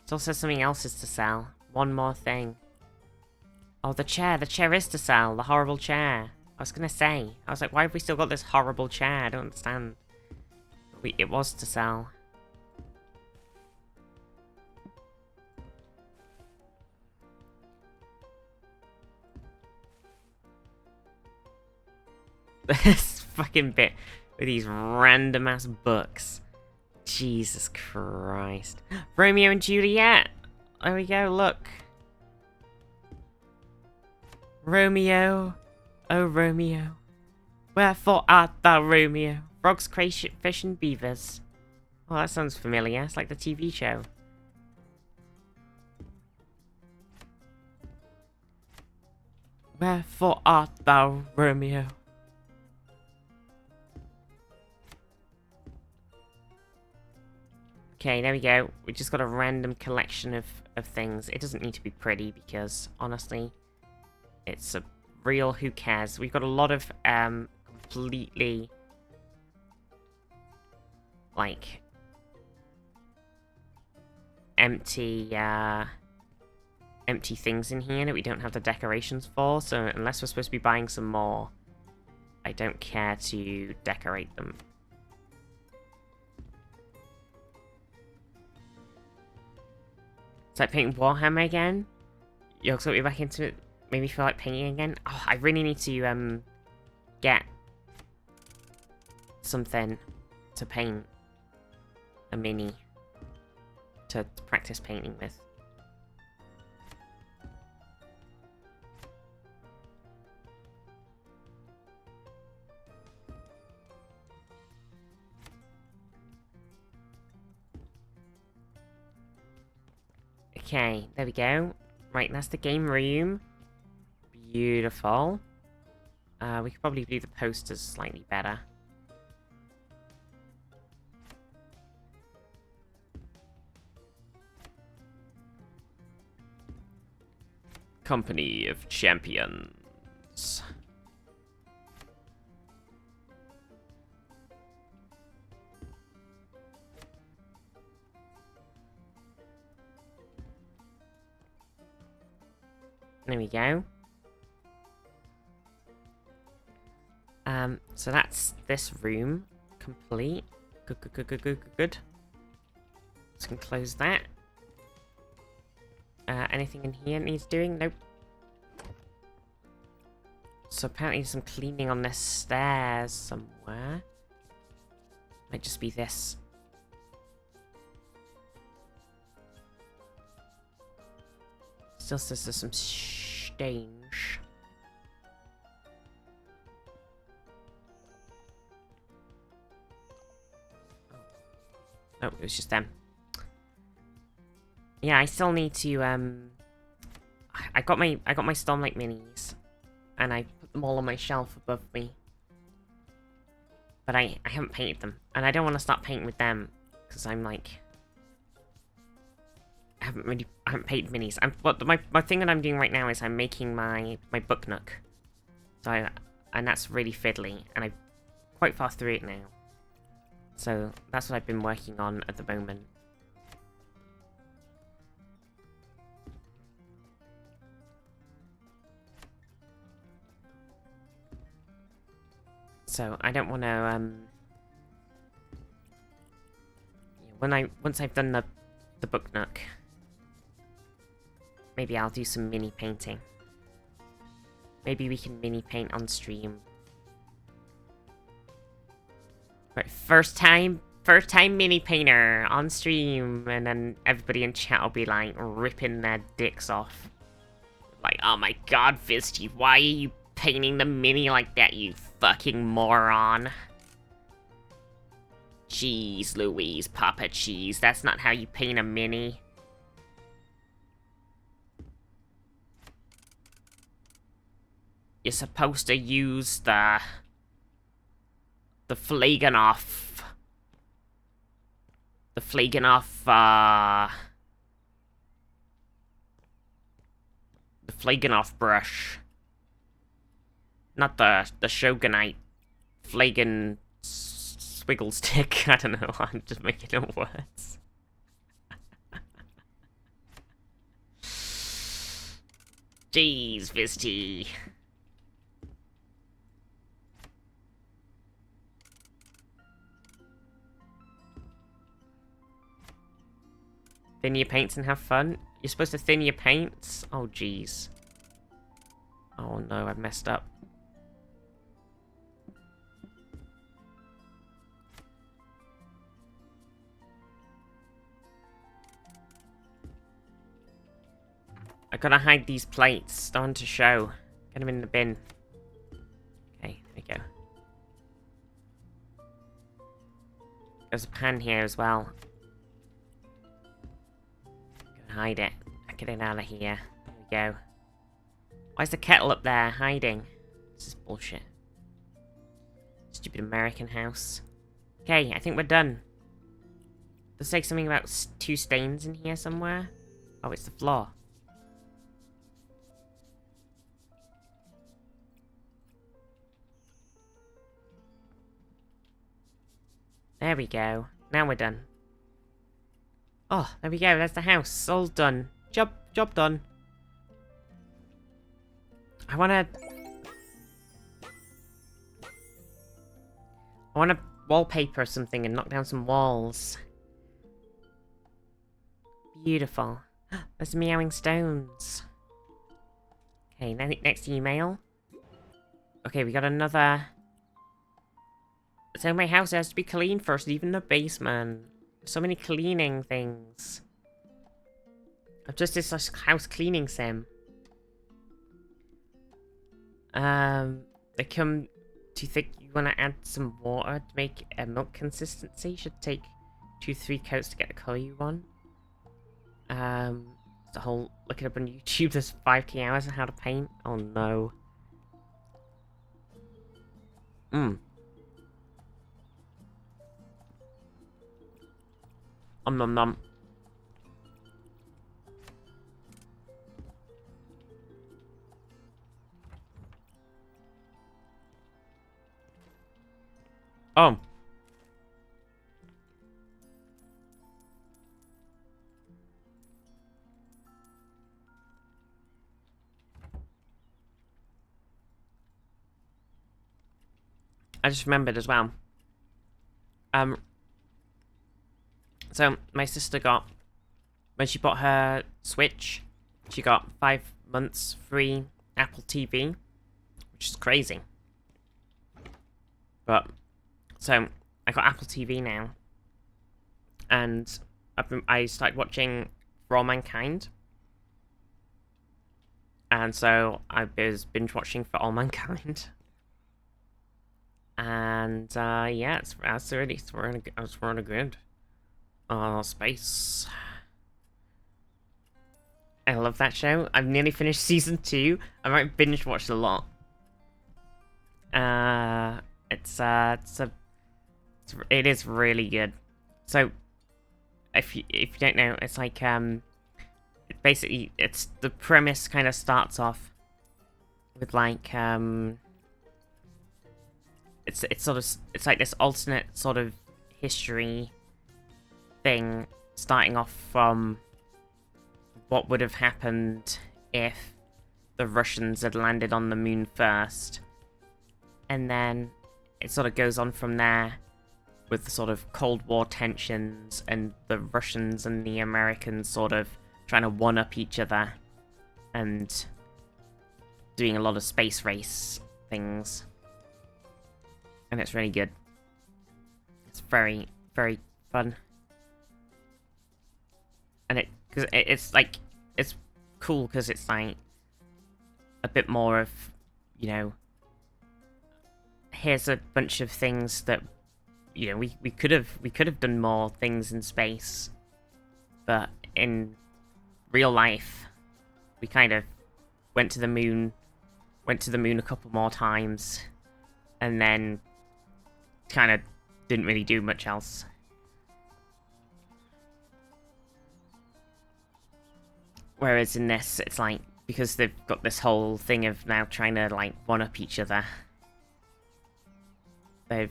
There's also something else is to sell. One more thing. Oh, the chair. The chair is to sell. The horrible chair. I was gonna say. I was like, why have we still got this horrible chair? I don't understand. It was to sell. This fucking bit with these random ass books. Jesus Christ. Romeo and Juliet. There we go, look. Romeo, oh Romeo, wherefore art thou Romeo? Frogs, crayfish, fish and beavers. Oh, that sounds familiar. It's like the TV show. Wherefore art thou Romeo? Okay, there we go. We just got a random collection of things. It doesn't need to be pretty because, honestly, it's a real who cares. We've got a lot of completely, like, empty things in here that we don't have the decorations for. So unless we're supposed to be buying some more, I don't care to decorate them. It's like painting Warhammer again. You're also back into it. Maybe feel like painting again. Oh, I really need to get something to paint a mini to practice painting with. Okay, there we go. Right, that's the game room. Beautiful. We could probably do the posters slightly better. Company of Champions. There we go. So that's this room complete. Good. Just gonna close that. Anything in here needs doing? Nope. So apparently some cleaning on the stairs somewhere. Might just be this. Still says there's some stains. Oh, it was just them. Yeah, I still need to I got my Stormlight minis and I put them all on my shelf above me. But I haven't painted them. And I don't want to start painting with them because I'm like I haven't painted minis. But my thing that I'm doing right now is I'm making my book nook. So and that's really fiddly and I'm quite far through it now. So that's what I've been working on at the moment. So I don't want to once I've done the book nook, maybe I'll do some mini painting. Maybe we can mini paint on stream. Right, first time mini painter on stream, and then everybody in chat will be like ripping their dicks off. Like, oh my god, Fisty, why are you painting the mini like that, you fucking moron? Jeez Louise, Papa Cheese, that's not how you paint a mini. You're supposed to use the The Flagonoff. The Flagonoff, the Flagonoff brush. Not the Shogunite Flagon Swiggle Stick. I don't know, I'm just making up words. Jeez, Visty. Thin your paints and have fun? You're supposed to thin your paints? Oh, jeez. Oh no, I've messed up. I gotta hide these plates. Don't want to show. Get them in the bin. Okay, there we go. There's a pan here as well. Gonna hide it. Get it out of here. There we go. Why is the kettle up there hiding? This is bullshit. Stupid American house. Okay, I think we're done. There's like something about 2 stains in here somewhere. Oh, it's the floor. There we go. Now we're done. Oh, there we go. That's the house. All done. Job done. I wanna wallpaper something and knock down some walls. Beautiful. There's meowing stones. Okay, next email. Okay, we got another. So my house has to be clean first, even the basement. So many cleaning things. I've just this house cleaning sim. They come. Do you think you want to add some water to make a milk consistency? Should take 2-3 coats to get the color you want. The whole look it up on YouTube. There's 5K hours on how to paint. Oh no. Nom nom. Oh. I just remembered as well. So my sister got, when she bought her Switch, she got 5 months free Apple TV, which is crazy. But so I got Apple TV now, and I started watching For All Mankind, and so I was binge watching For All Mankind. And yeah, it's really good. Space. I love that show. I've nearly finished season 2. I might binge watched a lot. It is really good. So, if you don't know, it's like basically it's the premise kind of starts off with like it's like this alternate sort of history thing, starting off from what would have happened if the Russians had landed on the moon first, and then it sort of goes on from there with the sort of Cold War tensions and the Russians and the Americans sort of trying to one-up each other and doing a lot of space race things. And it's really good. It's very, very fun. And it's like, it's cool because it's like a bit more of, you know, here's a bunch of things that, you know, we could have done more things in space, but in real life, we kind of went to the moon a couple more times, and then kind of didn't really do much else. Whereas in this, it's like, because they've got this whole thing of now trying to, like, one-up each other. There's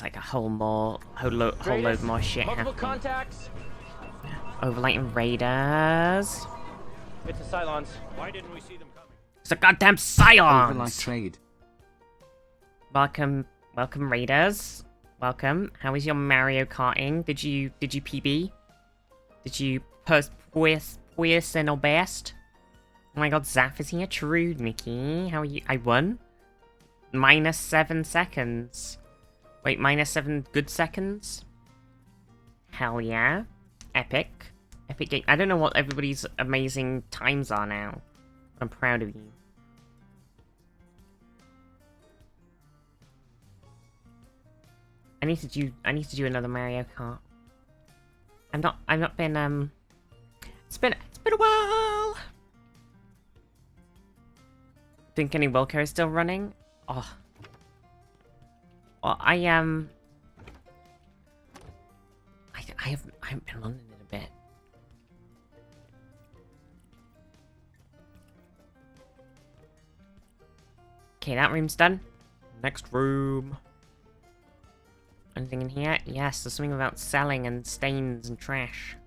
like a whole load more shit Multiple happening. contacts. Overlighting raiders. It's the Cylons. Why didn't we see them coming? It's a goddamn Overlight Scions! trade. Welcome raiders. Welcome. How is your Mario Karting? Did you PB? Did you push and best? Oh my god, Zaf is here. True, Nikki. How are you? I won. -7 seconds. Wait, -7 good seconds? Hell yeah. Epic. Epic game. I don't know what everybody's amazing times are now. I'm proud of you. I need to do another Mario Kart. I've not been it's been a while. Think any Wilco is still running? Oh. Well, I haven't been running in a bit. Okay, that room's done. Next room. Anything in here? Yes, there's something about selling and stains and trash.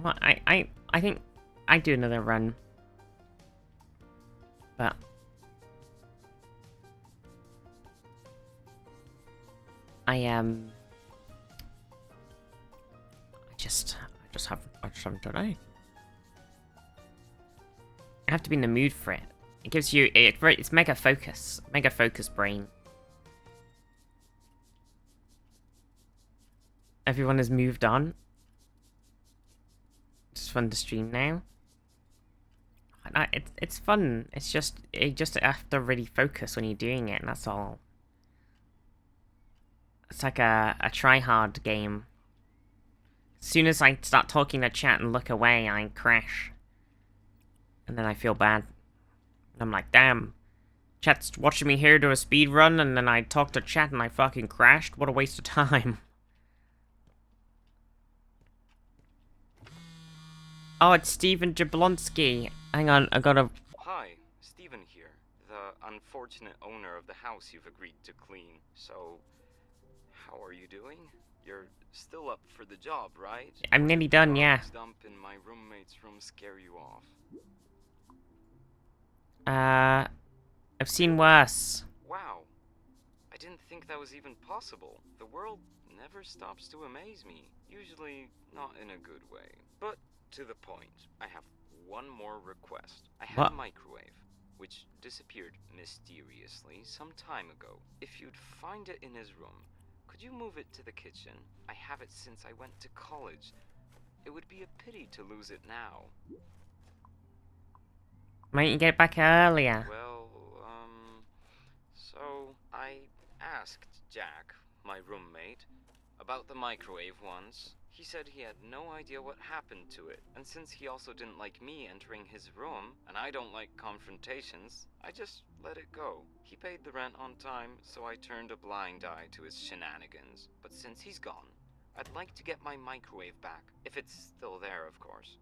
Well, I think I'd do another run. But I just haven't done it. I have to be in the mood for it. It gives you it's mega focus brain. Everyone has moved on. It's fun to stream now. It's fun. It's just you just have to really focus when you're doing it, and that's all. It's like a try-hard game. As soon as I start talking to chat and look away, I crash. And then I feel bad. And I'm like, damn. Chat's watching me here do a speed run, and then I talk to chat and I fucking crashed. What a waste of time. Oh, it's Steven Jablonski. Hang on, I gotta... Hi, Steven here, the unfortunate owner of the house you've agreed to clean. So, how are you doing? You're still up for the job, right? I'm nearly done, yeah. Dump in my roommate's room scare you off. I've seen worse. Wow, I didn't think that was even possible. The world never stops to amaze me. Usually not in a good way, but to the point. I have one more request. I have a microwave, which disappeared mysteriously some time ago. If you'd find it in his room, could you move it to the kitchen? I have it since I went to college. It would be a pity to lose it now. Why didn't you get it back earlier? Well, so I asked Jack, my roommate, about the microwave once. He said he had no idea what happened to it, and since he also didn't like me entering his room, and I don't like confrontations, I just let it go. He paid the rent on time, so I turned a blind eye to his shenanigans. But since he's gone, I'd like to get my microwave back, if it's still there, of course.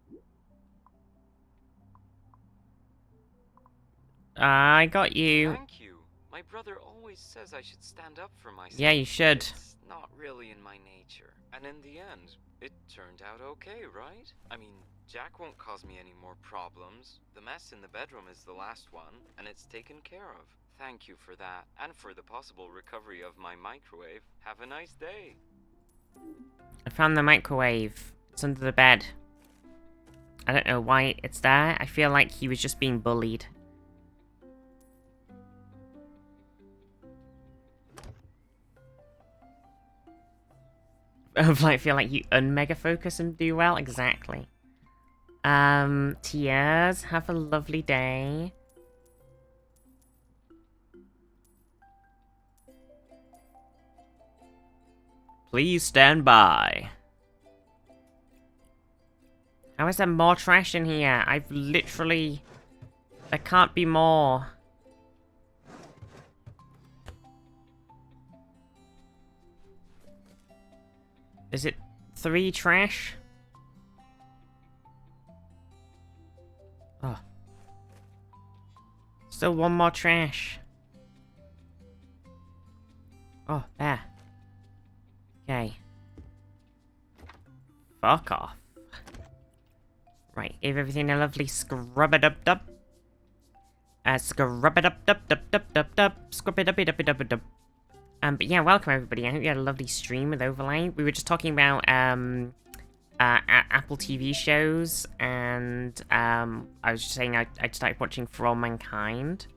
I got you. Thank you. My brother always says I should stand up for myself. Yeah, you should. It's not really in my nature. And in the end, it turned out okay, right? I mean, Jack won't cause me any more problems. The mess in the bedroom is the last one, and it's taken care of. Thank you for that, and for the possible recovery of my microwave. Have a nice day. I found the microwave. It's under the bed. I don't know why it's there. I feel like he was just being bullied. I feel like you unmega focus and do well. Exactly. Tears, have a lovely day. Please stand by. How is there more trash in here? I've literally There can't be more. Is it 3 trash? Oh. Still 1 more trash. Oh, there. Okay. Fuck off. Right, give everything a lovely scrub-a-dub-dub. Scrub-a-dub-dub-dub-dub-dub-dub. Scrub-a-dub-dub-dub-dub. But yeah, welcome everybody. I hope you had a lovely stream with Overlay. We were just talking about Apple TV shows, and I was just saying I started watching For All Mankind,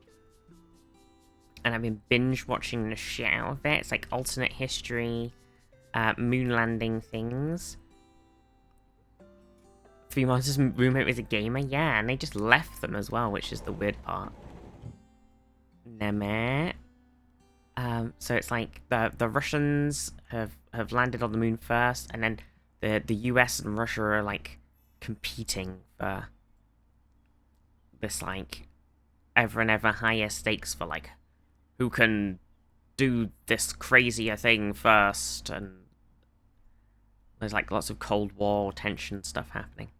and I've been binge watching the shit out of it. It's like alternate history, moon landing things. 3 Monsters' roommate was a gamer, yeah, and they just left them as well, which is the weird part. Neme. So it's like the Russians have landed on the moon first, and then the US and Russia are like competing for this like ever and ever higher stakes for like who can do this crazier thing first, and there's like lots of Cold War tension stuff happening.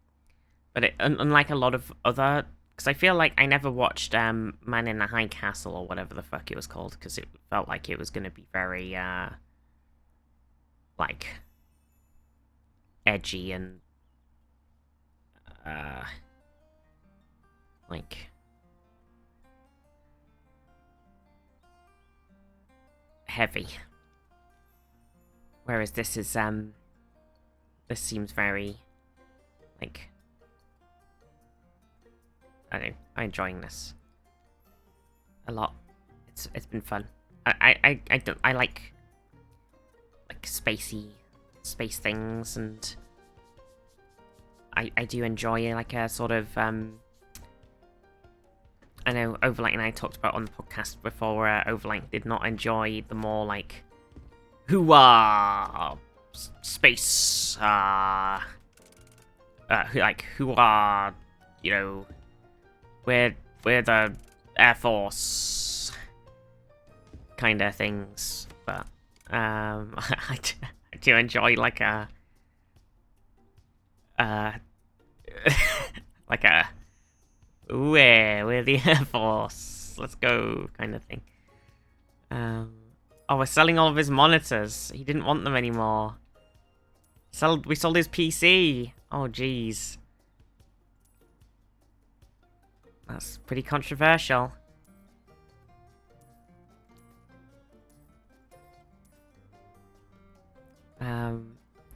But unlike a lot of other, because I feel like I never watched Man in the High Castle or whatever the fuck it was called, because it felt like it was going to be very like edgy and like heavy. Whereas this is this seems very like, I don't know, I'm enjoying this a lot. It's been fun. I like spacey space things, and I do enjoy like a sort of I know Overlight and I talked about on the podcast before where Overlight did not enjoy the more like hoo-ah space like hoo-ah, you know, we're the Air Force kind of things, but I do enjoy like a like a we're the Air Force, let's go kind of thing. Oh, we're selling all of his monitors. He didn't want them anymore. We sold his PC. Oh jeez. That's pretty controversial.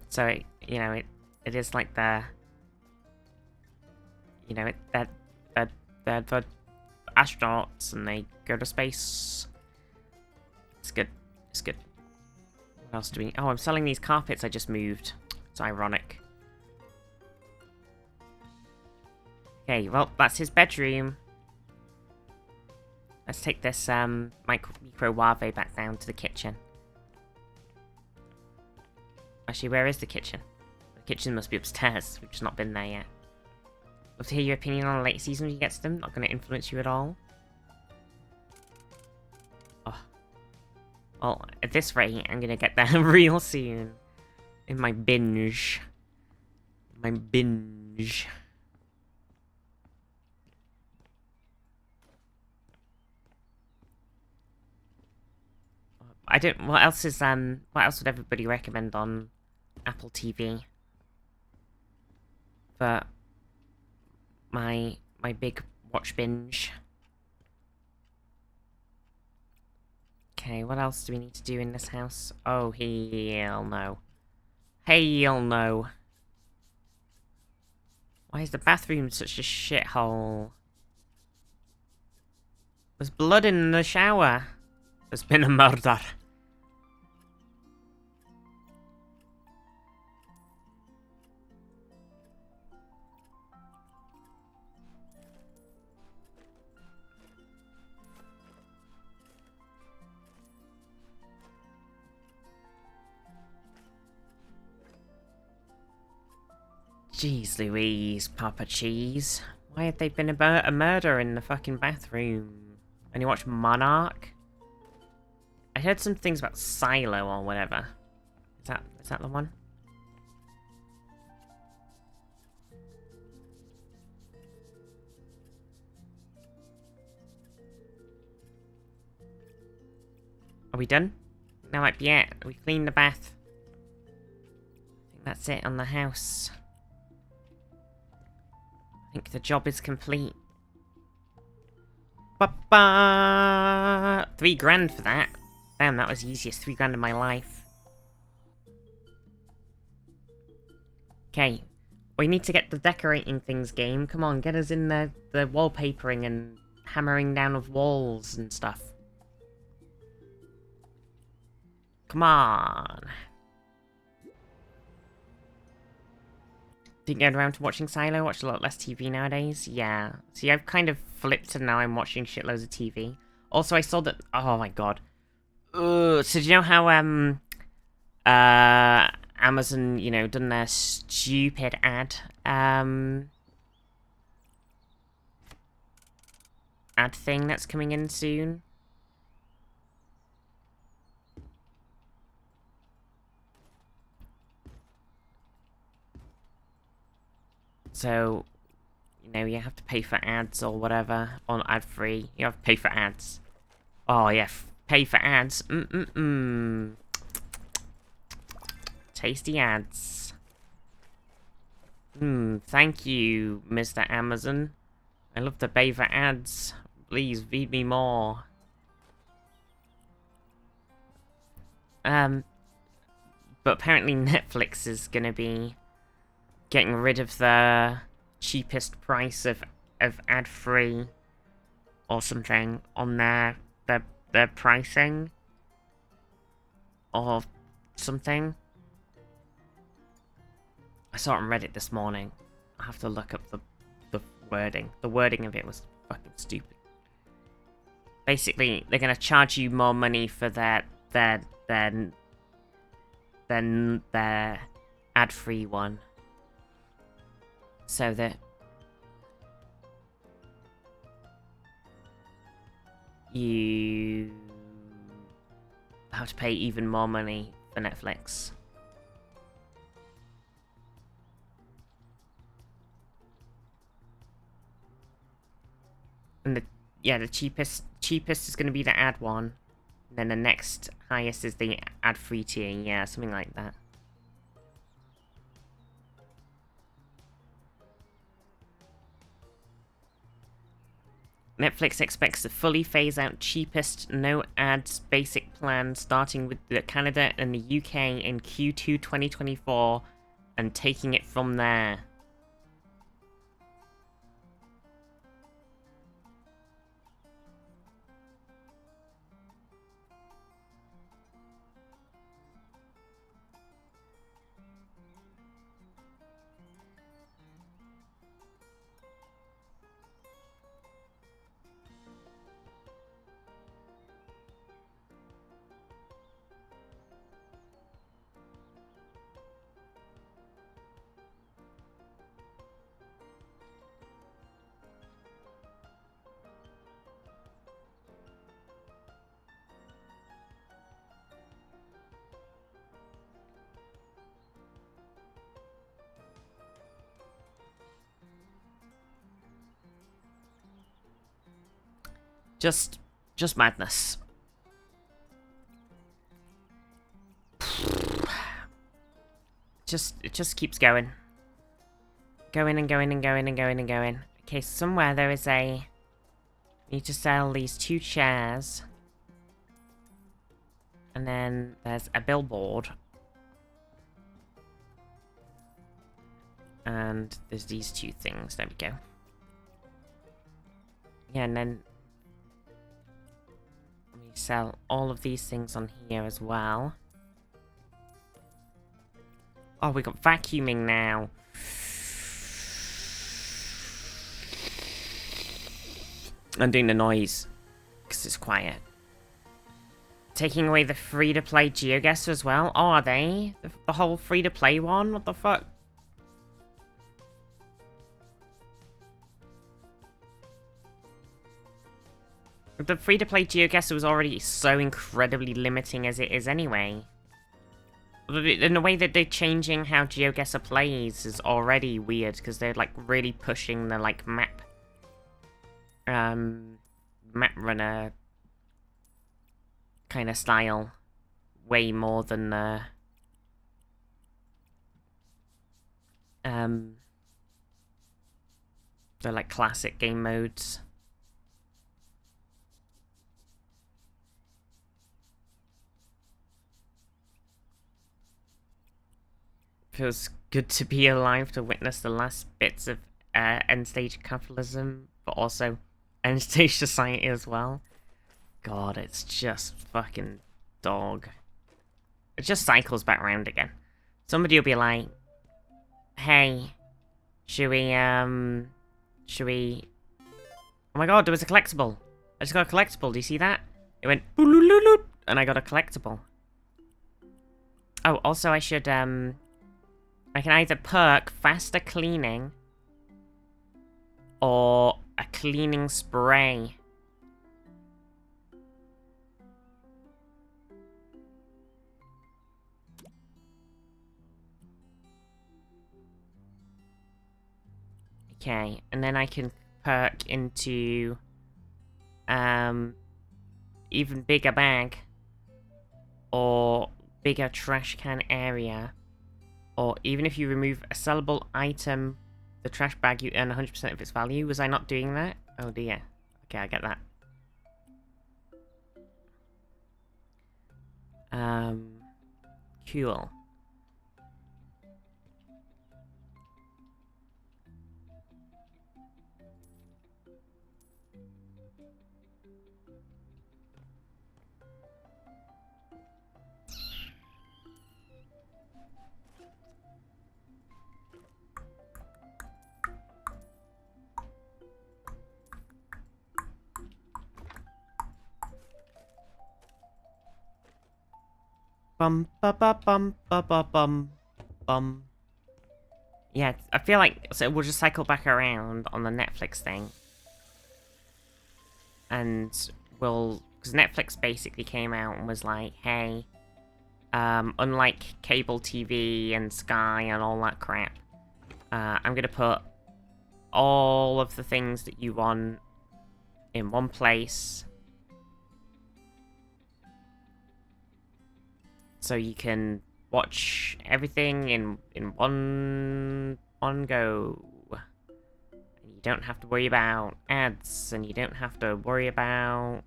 So you know, it is like the, you know, they're the astronauts and they go to space. It's good. It's good. What else do we? Oh, I'm selling these carpets I just moved. It's ironic. Okay, well, that's his bedroom. Let's take this microwave back down to the kitchen. Actually, where is the kitchen? The kitchen must be upstairs. We've just not been there yet. Love to hear your opinion on the late season when you get to them. Not going to influence you at all. Oh. Well, at this rate, I'm going to get there real soon. In my binge. My binge. I don't. What else is what else would everybody recommend on Apple TV? For my big watch binge. Okay, what else do we need to do in this house? Oh, hell no. Hell no. Why is the bathroom such a shithole? There's blood in the shower. There's been a murder. Jeez Louise, Papa Cheese. Why had they been a murder in the fucking bathroom? And you watch Monarch? I heard some things about Silo or whatever. Is that the one? Are we done? That might be it. We cleaned the bath. I think that's it on the house. I think the job is complete. Ba-ba! 3 grand for that. Damn, that was the easiest 3 grand in my life. Okay. We need to get the decorating things game. Come on, get us in the wallpapering and hammering down of walls and stuff. Come on. Didn't get around to watching Silo. Watch a lot less TV nowadays. Yeah. See, I've kind of flipped and now I'm watching shitloads of TV. Also, I saw that... Oh my god. So do you know how, Amazon, you know, done their stupid ad, ad thing that's coming in soon? So, you know, you have to pay for ads or whatever, on ad-free. You have to pay for ads. Oh, yeah, pay for ads. Tasty ads. Thank you, Mr. Amazon. I love to pay for ads. Please, feed me more. But apparently Netflix is gonna be getting rid of the cheapest price of ad-free or something on their pricing or something. I saw it on Reddit this morning. I have to look up the wording. The wording of it was fucking stupid. Basically, they're gonna charge you more money for their ad-free one. So that you have to pay even more money for Netflix. And the cheapest is going to be the ad one. And then the next highest is the ad-free tier. Yeah, something like that. Netflix expects to fully phase out cheapest no ads basic plan starting with Canada and the UK in Q2 2024 and taking it from there. Just madness. It just keeps going. Going and going and going and going and going. Okay, somewhere there is a... need to sell these 2 chairs. And then there's a billboard. And there's these 2 things. There we go. Yeah, and then... we sell all of these things on here as well. Oh, we got vacuuming now. I'm doing the noise because it's quiet. Taking away the free-to-play GeoGuessr as well. Oh, are they? The whole free-to-play one? What the fuck? The free-to-play GeoGuessr was already so incredibly limiting as it is anyway. And the way that they're changing how GeoGuessr plays is already weird, because they're, like, really pushing the, like, map runner kind of style way more than the like classic game modes. Feels good to be alive to witness the last bits of end stage capitalism, but also end stage society as well. God, it's just fucking dog. It just cycles back around again. Somebody will be like, hey, should we, oh my god, there was a collectible. I just got a collectible, do you see that? It went, and I got a collectible. Oh, also I should, I can either perk faster cleaning or a cleaning spray. Okay, and then I can perk into even bigger bag or bigger trash can area. Or even if you remove a sellable item, the trash bag, you earn 100% of its value. Was I not doing that? Oh dear. Okay, I get that. Cool. Bum ba ba bum ba ba bum bum. Yeah, I feel like so we'll just cycle back around on the Netflix thing, and we'll because Netflix basically came out and was like, hey, unlike cable TV and Sky and all that crap, I'm gonna put all of the things that you want in one place. So you can watch everything in one go. And you don't have to worry about ads, and you don't have to worry about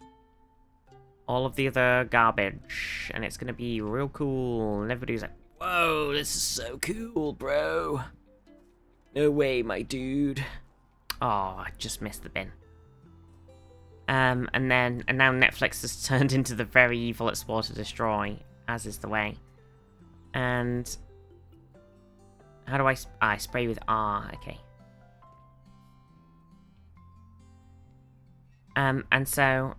all of the other garbage. And it's gonna be real cool. And everybody's like, whoa, this is so cool, bro. No way, my dude. Oh, I just missed the bin. And now Netflix has turned into the very evil it swore to destroy, as is the way. And how do I spray with R? Okay. And so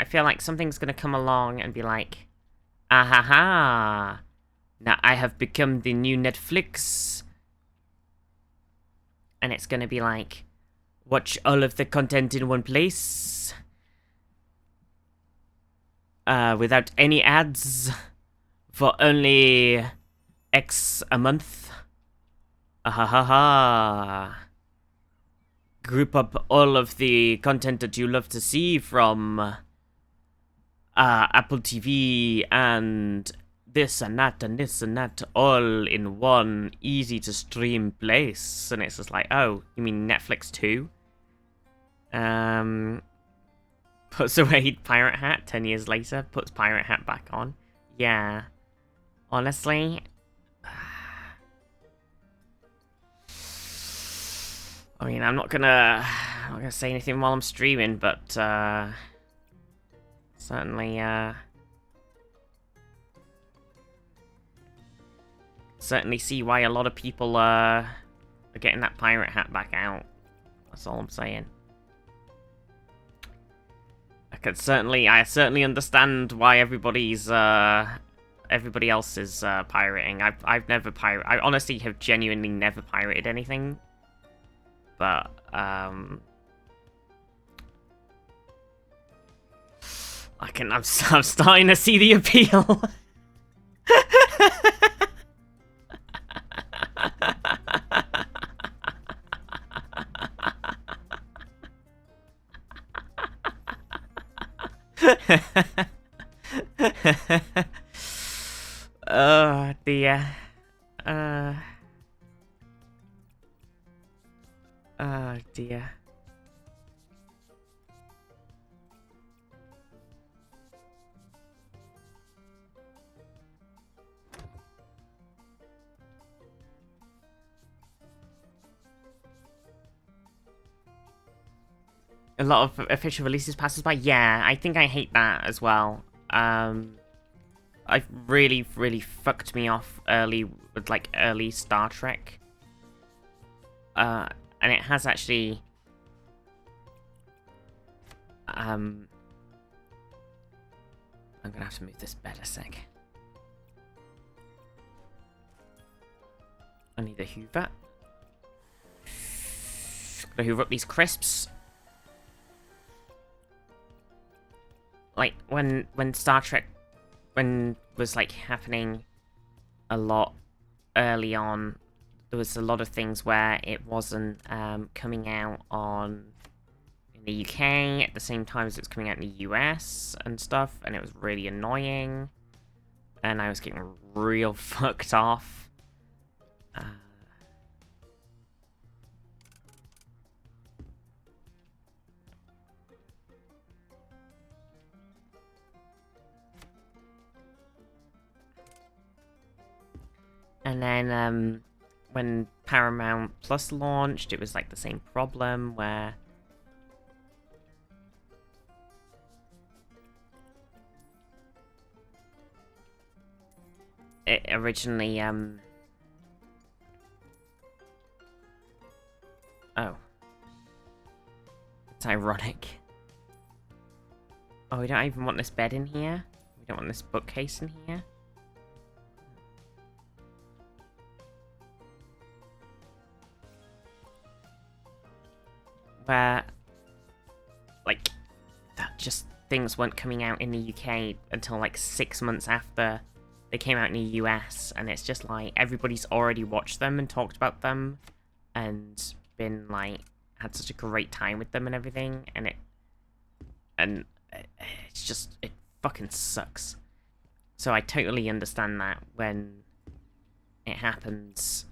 I feel like something's gonna come along and be like, ah ha ha! Now I have become the new Netflix. And it's gonna be like, watch all of the content in one place. Without any ads. For only X a month. Ah ha ha ha. Group up all of the content that you love to see from Apple TV and this and that all in one easy to stream place. And it's just like, oh, you mean Netflix too? Puts away pirate hat 10 years later, puts pirate hat back on. Yeah. Honestly, I mean, I'm not gonna say anything while I'm streaming, but certainly see why a lot of people are getting that pirate hat back out. That's all I'm saying. I certainly understand why everybody else is pirating. I've never pirated. I honestly have genuinely never pirated anything. But I'm starting to see the appeal. Oh dear. Oh dear. A lot of official releases passes by. Yeah, I think I hate that as well. I've really fucked me off early with like early Star Trek. And it has actually I'm gonna have to move this bed a sec. I need a Hoover. Gotta hoover up these crisps. Like when Star Trek was like happening a lot early on, there was a lot of things where it wasn't coming out in the UK at the same time as it was coming out in the US and stuff, and it was really annoying, and I was getting real fucked off. And then when Paramount Plus launched, it was like the same problem where it originally oh, it's ironic. Oh, we don't even want this bed in here. We don't want this bookcase in here. Where, like, that just things weren't coming out in the UK until like 6 months after they came out in the US, and it's just like everybody's already watched them and talked about them and been like had such a great time with them and everything, and it's just, it fucking sucks. So I totally understand that when it happens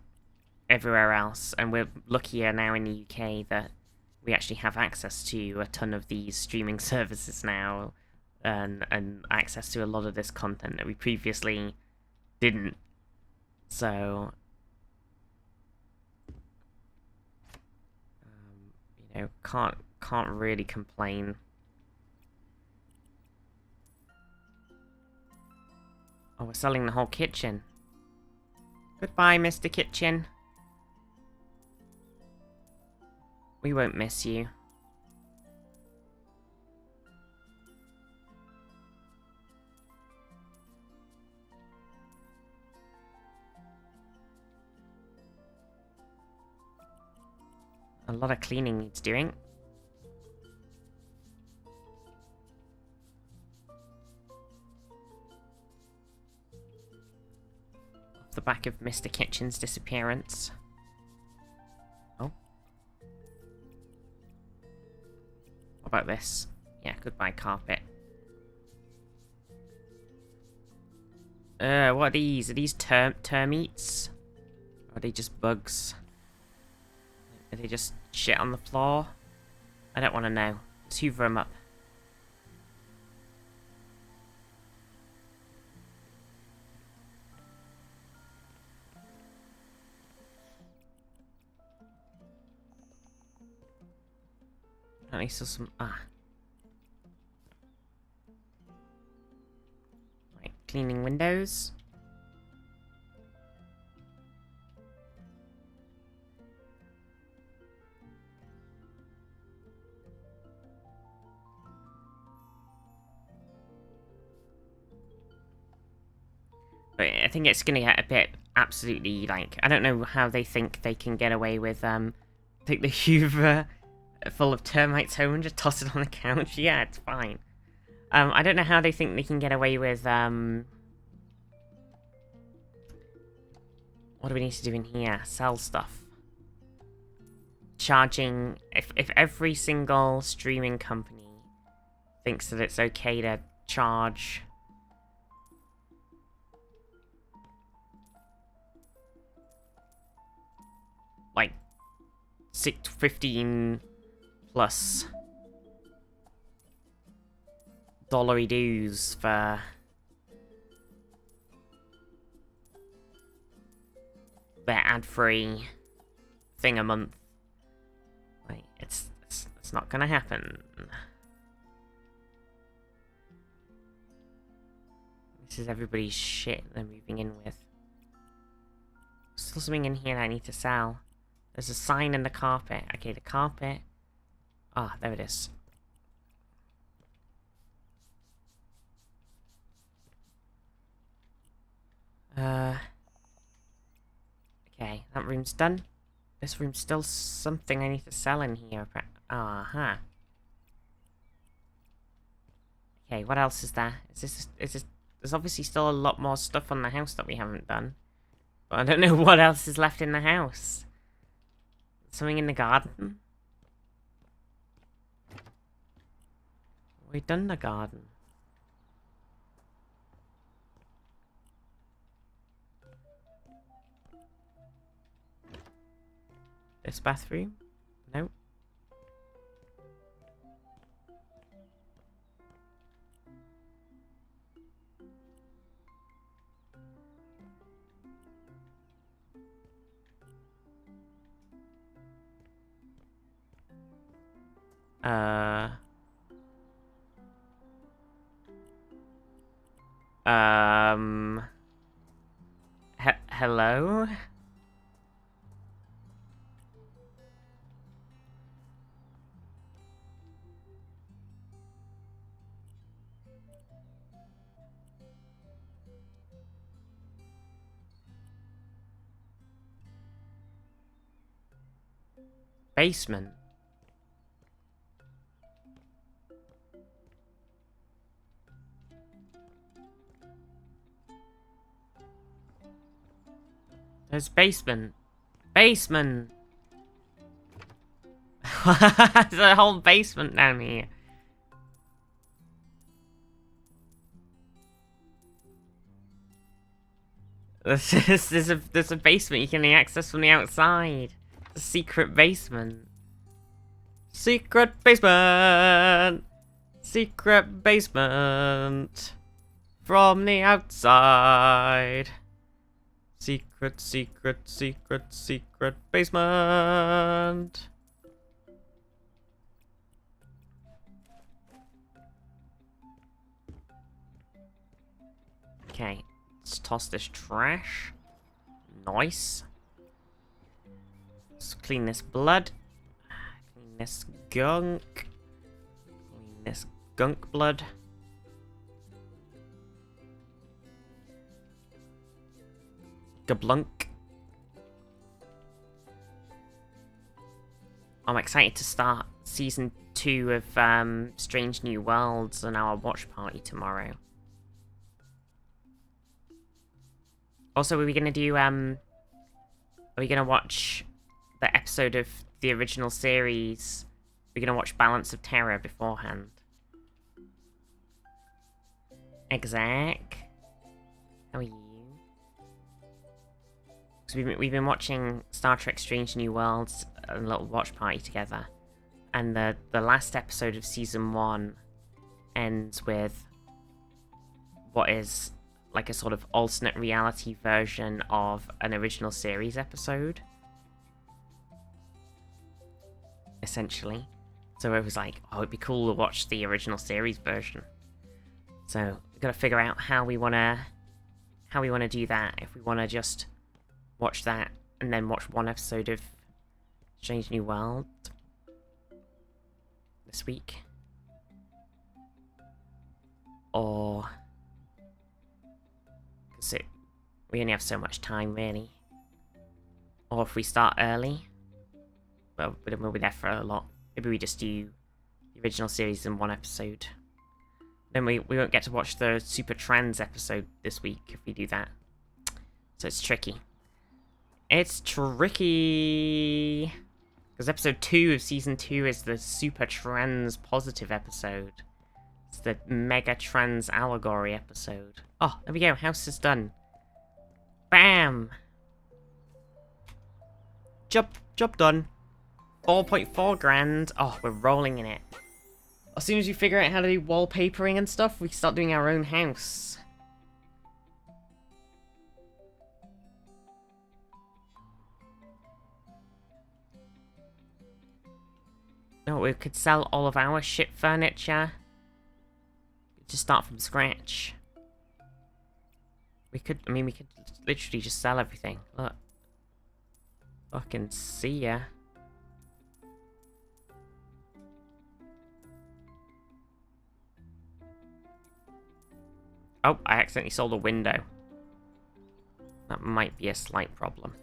everywhere else, and we're luckier now in the UK that we actually have access to a ton of these streaming services now, and access to a lot of this content that we previously didn't. So, you know, can't really complain. Oh, we're selling the whole kitchen. Goodbye, Mr. Kitchen. We won't miss you. A lot of cleaning needs doing. Off the back of Mr. Kitchen's disappearance. Oh. What about this? Yeah, goodbye carpet. What are these? Are these termites? Or are they just bugs? Are they just shit on the floor? I don't want to know. Let's hoover them up. At least there's some... Right, cleaning windows. But I think it's gonna get a bit absolutely, like, I don't know how they think they can get away with, take the Hoover full of termites home and just toss it on the couch. Yeah, it's fine. I don't know how they think they can get away with, what do we need to do in here? Sell stuff. Charging, if every single streaming company thinks that it's okay to charge like 15 plus dollary dues for their ad-free thing a month. Like, it's not gonna happen. This is everybody's shit they're moving in with. Still something in here that I need to sell. There's a sign in the carpet. Okay, the carpet. Ah, there it is. Okay, that room's done. This room's still something I need to sell in here. Uh-huh. Okay, what else is there? Is this... There's obviously still a lot more stuff on the house that we haven't done. But I don't know what else is left in the house. Something in the garden? We've done the garden. This bathroom? Nope. Hello? Basement. There's basement. Basement! There's a whole basement down here. There's a basement you can access from the outside. A secret basement. Secret basement! Secret basement! From the outside. Secret, secret, secret, secret basement! Okay, let's toss this trash. Nice. Let's clean this blood. Clean this gunk. Clean this gunk blood. Gablunk. I'm excited to start season 2 of Strange New Worlds on our watch party tomorrow. Also, are we gonna do are we gonna watch the episode of the original series? We're gonna watch Balance of Terror beforehand. Exec, how are you? So we've been watching Star Trek Strange New Worlds, a little watch party together, and the last episode of season 1 ends with what is like a sort of alternate reality version of an original series episode, essentially. So it was like, oh, it'd be cool to watch the original series version. So we've got to figure out how we wanna do that. If we wanna just watch that and then watch one episode of Strange New World this week, or because we only have so much time really, or if we start early, well, we'll be there for a lot. Maybe we just do the original series in one episode. Then we won't get to watch the Super Trans episode this week if we do that. So it's tricky. It's tricky. Because episode 2 of season 2 is the super trans positive episode. It's the mega trans allegory episode. Oh, there we go. House is done. Bam! Job done. 4.4 grand. Oh, we're rolling in it. As soon as we figure out how to do wallpapering and stuff, we can start doing our own house. No, we could sell all of our shit furniture. Just start from scratch. We could literally just sell everything. Look. Fucking see ya. Oh, I accidentally sold a window. That might be a slight problem.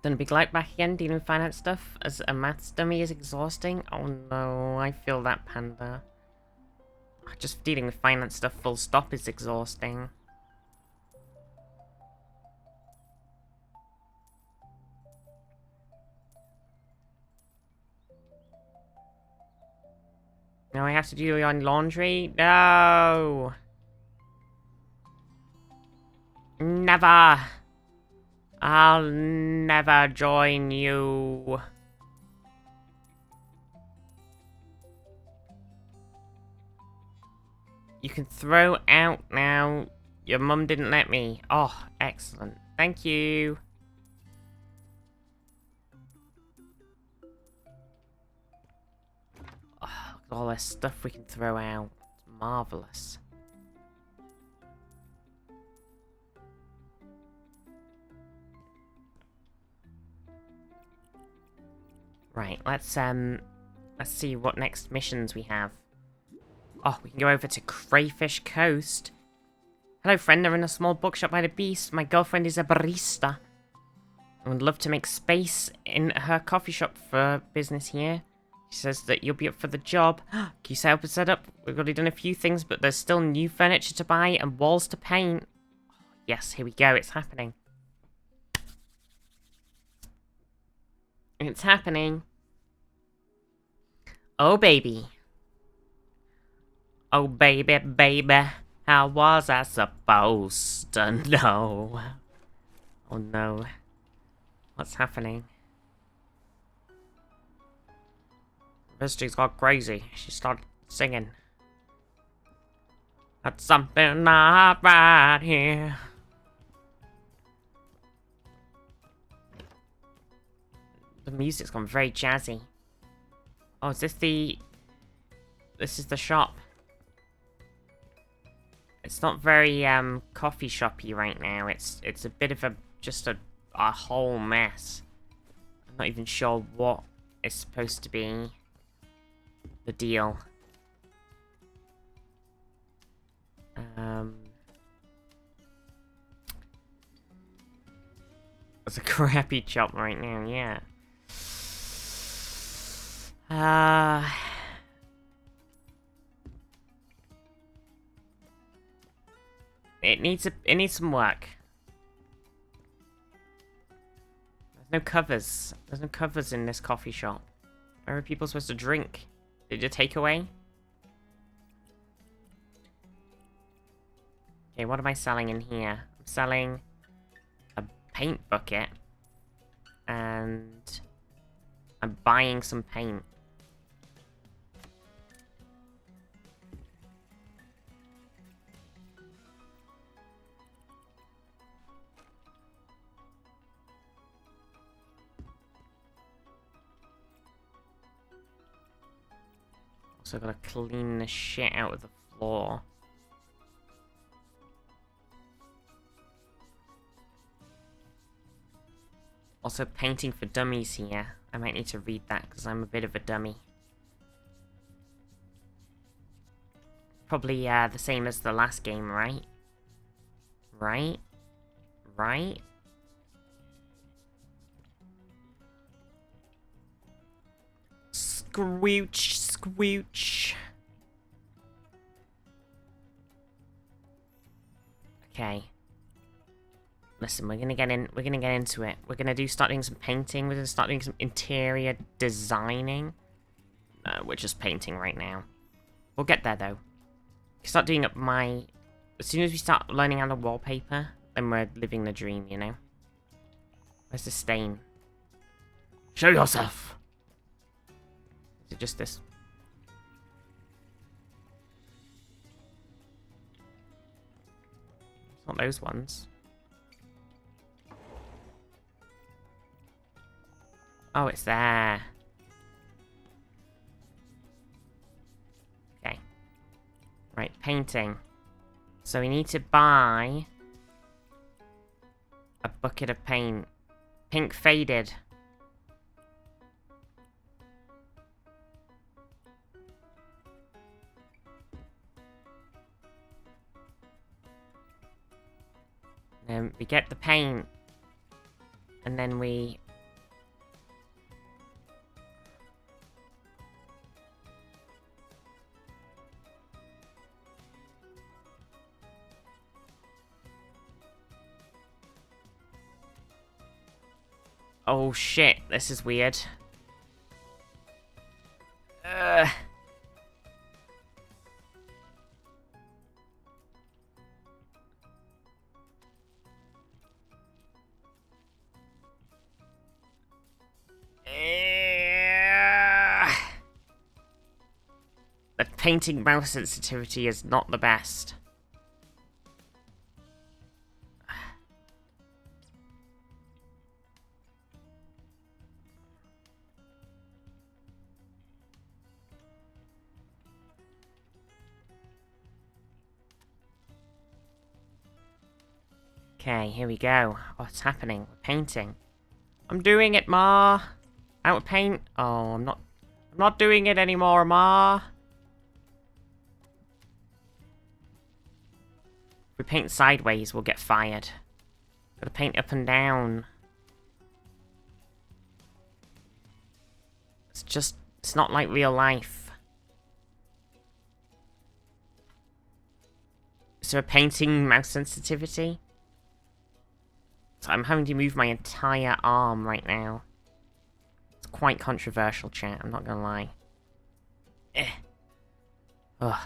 Done a big like back again, dealing with finance stuff as a maths dummy is exhausting. Oh no, I feel that, Panda. Just dealing with finance stuff full stop is exhausting. Now I have to do your laundry? No! Never! I'll never join you. You can throw out now. Your mum didn't let me. Oh, excellent. Thank you. Oh, look at all this stuff we can throw out. It's marvelous. Right, let's see what next missions we have. Oh, we can go over to Crayfish Coast. Hello, friend. They're in a small bookshop by the beast. My girlfriend is a barista. I would love to make space in her coffee shop for business here. She says that you'll be up for the job. Can you help us set up? We've already done a few things, but there's still new furniture to buy and walls to paint. Yes, here we go. It's happening. It's happening. Oh, baby. Oh, baby, baby. How was I supposed to know? Oh, no. What's happening? Misty's got crazy. She started singing. That's something not right here. The music's gone very jazzy. Oh, is this the... This is the shop. It's not very, coffee shoppy right now. It's a bit of just a whole mess. I'm not even sure what is supposed to be the deal. It's a crappy shop right now, yeah. It needs some work. There's no covers. There's no covers in this coffee shop. Where are people supposed to drink? Did you take away? Okay, what am I selling in here? I'm selling a paint bucket. And I'm buying some paint. Also gotta clean the shit out of the floor. Also, painting for dummies here. I might need to read that because I'm a bit of a dummy. Probably the same as the last game, right? Right? Right? Squooch, squooch. Okay. Listen, we're gonna get into it. We're gonna start doing some painting. We're gonna start doing some interior designing. No, we're just painting right now. We'll get there though. Start doing up my... As soon as we start learning how to wallpaper, then we're living the dream, you know? Where's the stain? Show yourself! Is it just this? It's not those ones. Oh, it's there. Okay. Right, painting. So we need to buy a bucket of paint. Pink faded. Then we get the paint. And then we... Oh shit, this is weird. The painting mouse sensitivity is not the best. Okay, here we go. What's happening? We're painting. I'm doing it, Ma. Out of paint. Oh, I'm not doing it anymore, Ma. If we paint sideways, we'll get fired. Gotta paint up and down. It's not like real life. Is there a painting mouse sensitivity? So I'm having to move my entire arm right now. It's quite controversial, chat, I'm not gonna lie. Ugh.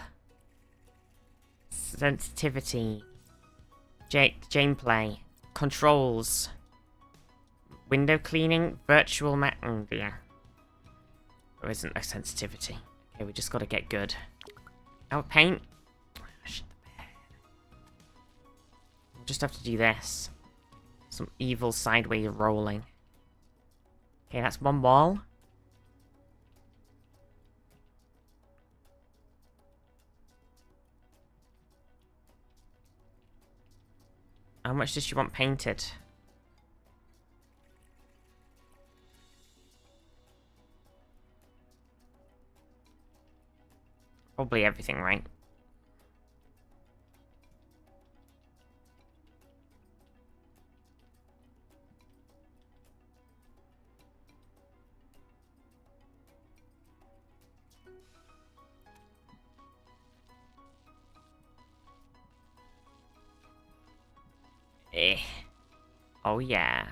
Sensitivity. Gameplay. Controls. Window cleaning. Virtual oh dear. There isn't no sensitivity. Okay, we just gotta get good. Out paint. Shit the bed. We'll just have to do this. Some evil sideways rolling. Okay, that's one wall. How much does she want painted? Probably everything, right? Oh yeah.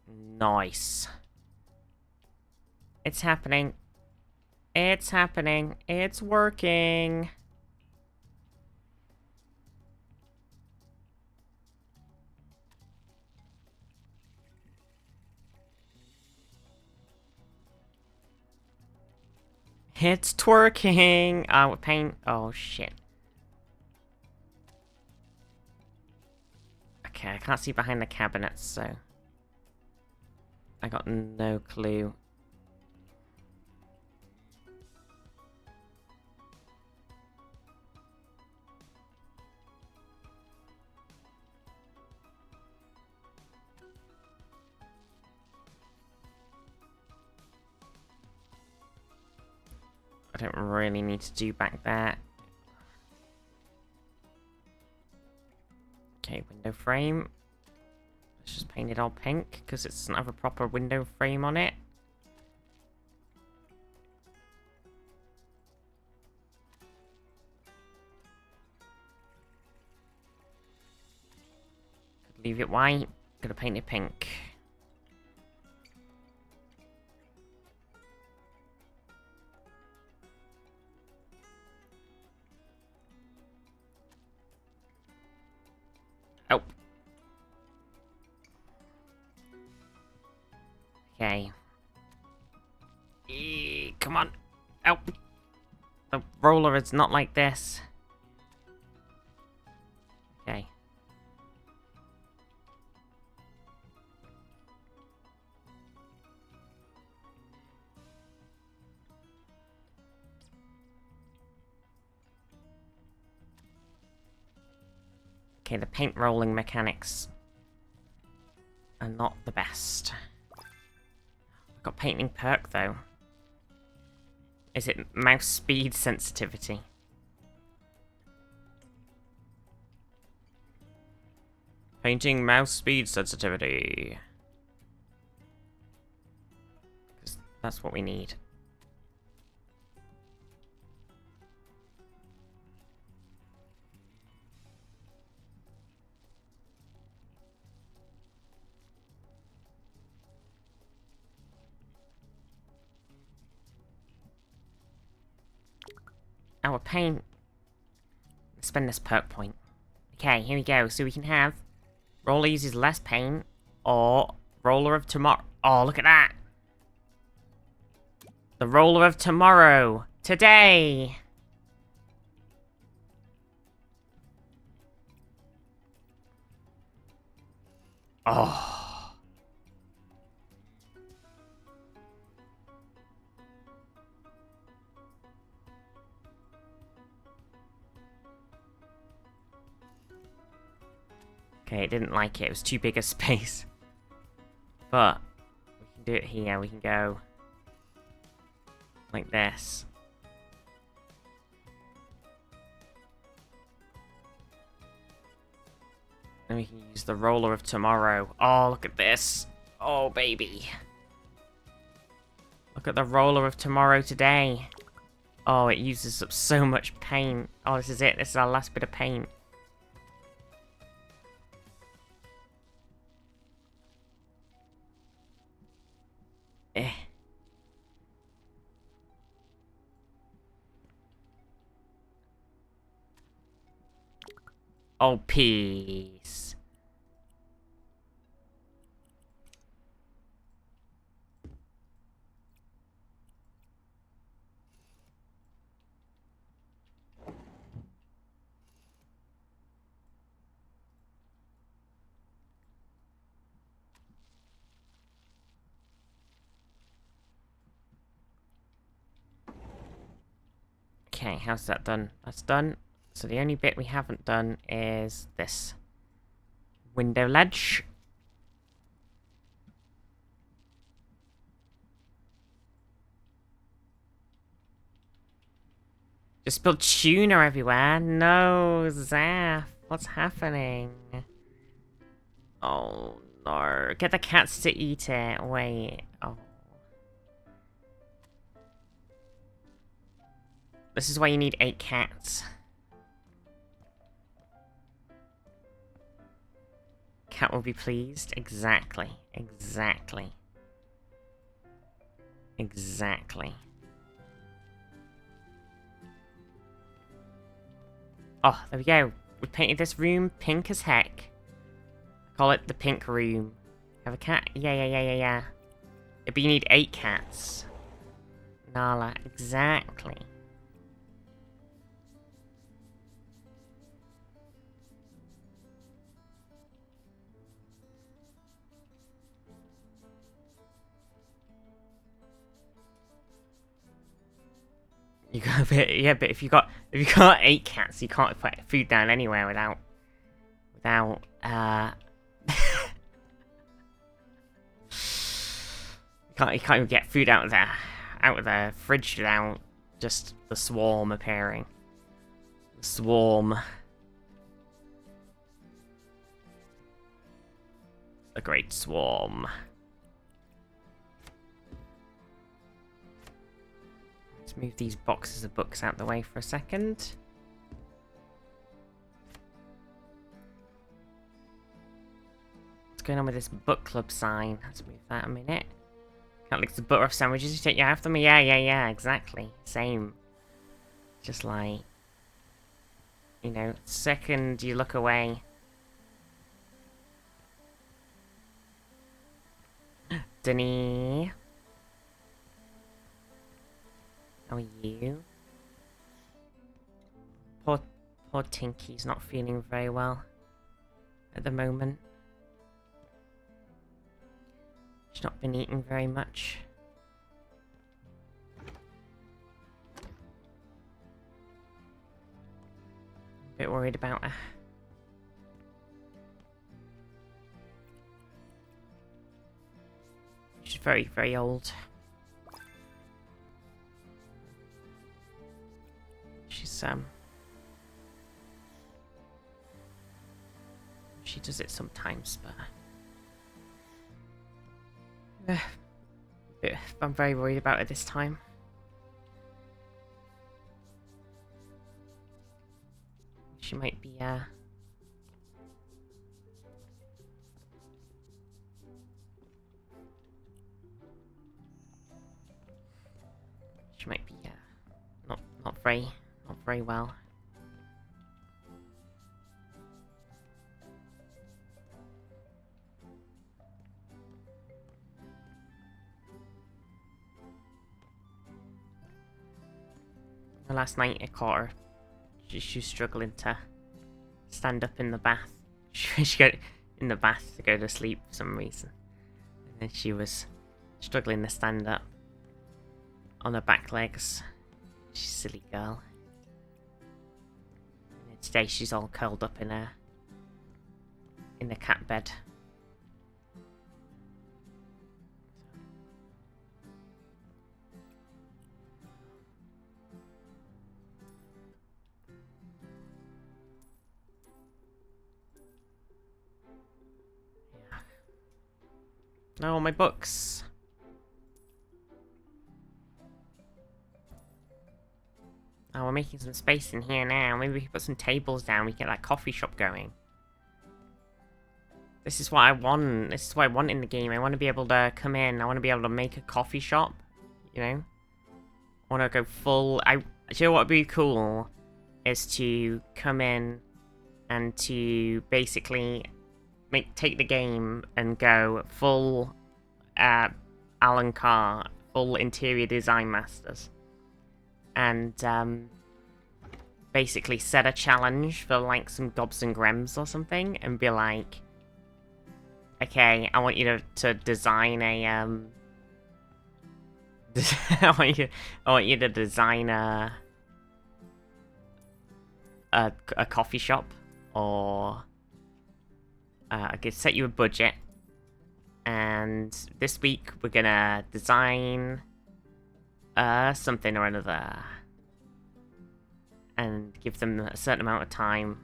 Nice. It's happening. It's happening. It's working. It's twerking. Oh, paint. Oh, shit. Okay, I can't see behind the cabinets, so... I got no clue. don't really need to do back there. Okay, window frame. Let's just paint it all pink, because it doesn't have a proper window frame on it. Could leave it white. Gonna paint it pink. Oh. Okay. Come on. Oh. The roller is not like this. Okay. Okay, the paint rolling mechanics are not the best. I've got painting perk though. Is it mouse speed sensitivity? Painting mouse speed sensitivity. 'Cause that's what we need. Our paint. Spend this perk point. Okay, here we go. So we can have roller uses less paint or roller of tomorrow. Oh, look at that! The roller of tomorrow. Today! Oh. Okay, it didn't like it. It was too big a space. But we can do it here. We can go like this. Then we can use the roller of tomorrow. Oh, look at this. Oh, baby. Look at the roller of tomorrow today. Oh, it uses up so much paint. Oh, this is it. This is our last bit of paint. Eh. Oh, peace. Okay, how's that done? That's done. So the only bit we haven't done is this window ledge. Just spilled tuna everywhere. No, Zaf. What's happening? Oh, no. Get the cats to eat it. Wait. Oh. This is why you need 8 cats. Cat will be pleased. Exactly. Exactly. Exactly. Oh, there we go. We painted this room pink as heck. Call it the pink room. Have a cat? Yeah. But you need 8 cats. Nala, exactly. You got a bit, yeah, but if you got 8 cats, you can't put food down anywhere without you can't even get food out of the fridge without just the swarm appearing. The swarm. The great swarm. Let's move these boxes of books out the way for a second. What's going on with this book club sign? Let's move that a minute. Can't lick the butter off sandwiches, you take your half them? Yeah, exactly. Same. Just like, you know, second you look away. Denny. How are you? Poor Tinky's not feeling very well at the moment. She's not been eating very much. A bit worried about her. She's very, very old. She's, she does it sometimes, but... I'm very worried about it this time. She might be, she might be, not very well. Last night I caught her. She was struggling to stand up in the bath. She got in the bath to go to sleep for some reason. And then she was struggling to stand up on her back legs. She's a silly girl. And then today she's all curled up in the cat bed. Oh, my books. Oh, we're making some space in here now. Maybe we can put some tables down. We can get that coffee shop going. This is what I want. This is what I want in the game. I want to be able to come in. I want to be able to make a coffee shop. You know? I want to go full... Do you know what would be cool? Is to come in and to basically... take the game and go full Alan Carr, full interior design masters, and basically set a challenge for like some Gobs and Grems or something, and be like, okay, I want you to design a I want you to design a coffee shop, or I could set you a budget, and this week we're gonna design something or another, and give them a certain amount of time,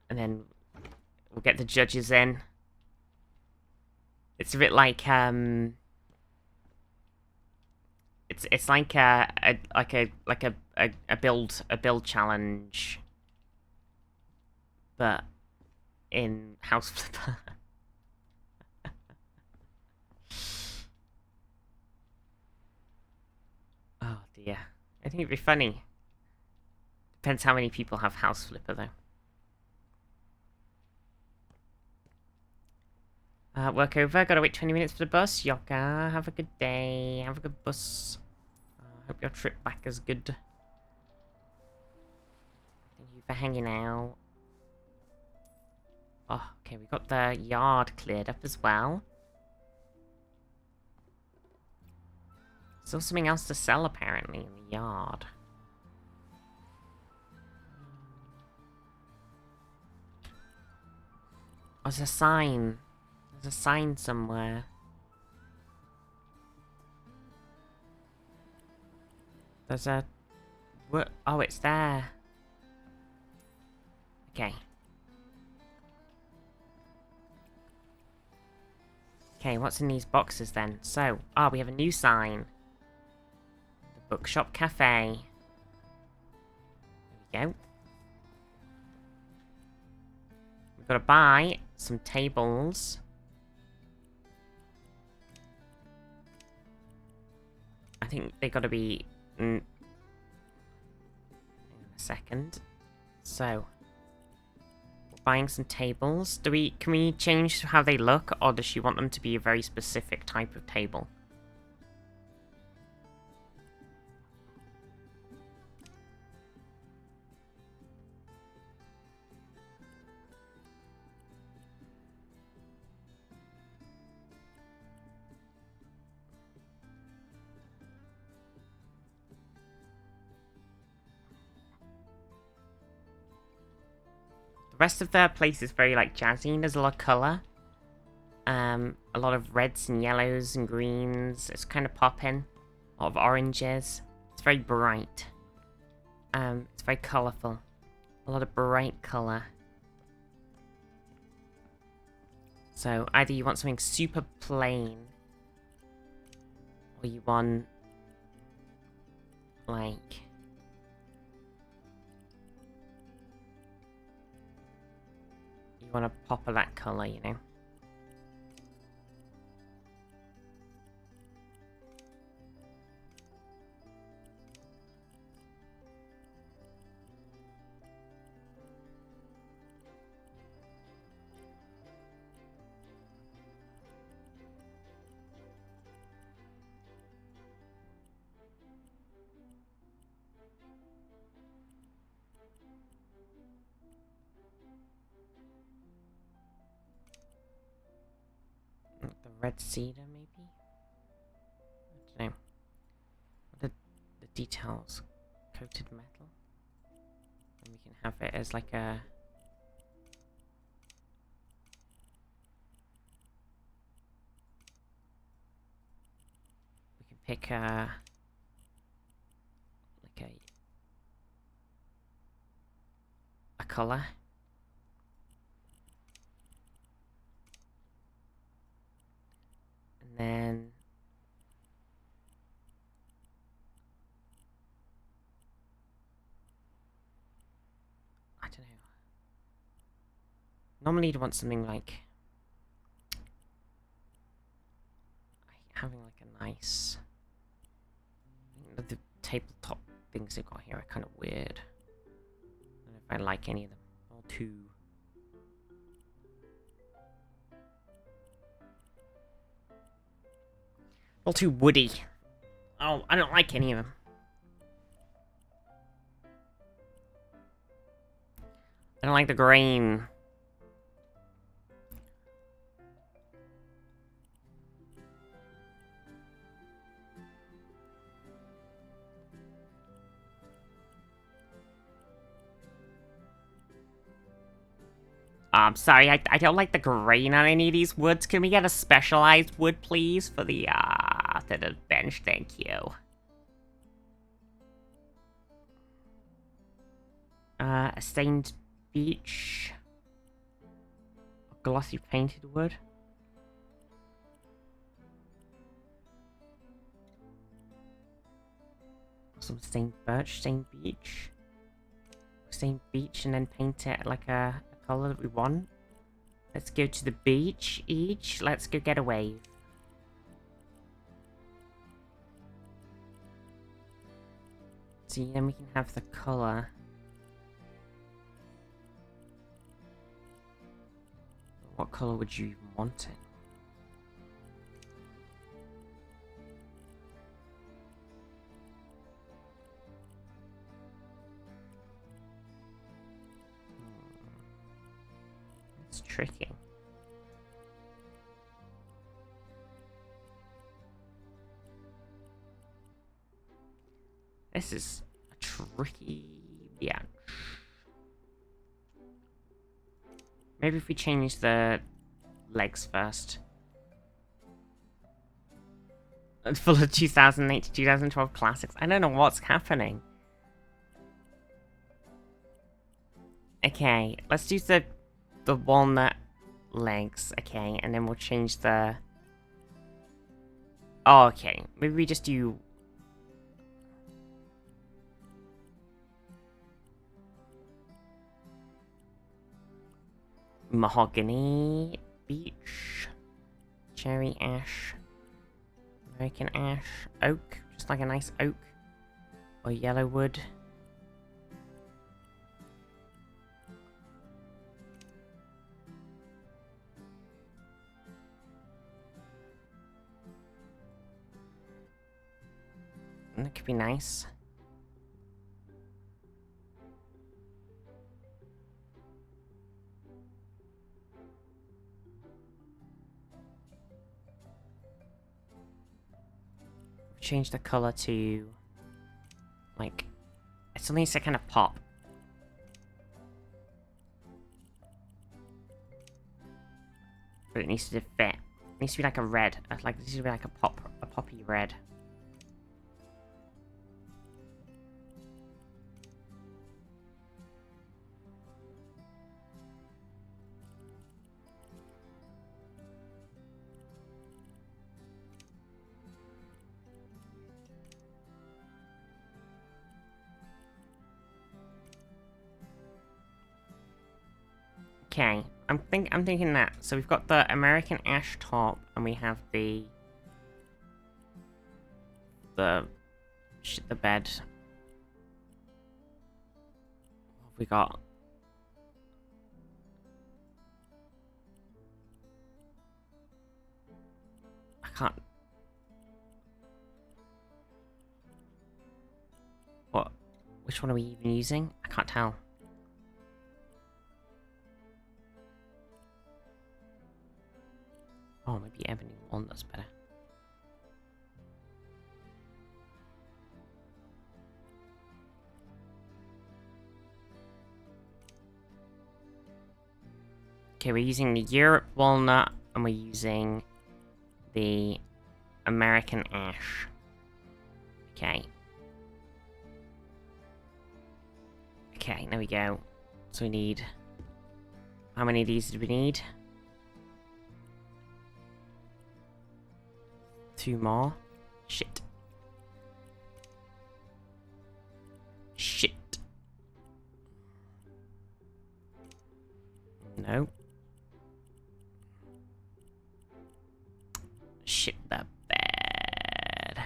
and then we'll get the judges in. It's a bit like it's like a build challenge, but in House Flipper. Oh dear. I think it'd be funny. Depends how many people have House Flipper though. Work over. Gotta wait 20 minutes for the bus. Yoka, have a good day. Have a good bus. Hope your trip back is good. Thank you for hanging out. Oh, okay, we got the yard cleared up as well. Still something else to sell, apparently, in the yard. Oh, there's a sign. There's a sign somewhere. There's a... What? Oh, it's there. Okay. Okay, what's in these boxes then? So, we have a new sign. The Bookshop Cafe. There we go. We've got to buy some tables. I think they got to be... hang on a second. So... buying some tables. Can we change how they look, or does she want them to be a very specific type of table? The rest of the place is very, like, jazzy. There's a lot of colour. A lot of reds and yellows and greens. It's kind of popping. A lot of oranges. It's very bright. It's very colourful. A lot of bright colour. So, either you want something super plain, or you want, like... you want a pop of that colour, you know? The red cedar, maybe? I don't know. The details. Coated metal. And we can have it as like a... we can pick a... like a colour. And then... I don't know. Normally you'd want something like having like a nice... the tabletop things they've got here are kind of weird. I don't know if I like any of them. All too... all too woody. Oh, I don't like any of them. I don't like the grain. I'm sorry, I don't like the grain on any of these woods. Can we get a specialized wood, please, for the bench? Thank you. A stained beech. Glossy painted wood. Some stained birch, stained beech. Stained beech and then paint it like a color that we want. Let's go to the beach each. Let's go get a wave. See, then we can have the color. What color would you even want it? It's tricky. This is a tricky biatch. Maybe if we change the legs first. full of 2008 to 2012 classics. I don't know what's happening. Okay, let's do the walnut legs. Okay, and then we'll change the... Oh, okay. Maybe we just do... Mahogany beech, cherry ash, American ash, oak, just like a nice oak, or yellow wood. That could be nice. Change the color to, like, it still needs to kind of pop. But it needs to fit. It needs to be like a red. Like, this needs to be like a poppy red. Okay, I'm thinking that. So we've got the American ash top, and we have the bed. What have we got? I can't. What? Which one are we even using? I can't tell. Oh, maybe Ebony Walnut's better. Okay, we're using the Europe Walnut, and we're using the American Ash. Okay. Okay, there we go. So we need... How many of these do we need? 2 more. Shit. Shit. No. Shit the bed.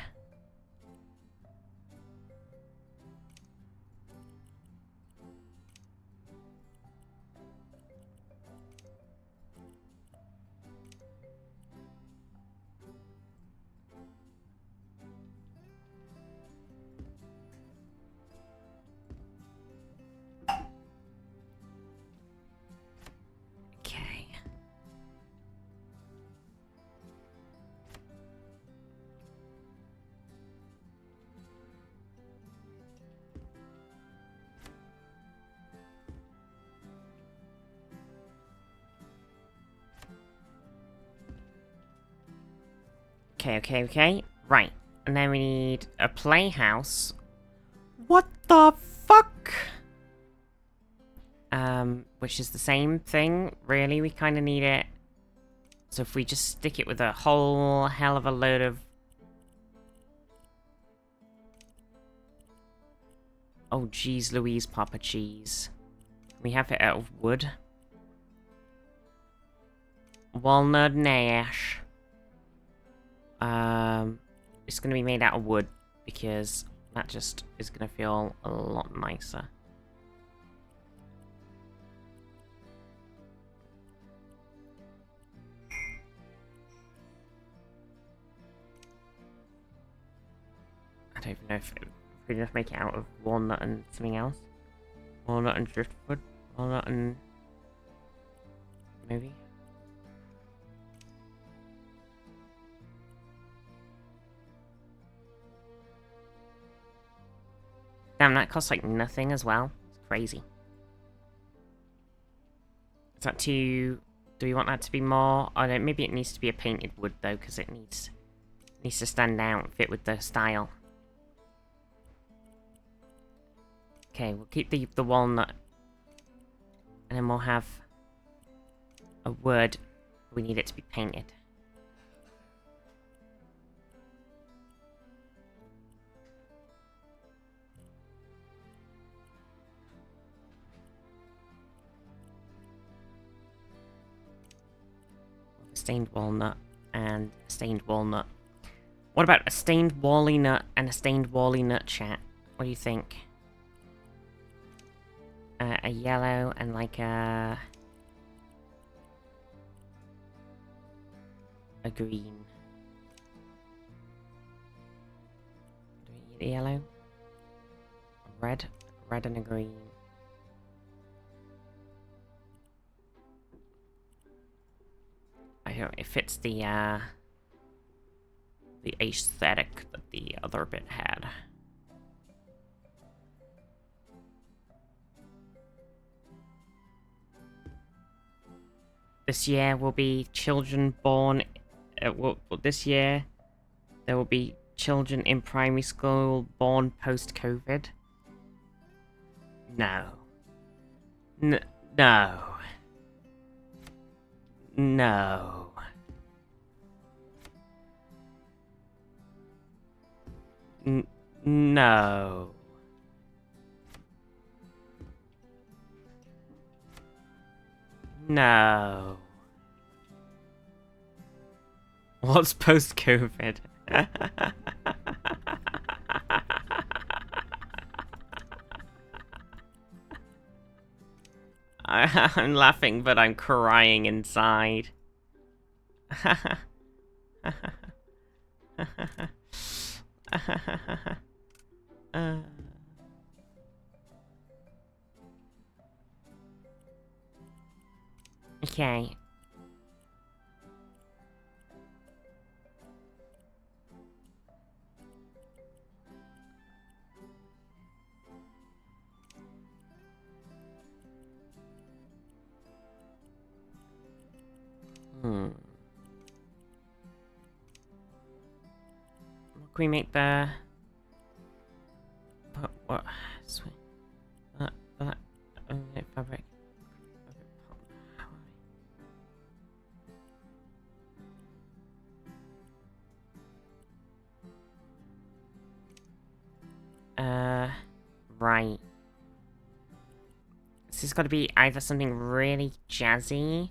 Okay. Okay. Right. And then we need a playhouse. What the fuck? Which is the same thing, really. We kind of need it. So if we just stick it with a whole hell of a load of... Oh, geez, Louise, Papa Cheese. We have it out of wood. Walnut and ash. It's gonna be made out of wood because that just is gonna feel a lot nicer. I don't even know if we just make it out of walnut and something else. Walnut and driftwood. Walnut and... maybe? Damn, that costs like nothing as well. It's crazy. Is that too... Do we want that to be more? Oh no, maybe it needs to be a painted wood though, because it needs Needs to stand out, fit with the style. Okay, we'll keep the walnut. And then we'll have a wood. We need it to be painted. Stained walnut and stained walnut. What about a stained wally nut and a stained wally nut, chat? What do you think? A yellow and like a green. Do we need a yellow? A red and a green. I don't know, it fits the aesthetic that the other bit had. This year will be children born. This year, there will be children in primary school born post-COVID. No. No. No. No. No. What's post-COVID? I'm laughing, but I'm crying inside. Okay. What can we make the... What? Sweet. Fabric. Right. This has got to be either something really jazzy.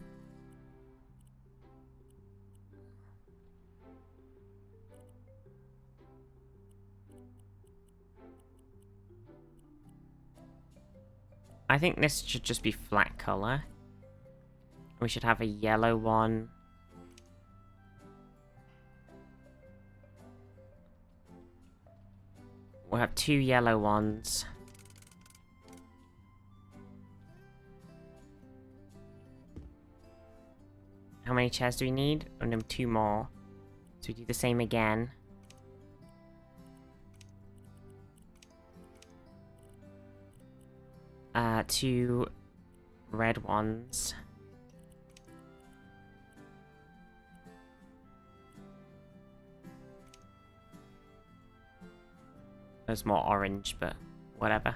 I think this should just be flat color. We should have a yellow one. We'll have 2 yellow ones. How many chairs do we need? And then 2 more. So we do the same again. Two red ones. There's more orange, but whatever.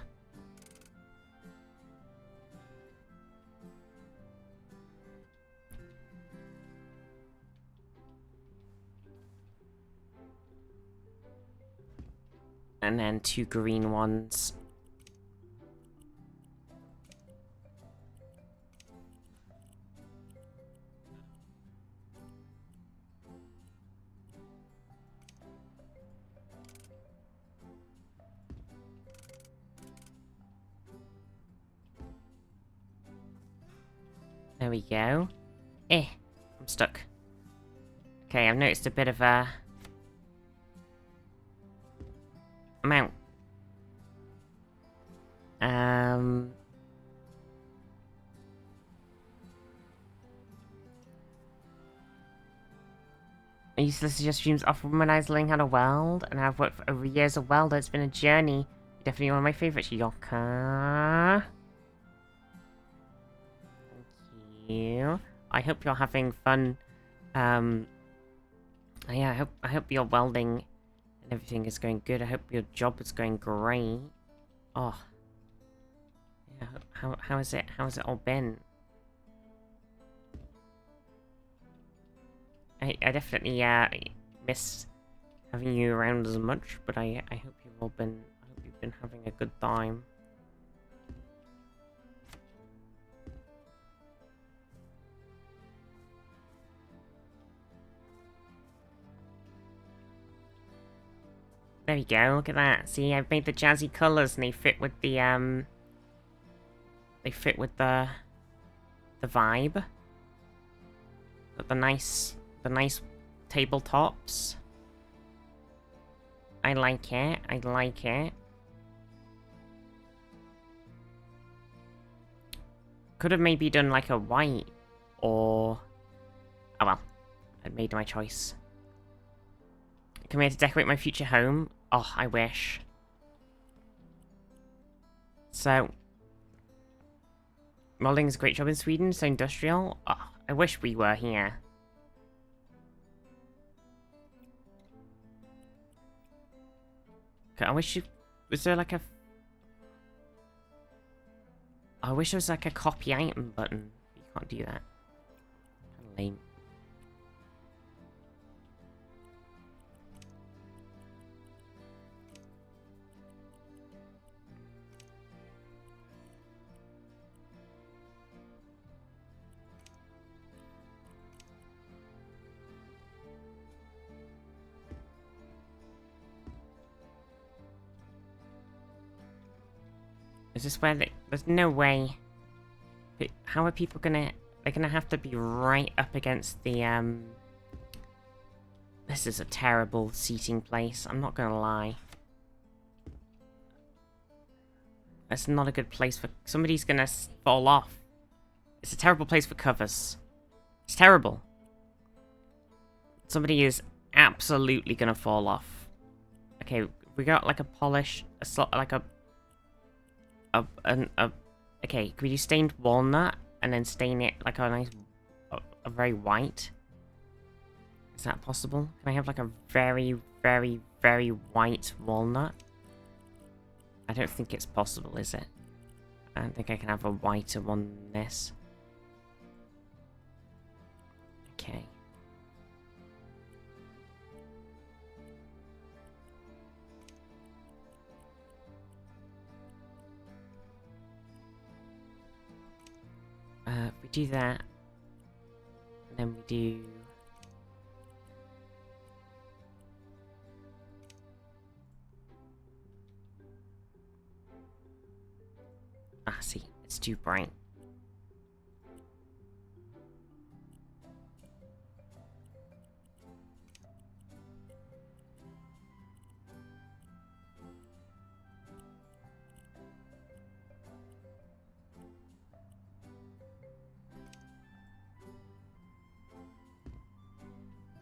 And then 2 green ones. There we go. I'm stuck. Okay, I've noticed a bit of a... I'm out. I used to listen to your streams often when I was learning how to weld, and I've worked for over years as a welder. It's been a journey. You're definitely one of my favorites, Yoka. Thank you. I hope you're having fun, Yeah, I hope your welding and everything is going good. I hope your job is going great. Oh. Yeah, how is it? How has it all been? I definitely miss having you around as much, but I hope I hope you've been having a good time. There you go, look at that. See, I've made the jazzy colours and they fit with the they fit with the vibe. Got the nice tabletops. I like it. I like it. Could have maybe done like a white or... Oh well, I made my choice. Come here to decorate my future home. Oh, I wish. So, modeling is a great job in Sweden, so industrial. Oh, I wish we were here. Okay, I wish you... Was there like a... I wish there was like a copy item button. You can't do that. Kind of lame. Is this where there's no way. But how are people gonna... They're gonna have to be right up against the, This is a terrible seating place, I'm not gonna lie. That's not a good place for... Somebody's gonna fall off. It's a terrible place for covers. It's terrible. Somebody is absolutely gonna fall off. Okay, we got like a polish... like a... Okay, can we do stained walnut and then stain it like a nice, a very white? Is that possible? Can I have like a very, very, very white walnut? I don't think it's possible, is it? I don't think I can have a whiter one than this. Okay. We do that, and then we do... Ah, see, it's too bright.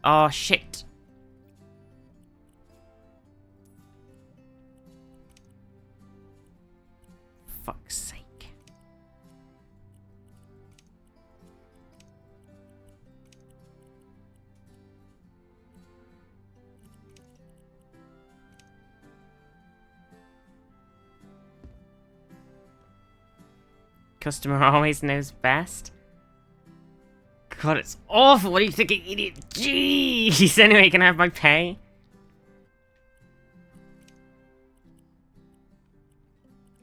Oh, shit. Fuck's sake. Customer always knows best. God, it's awful. What do you think, you idiot? Jeez. Anyway, can I have my pay?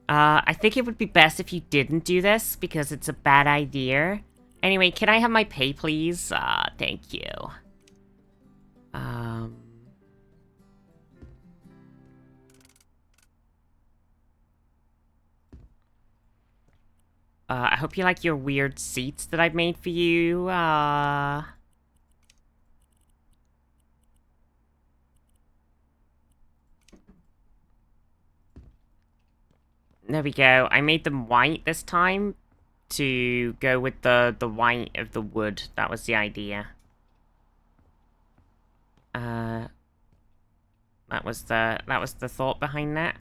I think it would be best if you didn't do this, because it's a bad idea. Anyway, can I have my pay, please? Thank you. I hope you like your weird seats that I've made for you. There we go. I made them white this time to go with the white of the wood. That was the idea. That was the thought behind that.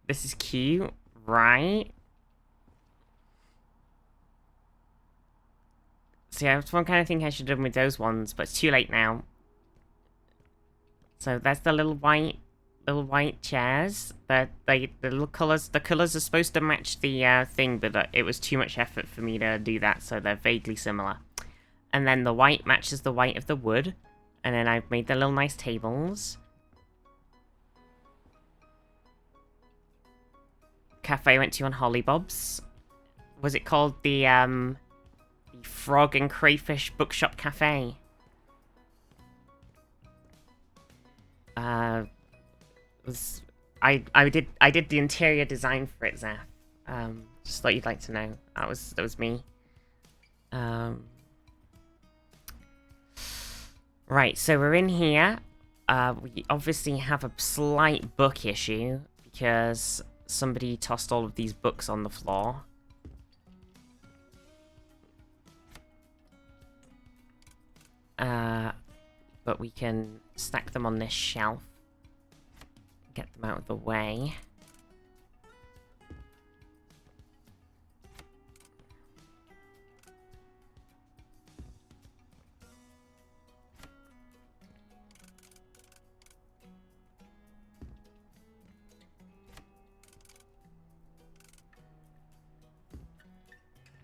This is cute, right? See, that's one kind of thing I should have done with those ones, but it's too late now. So that's the little white chairs. The little colors. The colors are supposed to match the thing, but it was too much effort for me to do that, so they're vaguely similar. And then the white matches the white of the wood, and then I've made the little nice tables. Cafe I went to on Hollybob's. Was it called the Frog and Crayfish Bookshop Cafe? I did the interior design for it, Zaf. Just thought you'd like to know. That was me. Right, so we're in here. We obviously have a slight book issue because somebody tossed all of these books on the floor. But we can stack them on this shelf. Get them out of the way.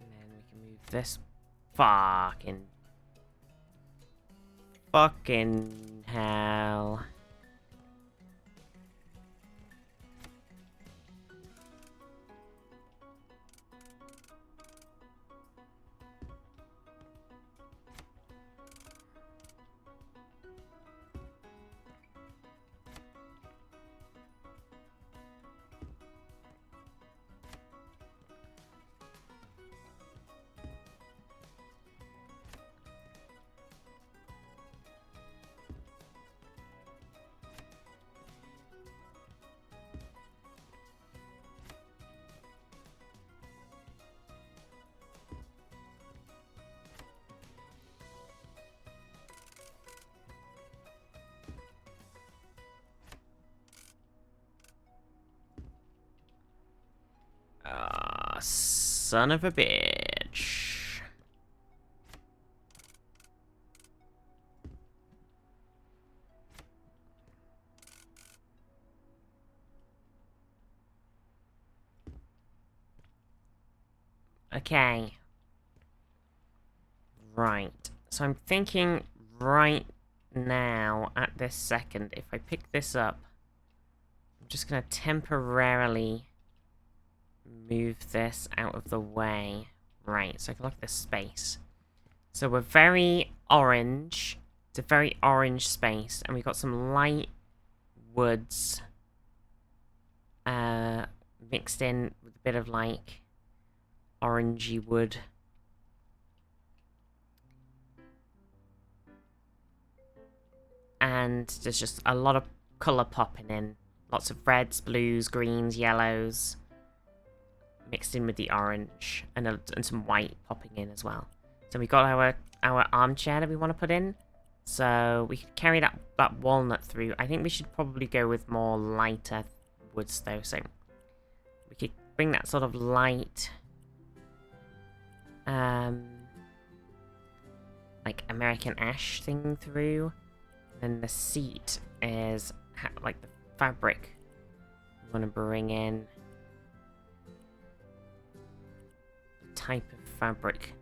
And then we can move this fucking hell. Son of a bitch. Okay. Right. So I'm thinking right now, at this second, if I pick this up, I'm just gonna temporarily move this out of the way. Right, so I can look at this space. So we're very orange. It's a very orange space, and we've got some light woods mixed in with a bit of like orangey wood. And there's just a lot of colour popping in. Lots of reds, blues, greens, yellows. Mixed in with the orange. And some white popping in as well. So we got our armchair that we want to put in. So we could carry that walnut through. I think we should probably go with more lighter woods though. So we could bring that sort of light... like American ash thing through. And the seat is like the fabric we want to bring in. The type of fabric.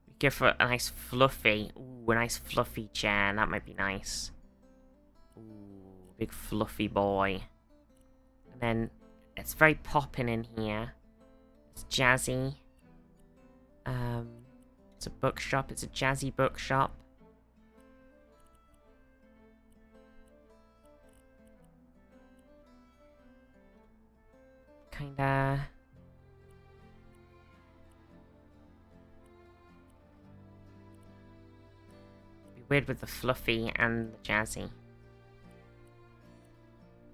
We go for a nice fluffy, a nice fluffy chair. That might be nice. Ooh, big fluffy boy. And then it's very popping in here. It's jazzy. It's a bookshop. It's a jazzy bookshop. Kinda... be weird with the fluffy and the jazzy.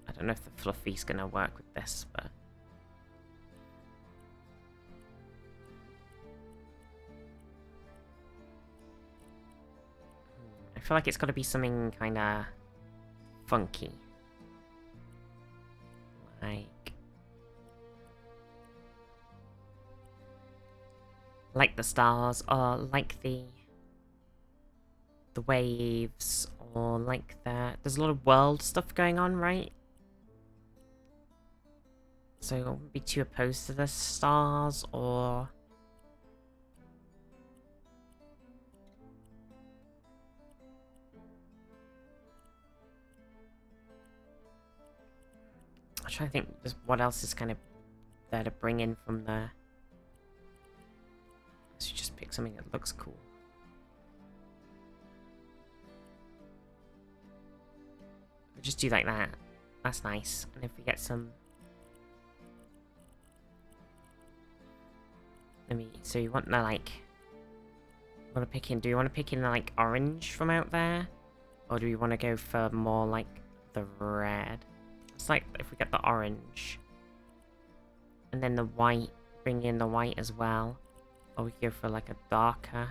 I don't know if the fluffy's gonna work with this, but... I feel like it's gotta be something kinda... funky. Like the stars, or like the the waves or like there's a lot of world stuff going on, right? So I wouldn't be too opposed to the stars or... I'm trying to think just what else is kind of there to bring in from there. Let's just pick something that looks cool. We'll just do like that. That's nice. And if we get some... So you want the like... Want to pick in? Do you want to pick in the like orange from out there? Or do we want to go for more like the red? It's like if we get the orange. And then the white. Bring in the white as well. Or we go for like a darker. I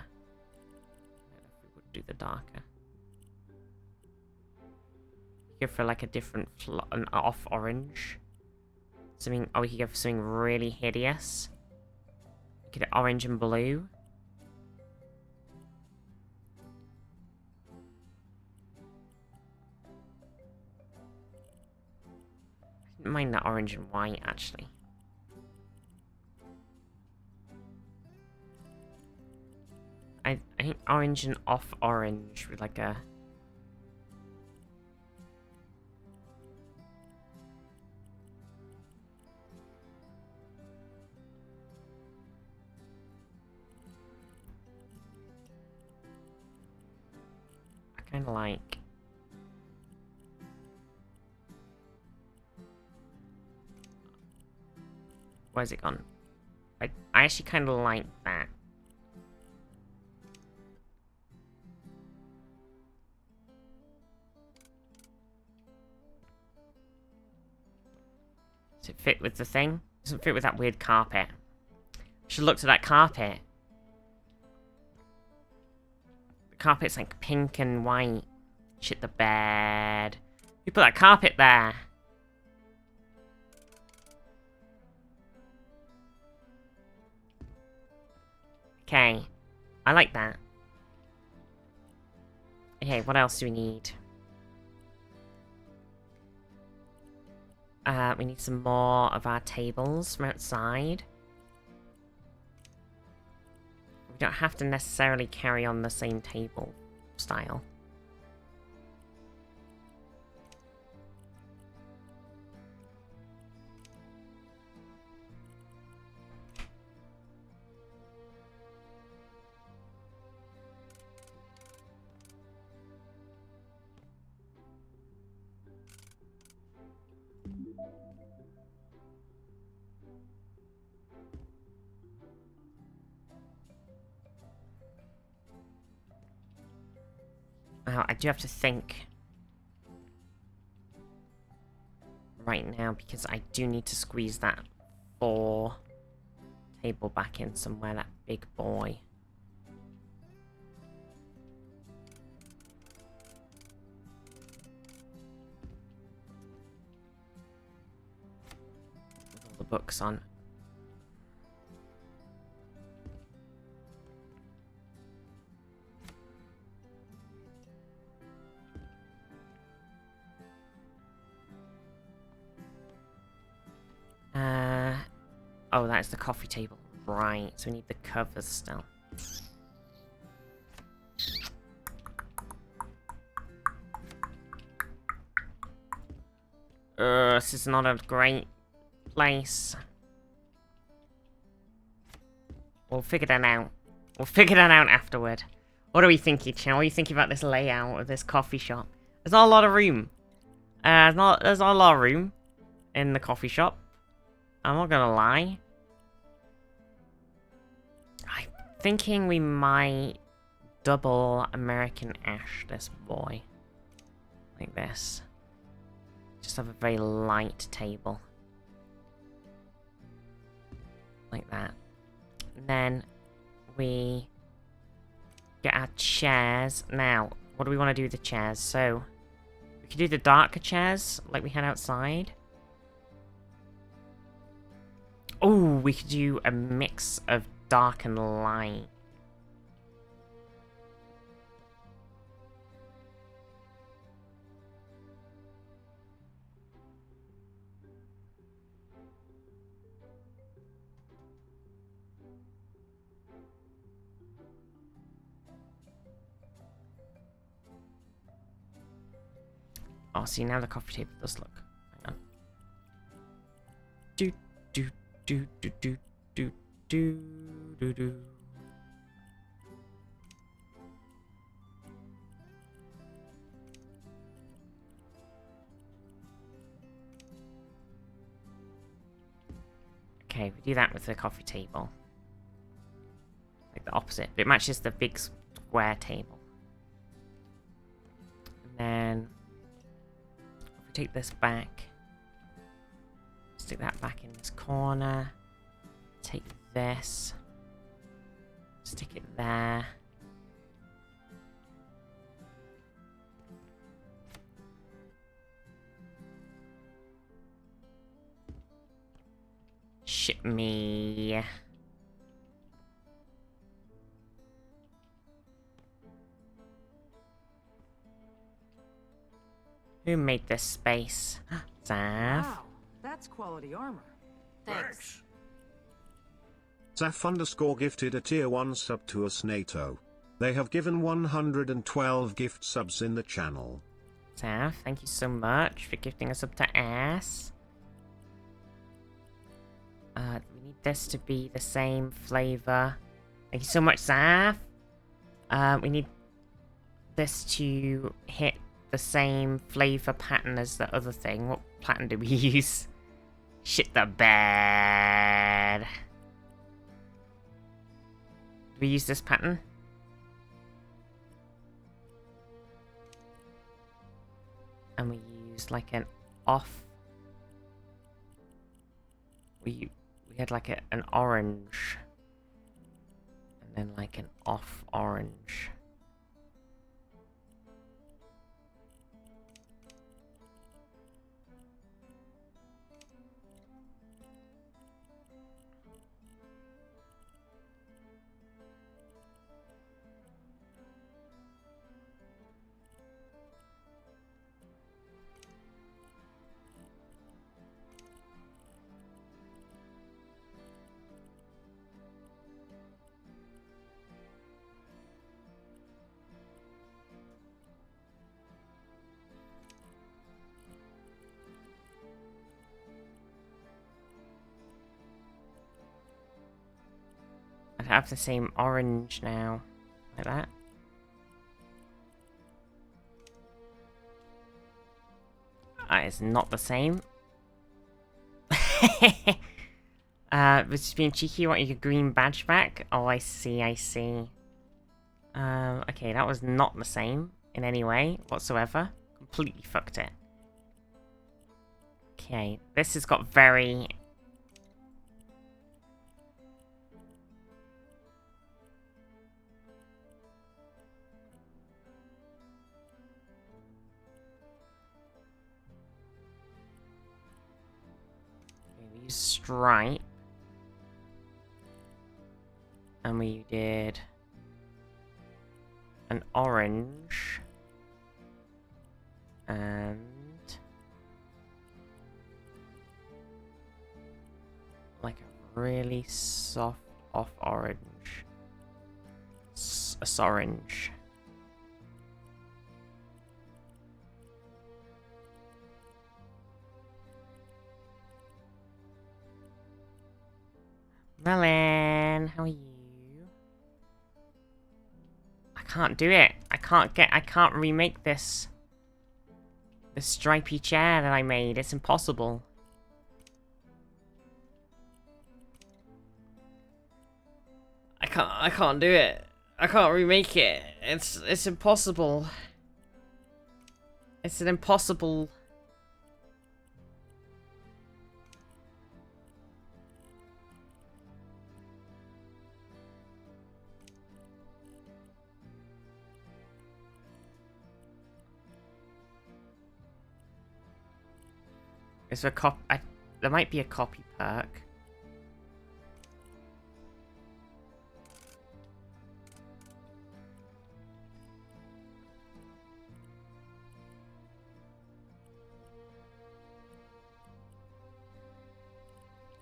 don't know if we would do the darker. Go for like a different, an off orange. Something, oh, we could go for something really hideous. Get it orange and blue. I didn't mind that orange and white, actually. I think orange and off orange with like a... kind of like... Where's it gone? I actually kind of like that. Does it fit with the thing? Doesn't fit with that weird carpet. Should look at that carpet. Carpet's like pink and white. Shit the bed. Who put that carpet there? Okay. I like that. Okay, what else do we need? We need some more of our tables from outside. We don't have to necessarily carry on the same table style. Now, I do have to think right now because I do need to squeeze that 4 table back in somewhere, that big boy. With all the books on. Oh, that's the coffee table. Right, so we need the covers still. This is not a great place. We'll figure that out. We'll figure that out afterward. What are we thinking, Chan? What are you thinking about this layout of this coffee shop? There's not a lot of room. There's not a lot of room in the coffee shop. I'm not gonna lie. I'm thinking we might double American Ash this boy. Like this. Just have a very light table. Like that. And then we get our chairs. Now, what do we want to do with the chairs? So, we could do the darker chairs like we had outside. Oh, we could do a mix of dark and light. Oh, see, now the coffee table does look. Hang on. Do, do, do, do, do, do, do, do, do. Okay, we do that with the coffee table. Like the opposite, but it matches the big square table. And then if we take this back, stick that back in this corner, take this, stick it there. Ship me. Who made this space? Zaf. Wow, that's quality armor. Thanks. Zaf_ gifted a tier 1 sub to us NATO. They have given 112 gift subs in the channel. Zaf, thank you so much for gifting us up to ass. We need this to be the same flavor. Thank you so much, Zaf. We need this to hit the same flavor pattern as the other thing. What pattern do we use? Shit the bed. Do we use this pattern? And we use like an off. We had like an orange. And then like an off orange. I'd have the same orange now. Like that. It's not the same. Just being cheeky, you want your green badge back? Oh, I see, I see. Okay, that was not the same in any way whatsoever. Completely fucked it. Okay, this has got very... stripe, and we did an orange and like a really soft off orange, a orange. Melon, how are you? I can't do it. I can't remake this stripy chair that I made. It's impossible. I can't do it. I can't remake it. It's impossible. It's an impossible... Is there a there might be a copy perk.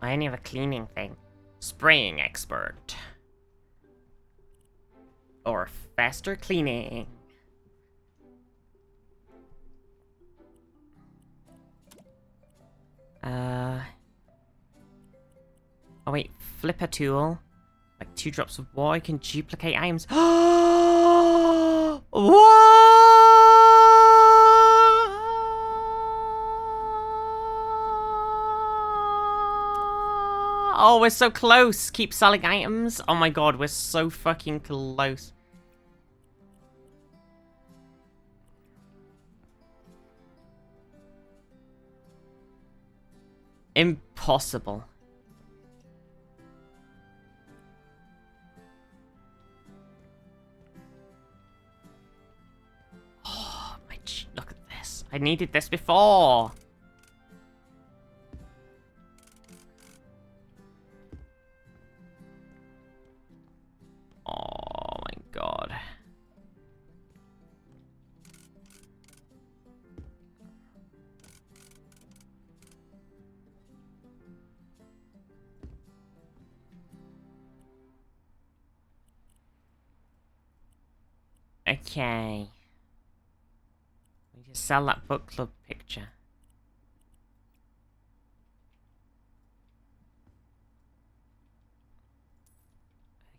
I only have a cleaning thing. Spraying expert. Or faster cleaning. Oh wait, flipper tool. Like 2 drops of water can duplicate items. Oh, we're so close. Keep selling items. Oh my god, we're so fucking close. Impossible. Oh, look at this. I needed this before. Oh my god. Okay. We just sell that book club picture.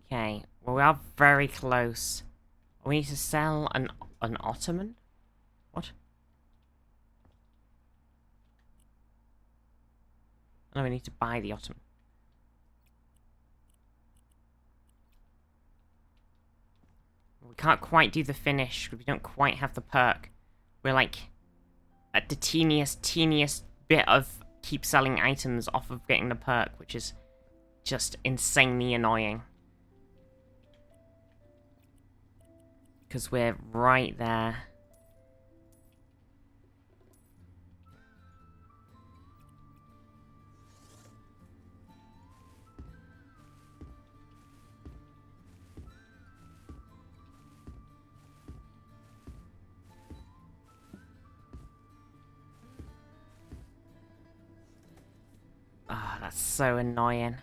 Okay, well we are very close. We need to sell an ottoman? What? No, we need to buy the ottoman. We can't quite do the finish. We don't quite have the perk. We're like at the teeniest bit of keep selling items off of getting the perk, which is just insanely annoying. Because we're right there. Ah, that's so annoying.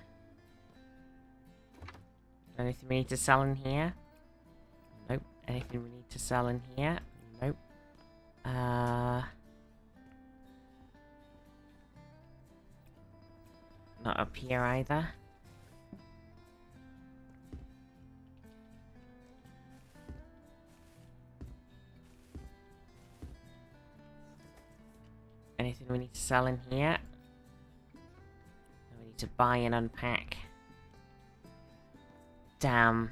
Anything we need to sell in here? Nope. Anything we need to sell in here? Nope. Not up here either. Anything we need to sell in here? We need to buy and unpack. Damn.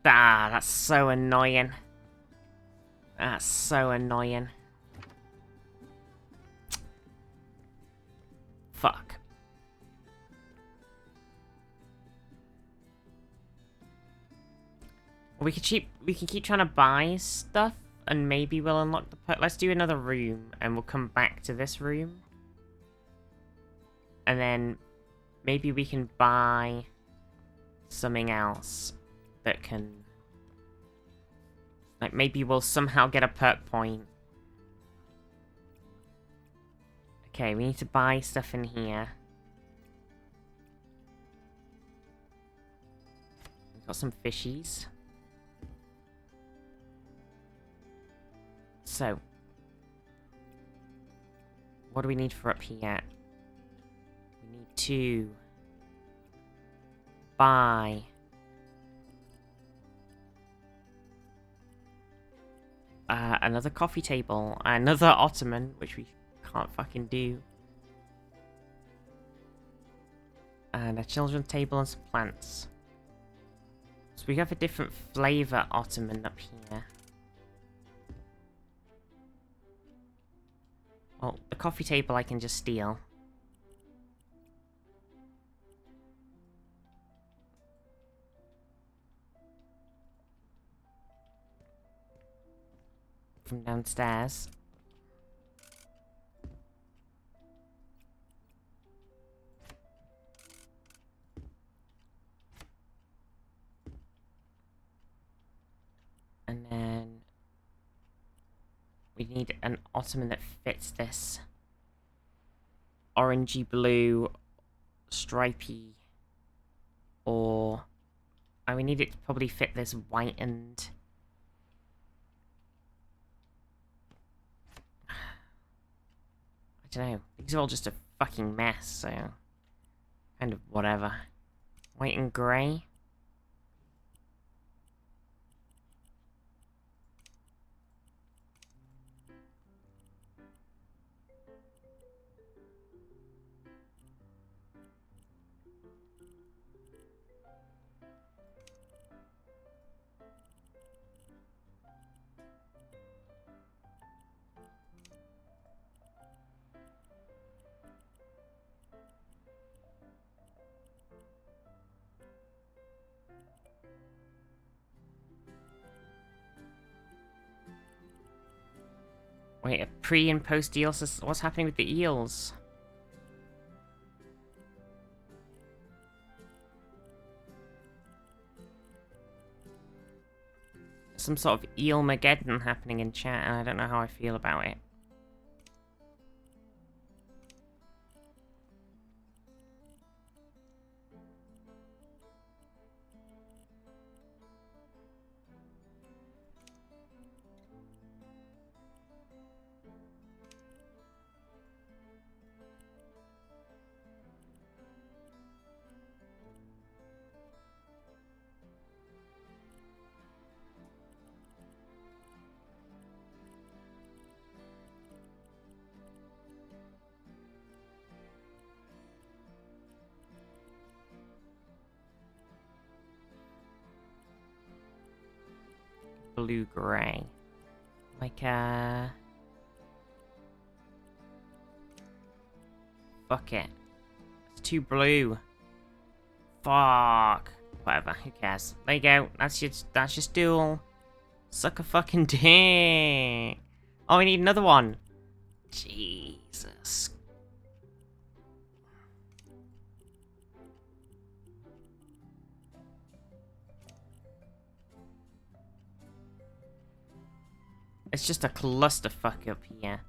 Ah, that's so annoying. That's so annoying. Fuck. We can keep trying to buy stuff and maybe we'll unlock the perk. Let's do another room and we'll come back to this room. And then maybe we can buy something else that can... Like, maybe we'll somehow get a perk point. Okay, we need to buy stuff in here. We've got some fishies. So, what do we need for up here? We need to buy another coffee table, another ottoman, which we can't fucking do, and a children's table and some plants. So we have a different flavor ottoman up here. Well, the coffee table I can just steal. From downstairs. And then we need an ottoman that fits this orangey blue stripy, or we need it to probably fit this whitened don't know. These are all just a fucking mess, so kind of whatever. White and grey. Wait, a pre and post eels? What's happening with the eels? Some sort of eel-mageddon happening in chat, and I don't know how I feel about it. Blue-gray. Like, fuck it. It's too blue. Fuck. Whatever, who cares? There you go. That's your stool. Suck a fucking dick. Oh, we need another one. Jesus. It's just a clusterfuck up here.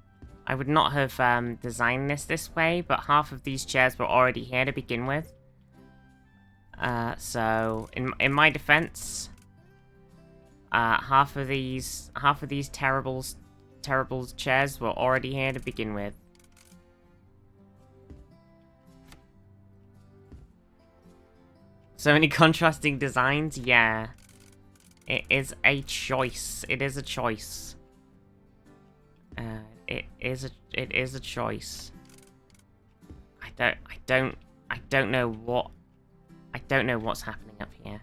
I would not have designed this way, but half of these chairs were already here to begin with. So in my defense, half of these terrible chairs were already here to begin with. So many contrasting designs, yeah. It is a choice. It is a choice. It is a choice. I don't know what's happening up here.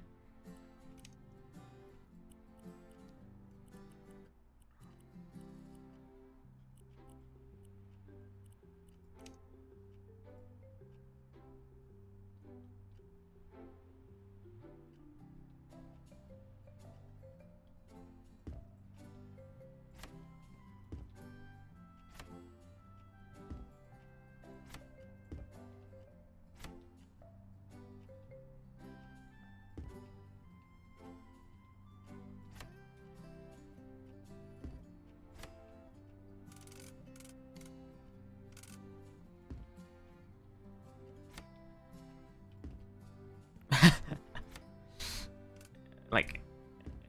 Like,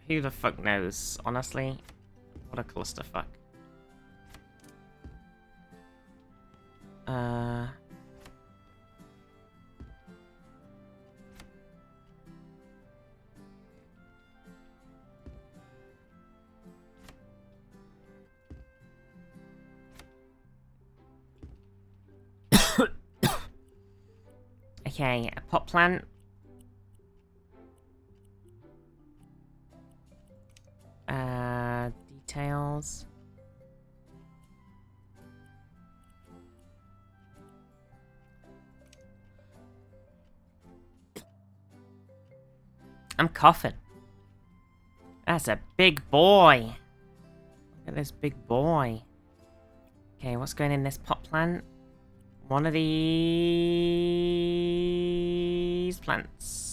who the fuck knows, honestly? What a clusterfuck. Okay, a pot plant. Details. I'm coughing. That's a big boy. Look at this big boy. Okay, what's going in this pot plant? One of these plants.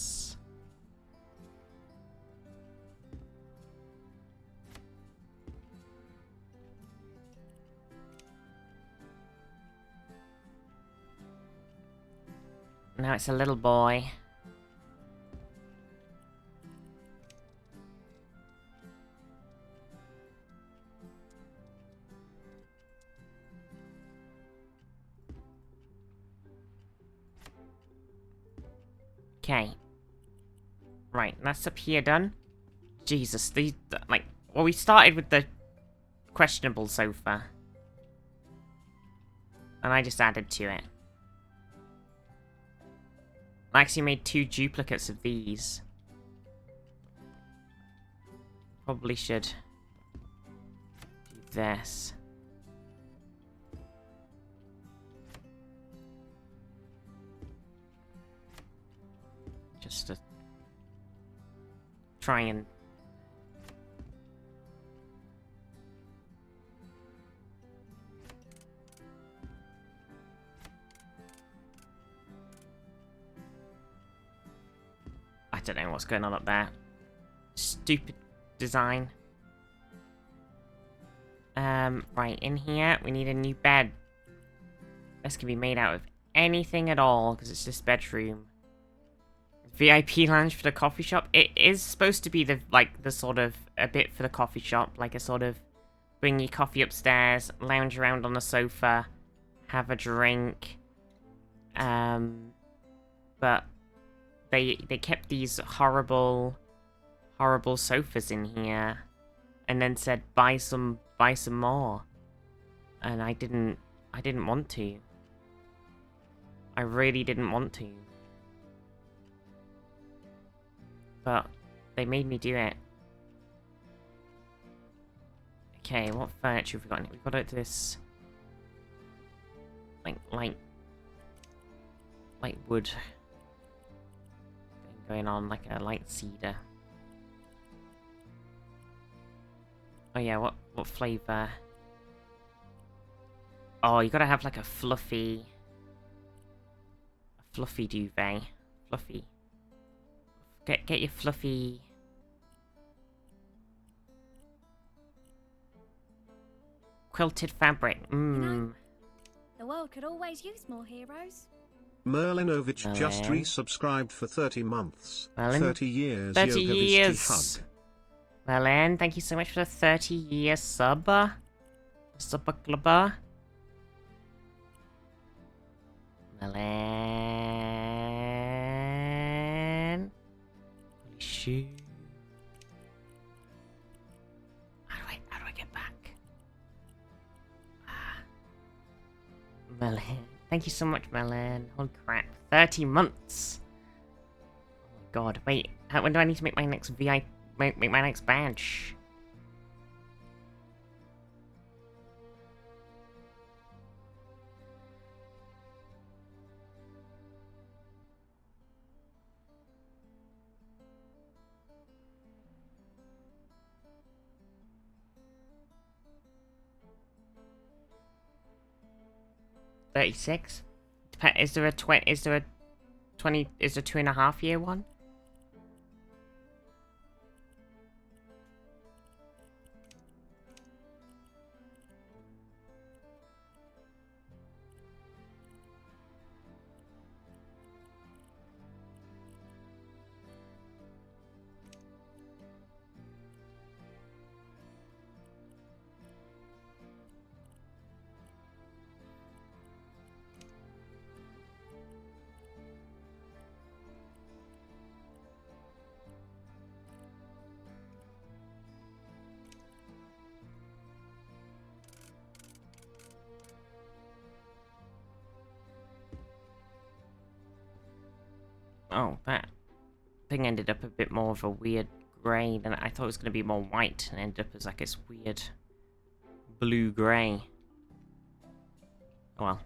Now it's a little boy. Okay. Right, that's up here done. Jesus, these, like, well, we started with the questionable sofa. And I just added to it. I actually made 2 duplicates of these. Probably should do this. Just to try and I don't know what's going on up there. Stupid design. Right, in here, we need a new bed. This can be made out of anything at all, because it's this bedroom. VIP lounge for the coffee shop. It is supposed to be the, like, the sort of, a bit for the coffee shop, like a sort of, bring your coffee upstairs, lounge around on the sofa, have a drink. But they kept these horrible sofas in here, and then said buy some more, and I didn't want to. I really didn't want to, but they made me do it. Okay, what furniture have we got in it? We've got this like wood thing going on, like a light cedar. Oh yeah, what flavor? Oh, you gotta have like a fluffy duvet. Fluffy. Get your fluffy. Quilted fabric. You know, the world could always use more heroes. Merlinovich just Merlin. resubscribed for 30 months. Merlin. 30 years. 30 Yoga years. Visty hug. Merlin, thank you so much for the 30-year sub. Subba clubber. Merlin. Holy shoot. How do I get back? Merlin. Thank you so much, Merlin. Holy crap. 30 months. Oh my god. Wait, when do I need to make my next VIP? Make my next badge? $36? Is there a 2.5 year one? Oh, that thing ended up a bit more of a weird grey than I thought it was going to be more white, and ended up as like this weird blue-grey. Oh well.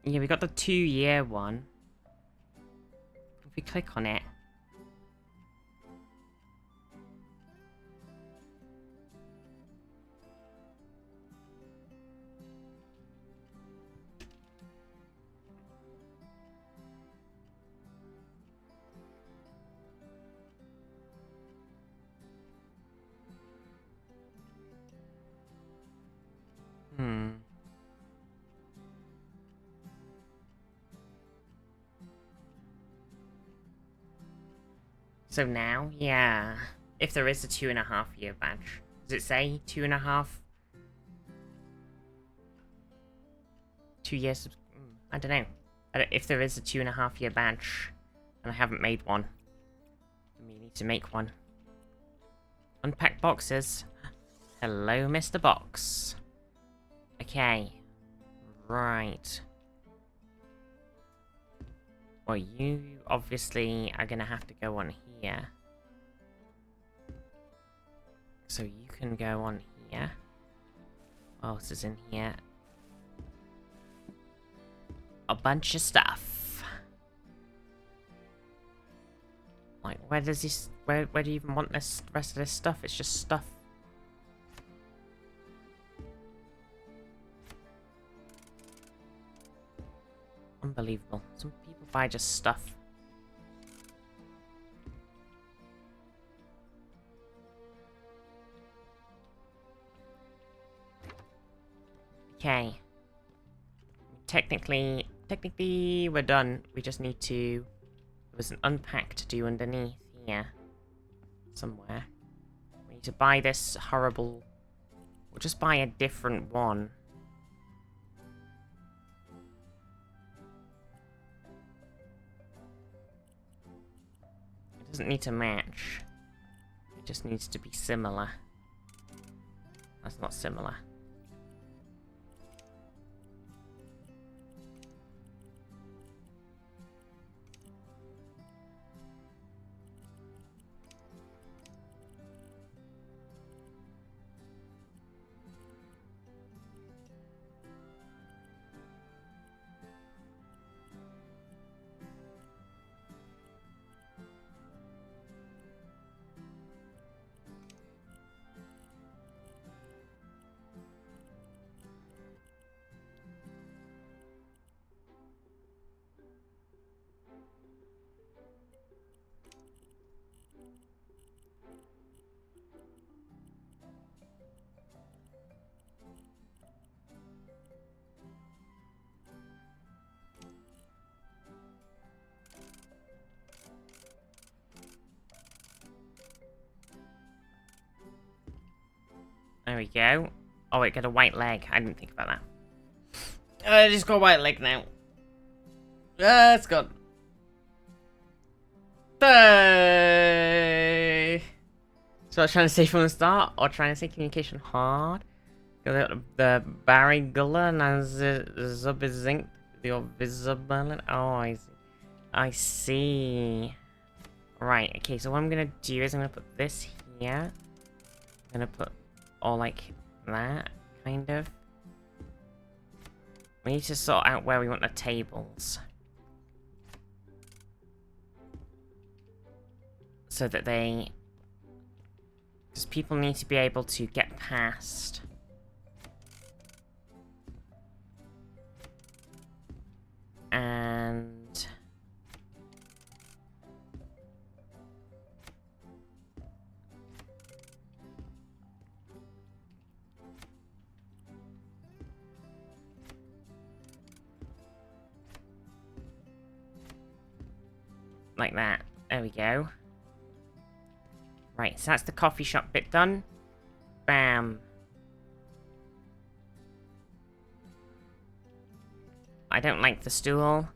Yeah, we got the 2-year one. If we click on it. So now, yeah. If there is a 2.5 year badge. Does it say 2.5 2 years. I don't know. If there is a 2.5-year badge, and I haven't made one, then we need to make one. Unpack boxes. Hello, Mr. Box. Okay. Right. Well, you obviously are gonna have to go on here. So you can go on here. What else is in here? A bunch of stuff. Like, where does this... Where do you even want this rest of this stuff? It's just stuff. Unbelievable. Some people buy just stuff. Okay. Technically we're done. We just need to... There was an unpack to do underneath here. Somewhere. We need to buy this horrible... We'll just buy a different one. It doesn't need to match. It just needs to be similar. That's not similar. There we go. Oh, it got a white leg. I didn't think about that. I just got a white leg now. It's got... So I was trying to say from the start, or trying to say communication hard. The Barry Gullen as Zubizink, the visible. Oh, I see. Right, okay, so what I'm gonna do is I'm gonna put this here. I'm gonna put all like that, kind of. We need to sort out where we want the tables. So that they... Because people need to be able to get past. And... like that. There we go. Right, so that's the coffee shop bit done. Bam. I don't like the stool.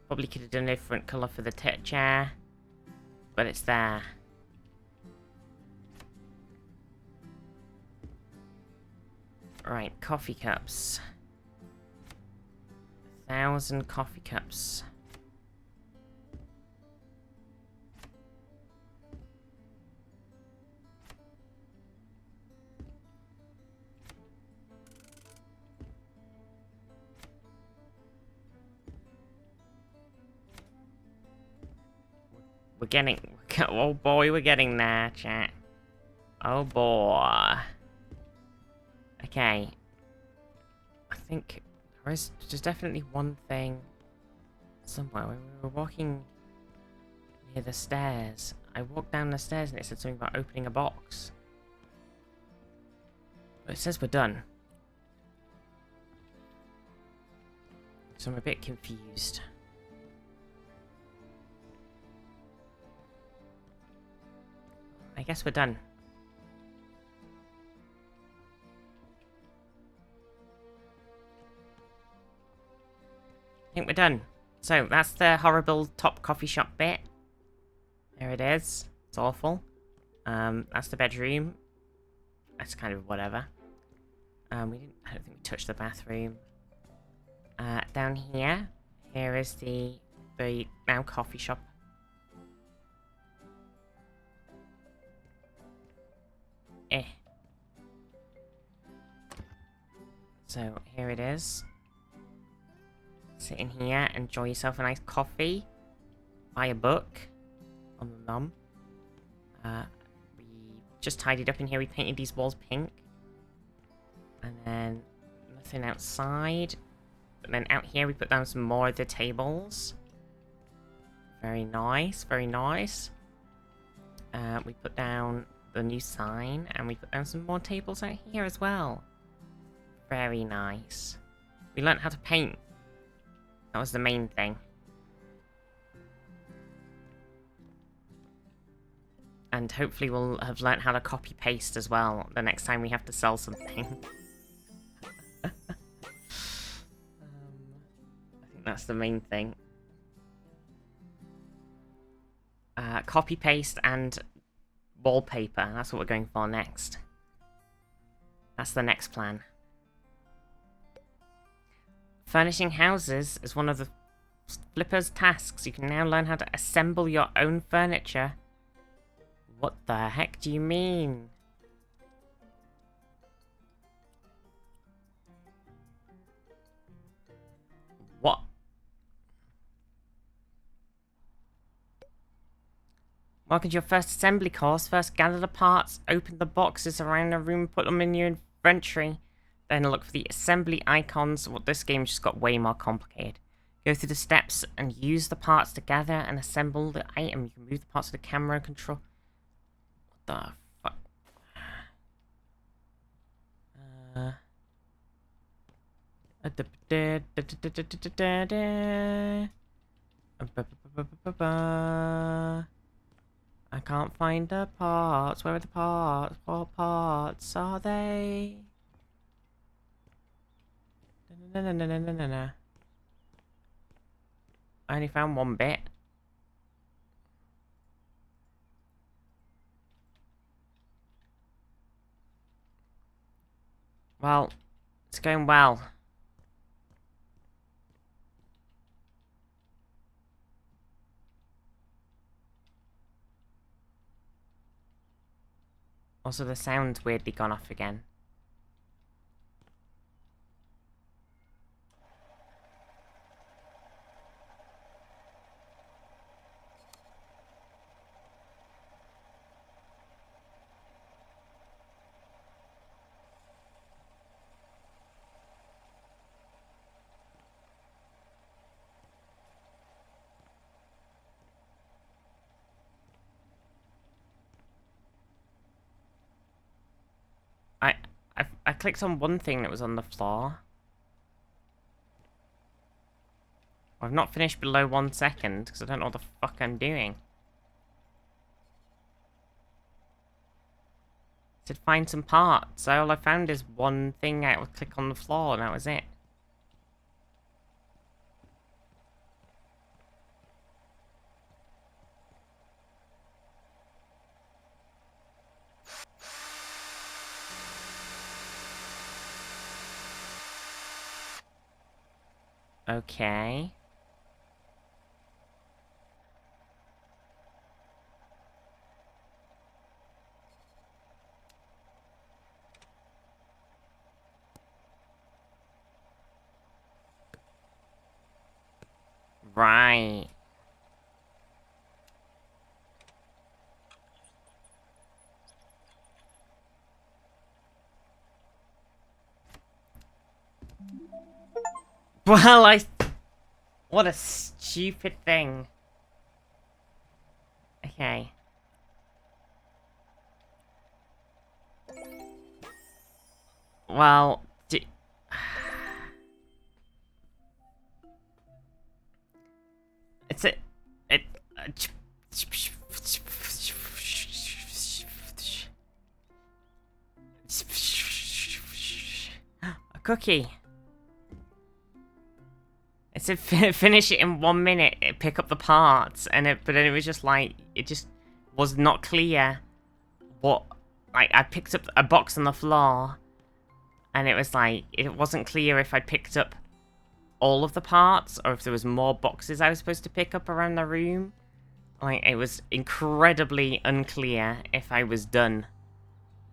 Probably could have done a different colour for the chair. But it's there. Right, coffee cups. 1,000 coffee cups. We're getting... Oh boy, we're getting there, chat. Oh boy. Okay. I think there's definitely one thing somewhere. When we were walking near the stairs, I walked down the stairs and it said something about opening a box. But it says we're done. So I'm a bit confused. I guess we're done. I think we're done. So that's the horrible top coffee shop bit. There it is. It's awful. That's the bedroom. That's kind of whatever. I don't think we touched the bathroom. Down here is the now coffee shop. So here it is. Sit in here, enjoy yourself a nice coffee, buy a book on the nom. We just tidied up in here. We painted these walls pink, and then nothing outside. But then out here we put down some more of the tables. Very nice, very nice. We put down the new sign, and we put down some more tables out here as well. Very nice. We learned how to paint. That was the main thing. And hopefully we'll have learnt how to copy paste as well the next time we have to sell something. I think that's the main thing. Copy paste and wallpaper. That's what we're going for next. That's the next plan. Furnishing houses is one of the Flipper's tasks. You can now learn how to assemble your own furniture. What the heck do you mean? What? Welcome to your first assembly course. First, gather the parts, open the boxes around the room, put them in your inventory. Then look for the assembly icons. Well, this game just got way more complicated. Go through the steps and use the parts to gather and assemble the item. You can move the parts of the camera control. What the fuck? I can't find the parts. Where are the parts? What parts are they? No. I only found one bit. Well, it's going well. Also, the sound's weirdly gone off again. I clicked on one thing that was on the floor. I've not finished below 1 second because I don't know what the fuck I'm doing. It said find some parts. So all I found is one thing I would click on the floor and that was it. Okay. Right. Well, what a stupid thing. Okay. Well, it's a... A cookie. It said finish it in 1 minute, pick up the parts, but then it was just like, it just was not clear what, like, I picked up a box on the floor, and it was like, it wasn't clear if I picked up all of the parts, or if there was more boxes I was supposed to pick up around the room. Like, it was incredibly unclear if I was done.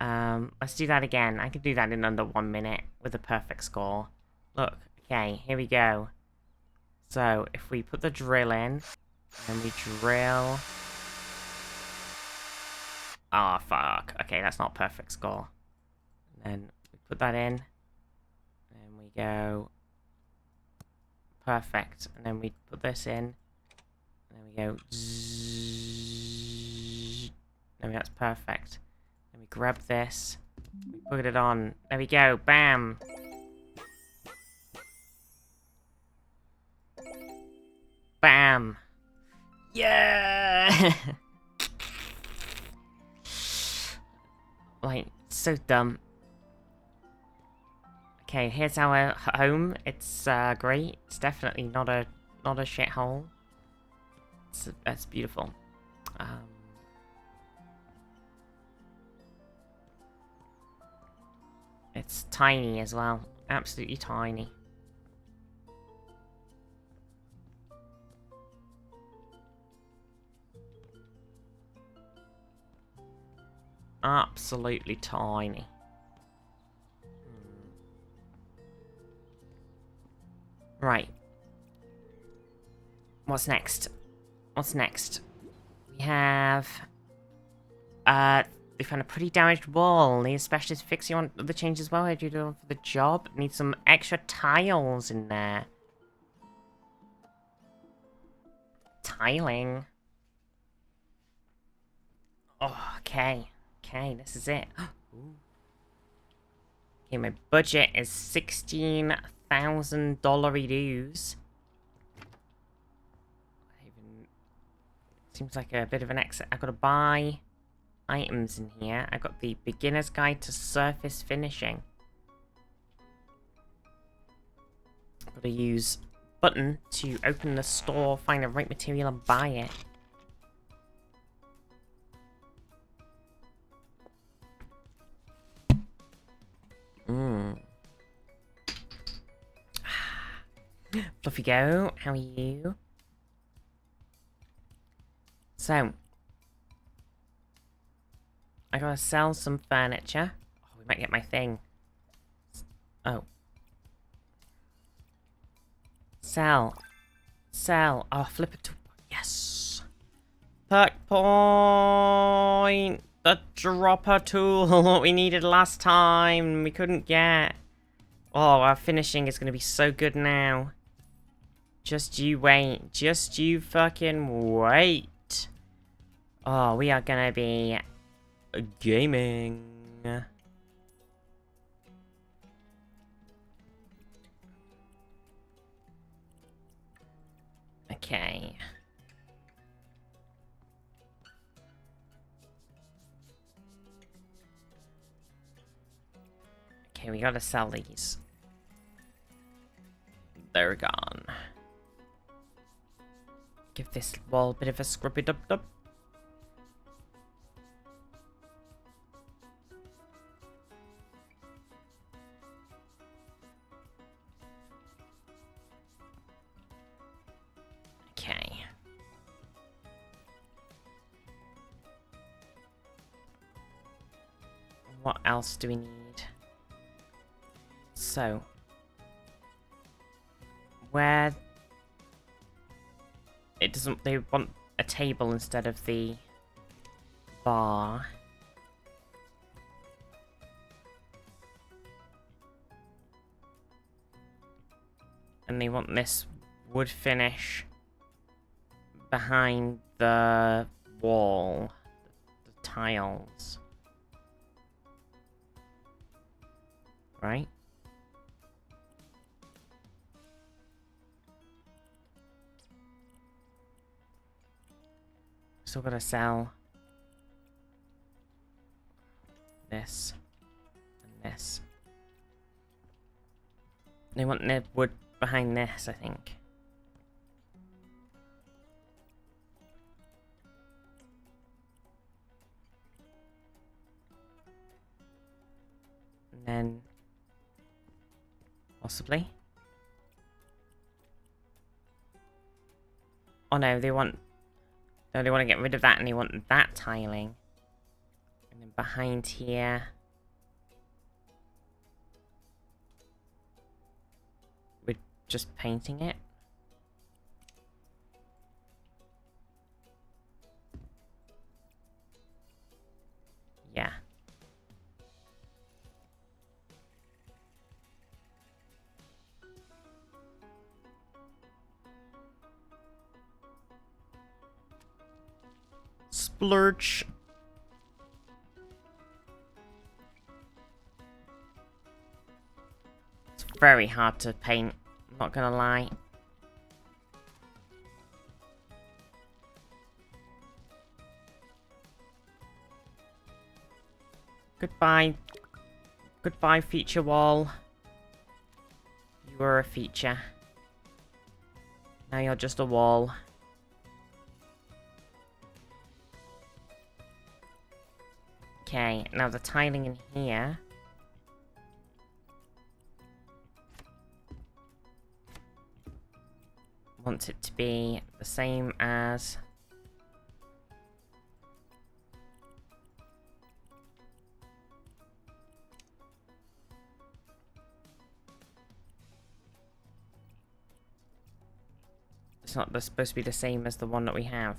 Let's do that again. I could do that in under 1 minute with a perfect score. Look, okay, here we go. So, if we put the drill in, and we drill... Oh, fuck. Okay, that's not perfect score. And then we put that in, and we go... Perfect. And then we put this in, and then we go... Zzz. Maybe that's perfect. Then we grab this, we put it on. There we go, bam! Bam! Yeah! Like, so dumb. Okay, here's our home. It's great. It's definitely not a shithole. That's beautiful. It's tiny as well. Absolutely tiny. Absolutely tiny. Right. What's next? What's next? We have... we found a pretty damaged wall. Need a specialist to fix. You want the change as well? How do you do for the job? Need some extra tiles in there. Tiling. Oh, okay. Okay, this is it. Okay, my budget is $16,000 dues. Seems like a bit of an exit. I've got to buy items in here. I've got the beginner's guide to surface finishing. I've got to use button to open the store, find the right material and buy it. Fluffy Go, how are you? So, I gotta sell some furniture. Oh, we might get my thing. Oh. Sell. Sell. Oh, flip it to... Yes! Perk point! The dropper tool, what we needed last time, we couldn't get. Oh, our finishing is gonna be so good now. Just you wait. Just you fucking wait. Oh, we are gonna be gaming. Okay. Okay, we gotta sell these. They're gone. Give this wall a bit of a scrubby dub dub. Okay. What else do we need? So, where it doesn't, they want a table instead of the bar. And they want this wood finish behind the wall, the tiles. Right? Still gotta sell this and this. They want the wood behind this, I think. then possibly. Oh no, they want to get rid of that and they want that tiling. And then behind here. We're just painting it. Yeah. Splurge. It's very hard to paint, I'm not gonna lie. Goodbye. Goodbye, feature wall. You were a feature. Now you're just a wall. Okay, now the tiling in here. Want it to be the same as... It's not supposed to be the same as the one that we have.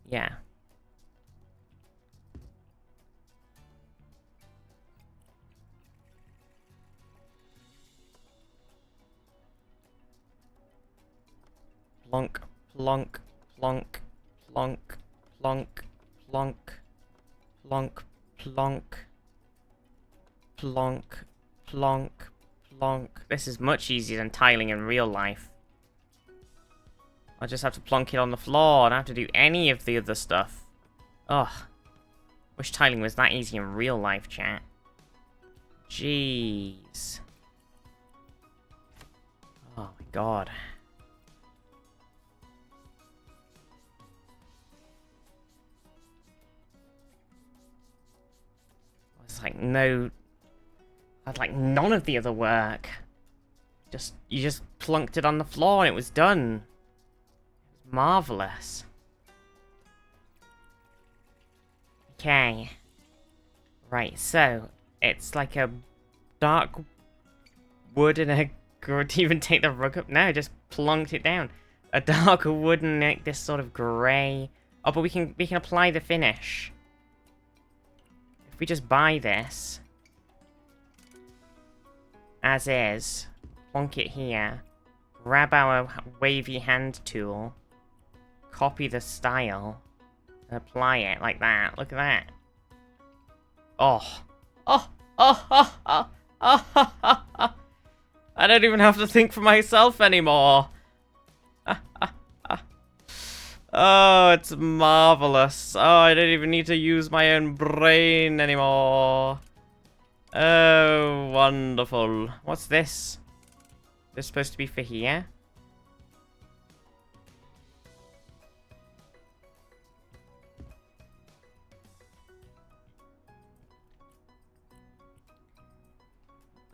Yeah. Plonk, plonk, plonk, plonk, plonk, plonk, plonk, plonk, plonk, plonk, plonk. This is much easier than tiling in real life. I just have to plonk it on the floor. I don't have to do any of the other stuff. Ugh. Wish tiling was that easy in real life, chat. Jeez. Oh my god. It's like no... I'd like none of the other work. You just plunked it on the floor and it was done. Marvelous. Okay. Right, so it's like a dark wood and a... Did even take the rug up? No, just plunked it down. A dark wood and like this sort of grey. Oh, but we can apply the finish. If we just buy this as is, plonk it here, grab our wavy hand tool, copy the style, and apply it like that. Look at that. Oh. Oh. Oh. Oh. Oh. Oh. Oh. Oh. Oh. I don't even have to think for myself anymore. Oh, it's marvelous. Oh, I don't even need to use my own brain anymore. Oh, wonderful. What's this? This supposed to be for here?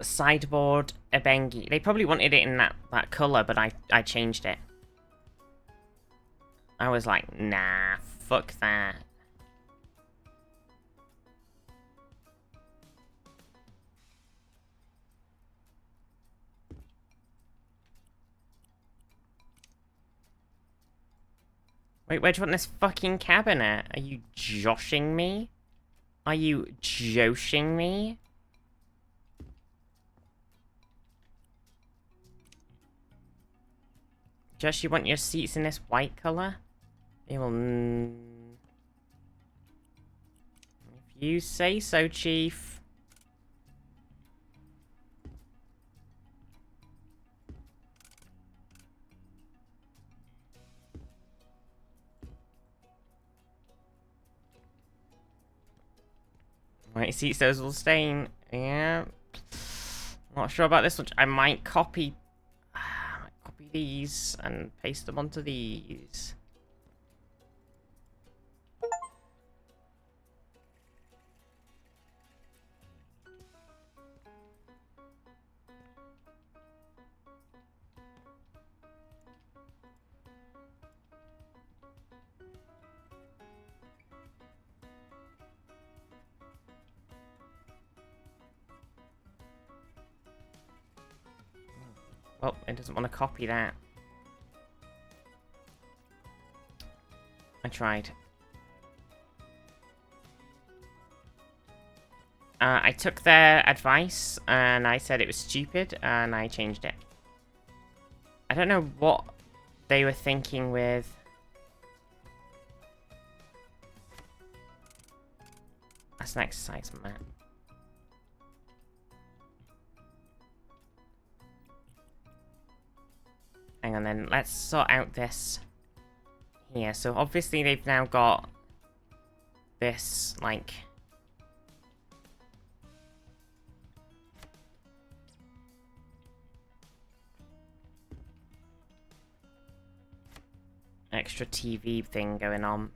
Sideboard Ebengi. They probably wanted it in that colour, but I changed it. I was like, nah, fuck that. Wait, where do you want this fucking cabinet? Are you joshing me? Are you joshing me? Josh, you want your seats in this white colour? They will... If you say so, Chief. White seats, those will stain. Yeah. Not sure about this one. I might copy these and paste them onto these. Well, it doesn't want to copy that. I tried. I took their advice and I said it was stupid and I changed it. I don't know what they were thinking with... That's an exercise map. Hang on then, let's sort out this here. So obviously they've now got this, like... extra TV thing going on.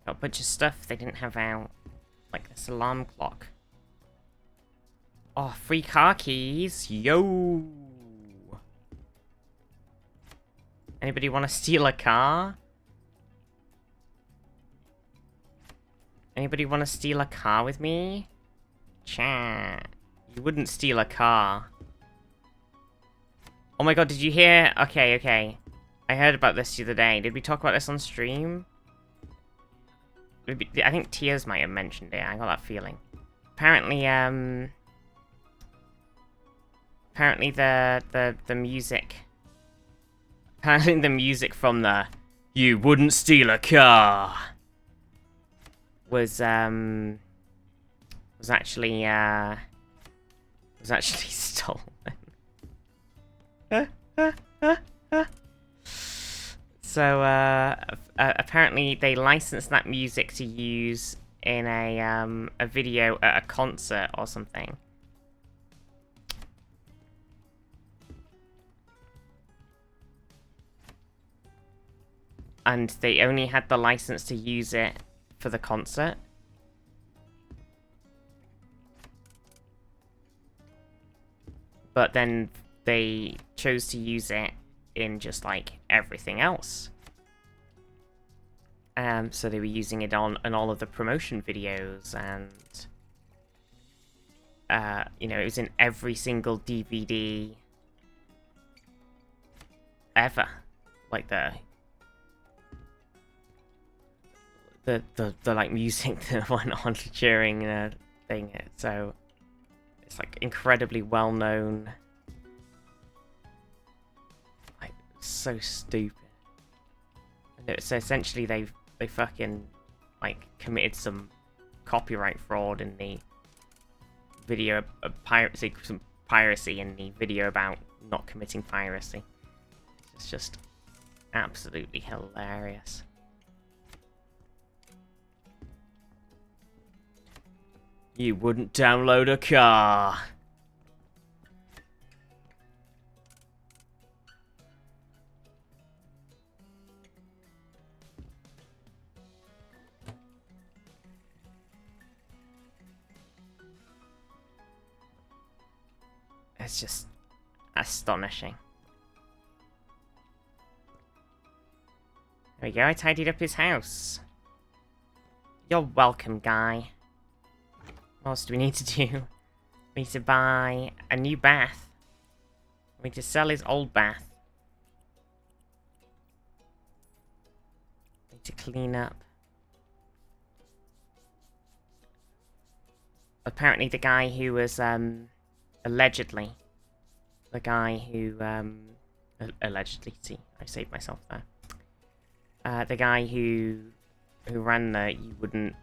Got a bunch of stuff they didn't have out, like this alarm clock. Oh, free car keys, yo! Anybody want to steal a car? Anybody want to steal a car with me? Chat. You wouldn't steal a car. Oh my god, did you hear? Okay, okay. I heard about this the other day. Did we talk about this on stream? Maybe, I think Tears might have mentioned it. I got that feeling. Apparently, apparently the music. Apparently the music from the "You Wouldn't Steal a Car" was actually stolen. So apparently they licensed that music to use in a video at a concert or something. And they only had the license to use it for the concert. But then they chose to use it in just like everything else. So they were using it on all of the promotion videos, and you know, it was in every single DVD ever. Like the like music that went on during the thing. So it's like incredibly well known. Like so stupid. So essentially they fucking like committed some copyright fraud in the video piracy, some piracy in the video about not committing piracy. It's just absolutely hilarious. You wouldn't download a car. It's just astonishing. There we go, I tidied up his house. You're welcome, guy. What else do we need to do? We need to buy a new bath. We need to sell his old bath. We need to clean up. Apparently the guy who was, allegedly, the guy who, allegedly, see, I saved myself there. The guy who ran the You Wouldn't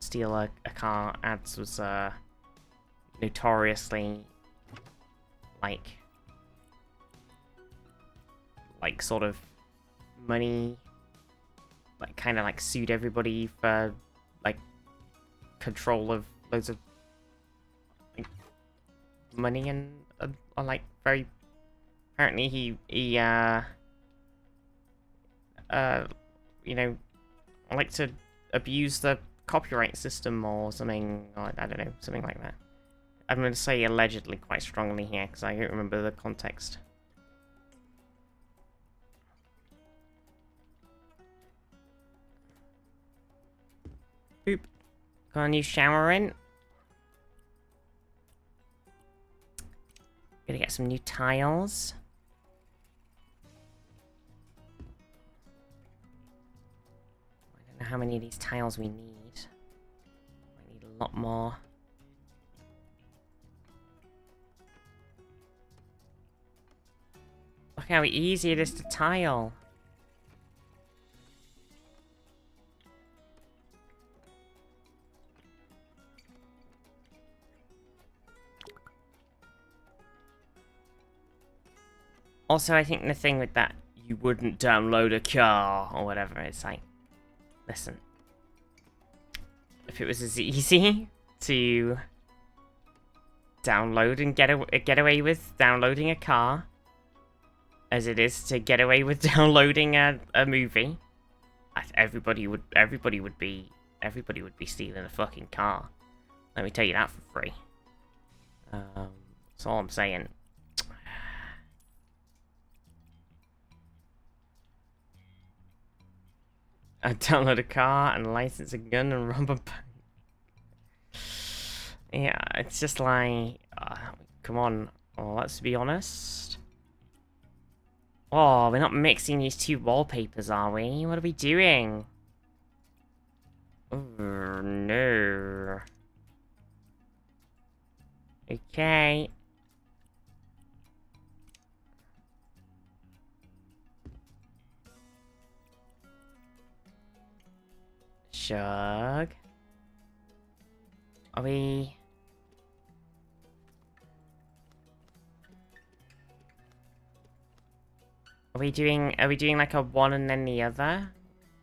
Steal a Car ads was notoriously like sort of money like kind of like sued everybody for like control of loads of like, money and or like very apparently he you know, like to abuse the copyright system or something, or I don't know, something like that. I'm going to say allegedly quite strongly here because I don't remember the context. Boop. Got a new shower in. Gonna get some new tiles. I don't know how many of these tiles we need. I need a lot more. Look how easy it is to tile. Also, I think the thing with that, you wouldn't download a car or whatever, it's like, listen. If it was as easy to download and get away with downloading a car as it is to get away with downloading a movie, everybody would be stealing a fucking car. Let me tell you that for free. That's all I'm saying. I download a car and license a gun and rob a bank. Yeah, it's just like, come on, let's be honest. Oh, we're not mixing these two wallpapers, are we? What are we doing? Oh, no. Okay. Shug. Are we... Are we doing like a one and then the other?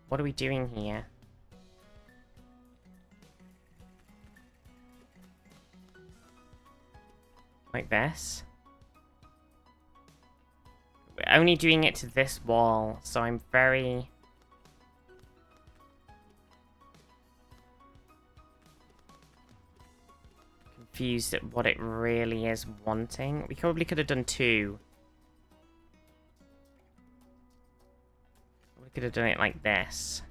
What are we doing here? Like this? We're only doing it to this wall, so I'm very... confused at what it really is wanting. We probably could have done two. We could have done it like this.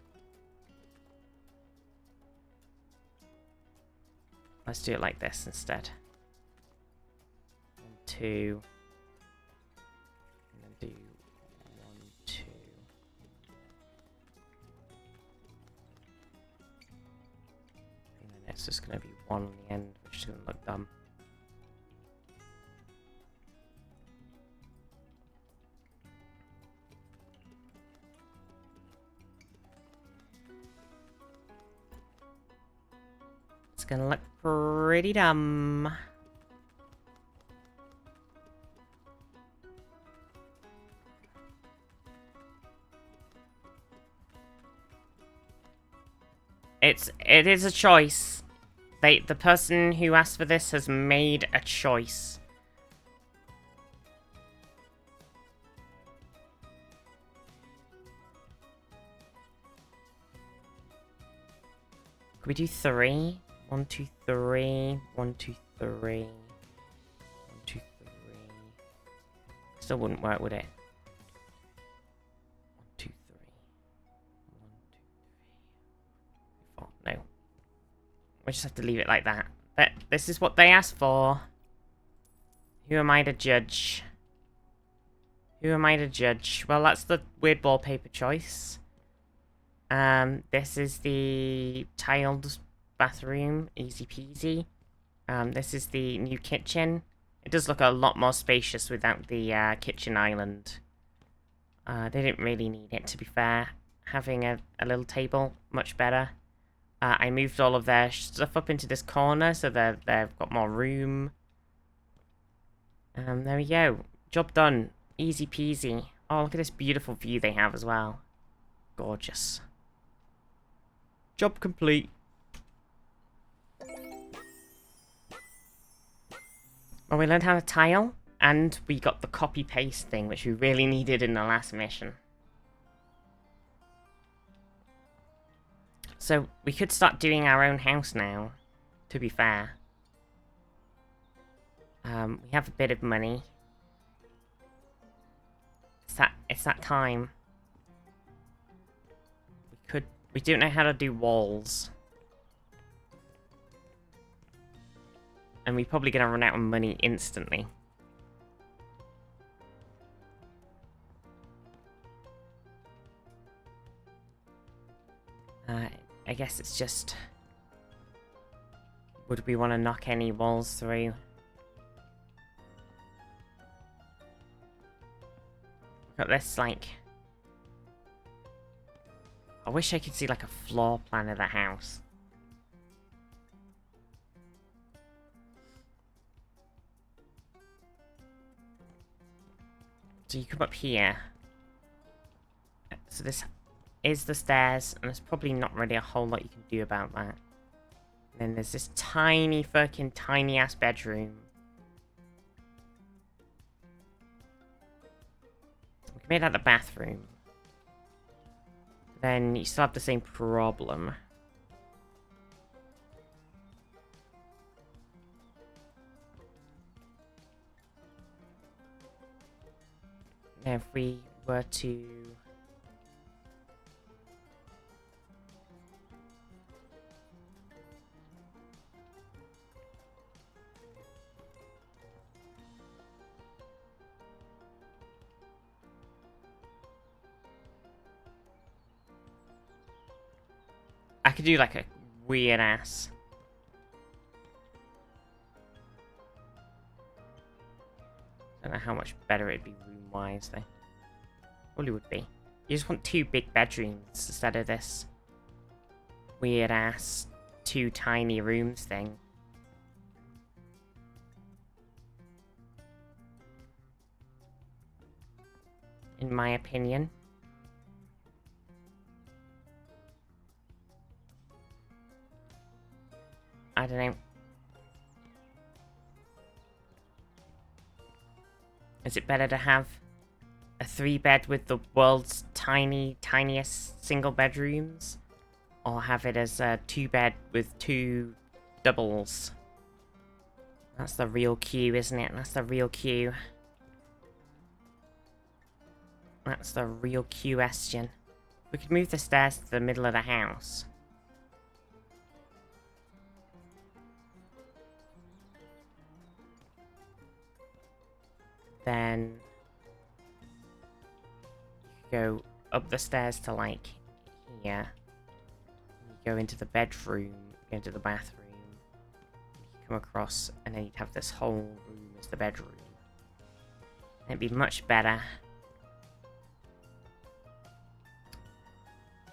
Let's do it like this instead. 1, 2. And then do 1, 2. And then it's just gonna be 1 on the end, which is gonna look dumb. It's gonna look pretty dumb. It is a choice. The person who asked for this has made a choice. Could we do 3? 1, 2, 3. 1, 2, 3. 1, 2, 3. Still wouldn't work, would it? 1, 2, 3. 1, 2, 3. 4. No. We just have to leave it like that. This is what they asked for. Who am I to judge? Who am I to judge? Well, that's the weird wallpaper choice. This is the tiled bathroom, easy peasy. This is the new kitchen. It does look a lot more spacious without the kitchen island. They didn't really need it, to be fair. Having a little table, much better. I moved all of their stuff up into this corner so they've got more room. There we go. Job done. Easy peasy. Oh, look at this beautiful view they have as well. Gorgeous. Job complete. Well, we learned how to tile, and we got the copy-paste thing, which we really needed in the last mission. So, we could start doing our own house now, to be fair. We have a bit of money. It's that time. We don't know how to do walls. And we're probably gonna run out of money instantly. I guess it's just... Would we want to knock any walls through? Got this, like... I wish I could see, like, a floor plan of the house. So you come up here. So this is the stairs, and there's probably not really a whole lot you can do about that. And then there's this tiny, fucking tiny-ass bedroom. We can make that the bathroom. Then you still have the same problem. Now if we were to... I could do like a weird ass. I don't know how much better it'd be room-wise though. Probably would be. You just want 2 big bedrooms instead of this weird ass 2 tiny rooms thing. In my opinion. I don't know. Is it better to have a 3-bed with the world's tiniest single bedrooms? Or have it as a 2-bed with 2 doubles? That's the real Q, isn't it? That's the real Q. That's the real question. We could move the stairs to the middle of the house. Then you go up the stairs to like here. You go into the bedroom, go into the bathroom. You come across, and then you'd have this whole room as the bedroom. It'd be much better.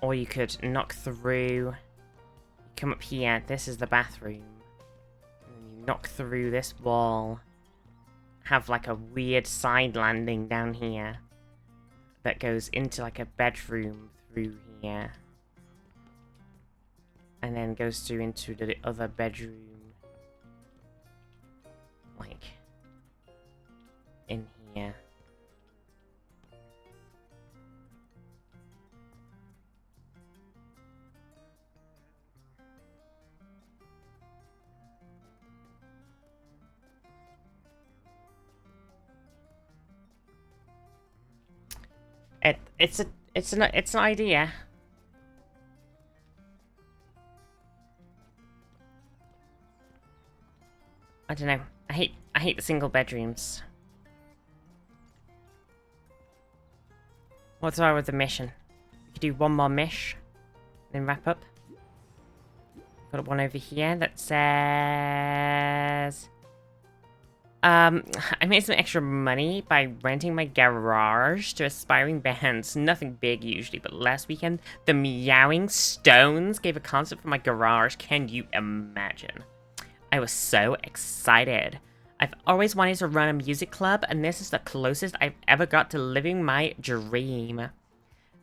Or you could knock through. You come up here. This is the bathroom. And then you knock through this wall. Have like a weird side landing down here that goes into like a bedroom through here, and then goes through into the other bedroom, like in here. It's an idea. I don't know. I hate the single bedrooms. What's wrong with the mission? We could do one more mish, then wrap up. Got one over here that says... I made some extra money by renting my garage to aspiring bands. Nothing big usually, but last weekend, the Meowing Stones gave a concert for my garage. Can you imagine? I was so excited. I've always wanted to run a music club, and this is the closest I've ever got to living my dream.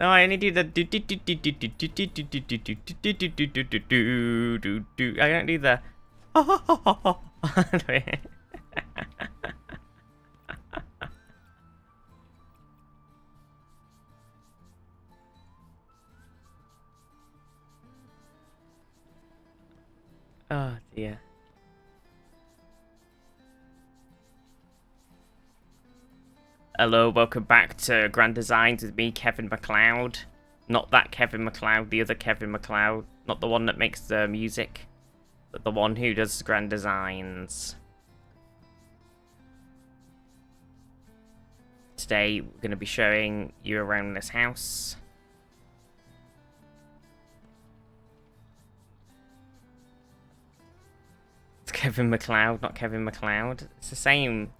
No, I only do the do do do do do do do do do do do do do do do do do do do. I don't do the. Oh dear. Hello, welcome back to Grand Designs with me, Kevin MacLeod. Not that Kevin MacLeod, the other Kevin MacLeod. Not the one that makes the music, but the one who does Grand Designs. Today, we're going to be showing you around this house. It's Kevin MacLeod, not Kevin MacLeod. It's the same.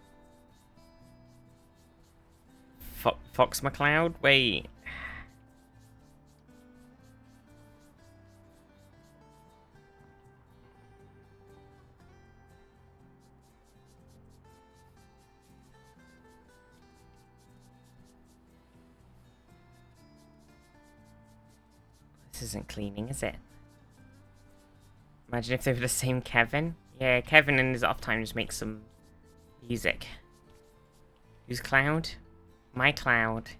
Fox MacLeod? Wait. This isn't cleaning, is it? Imagine if they were the same Kevin. Yeah, Kevin in his off time just makes some music. Who's Cloud? My Cloud.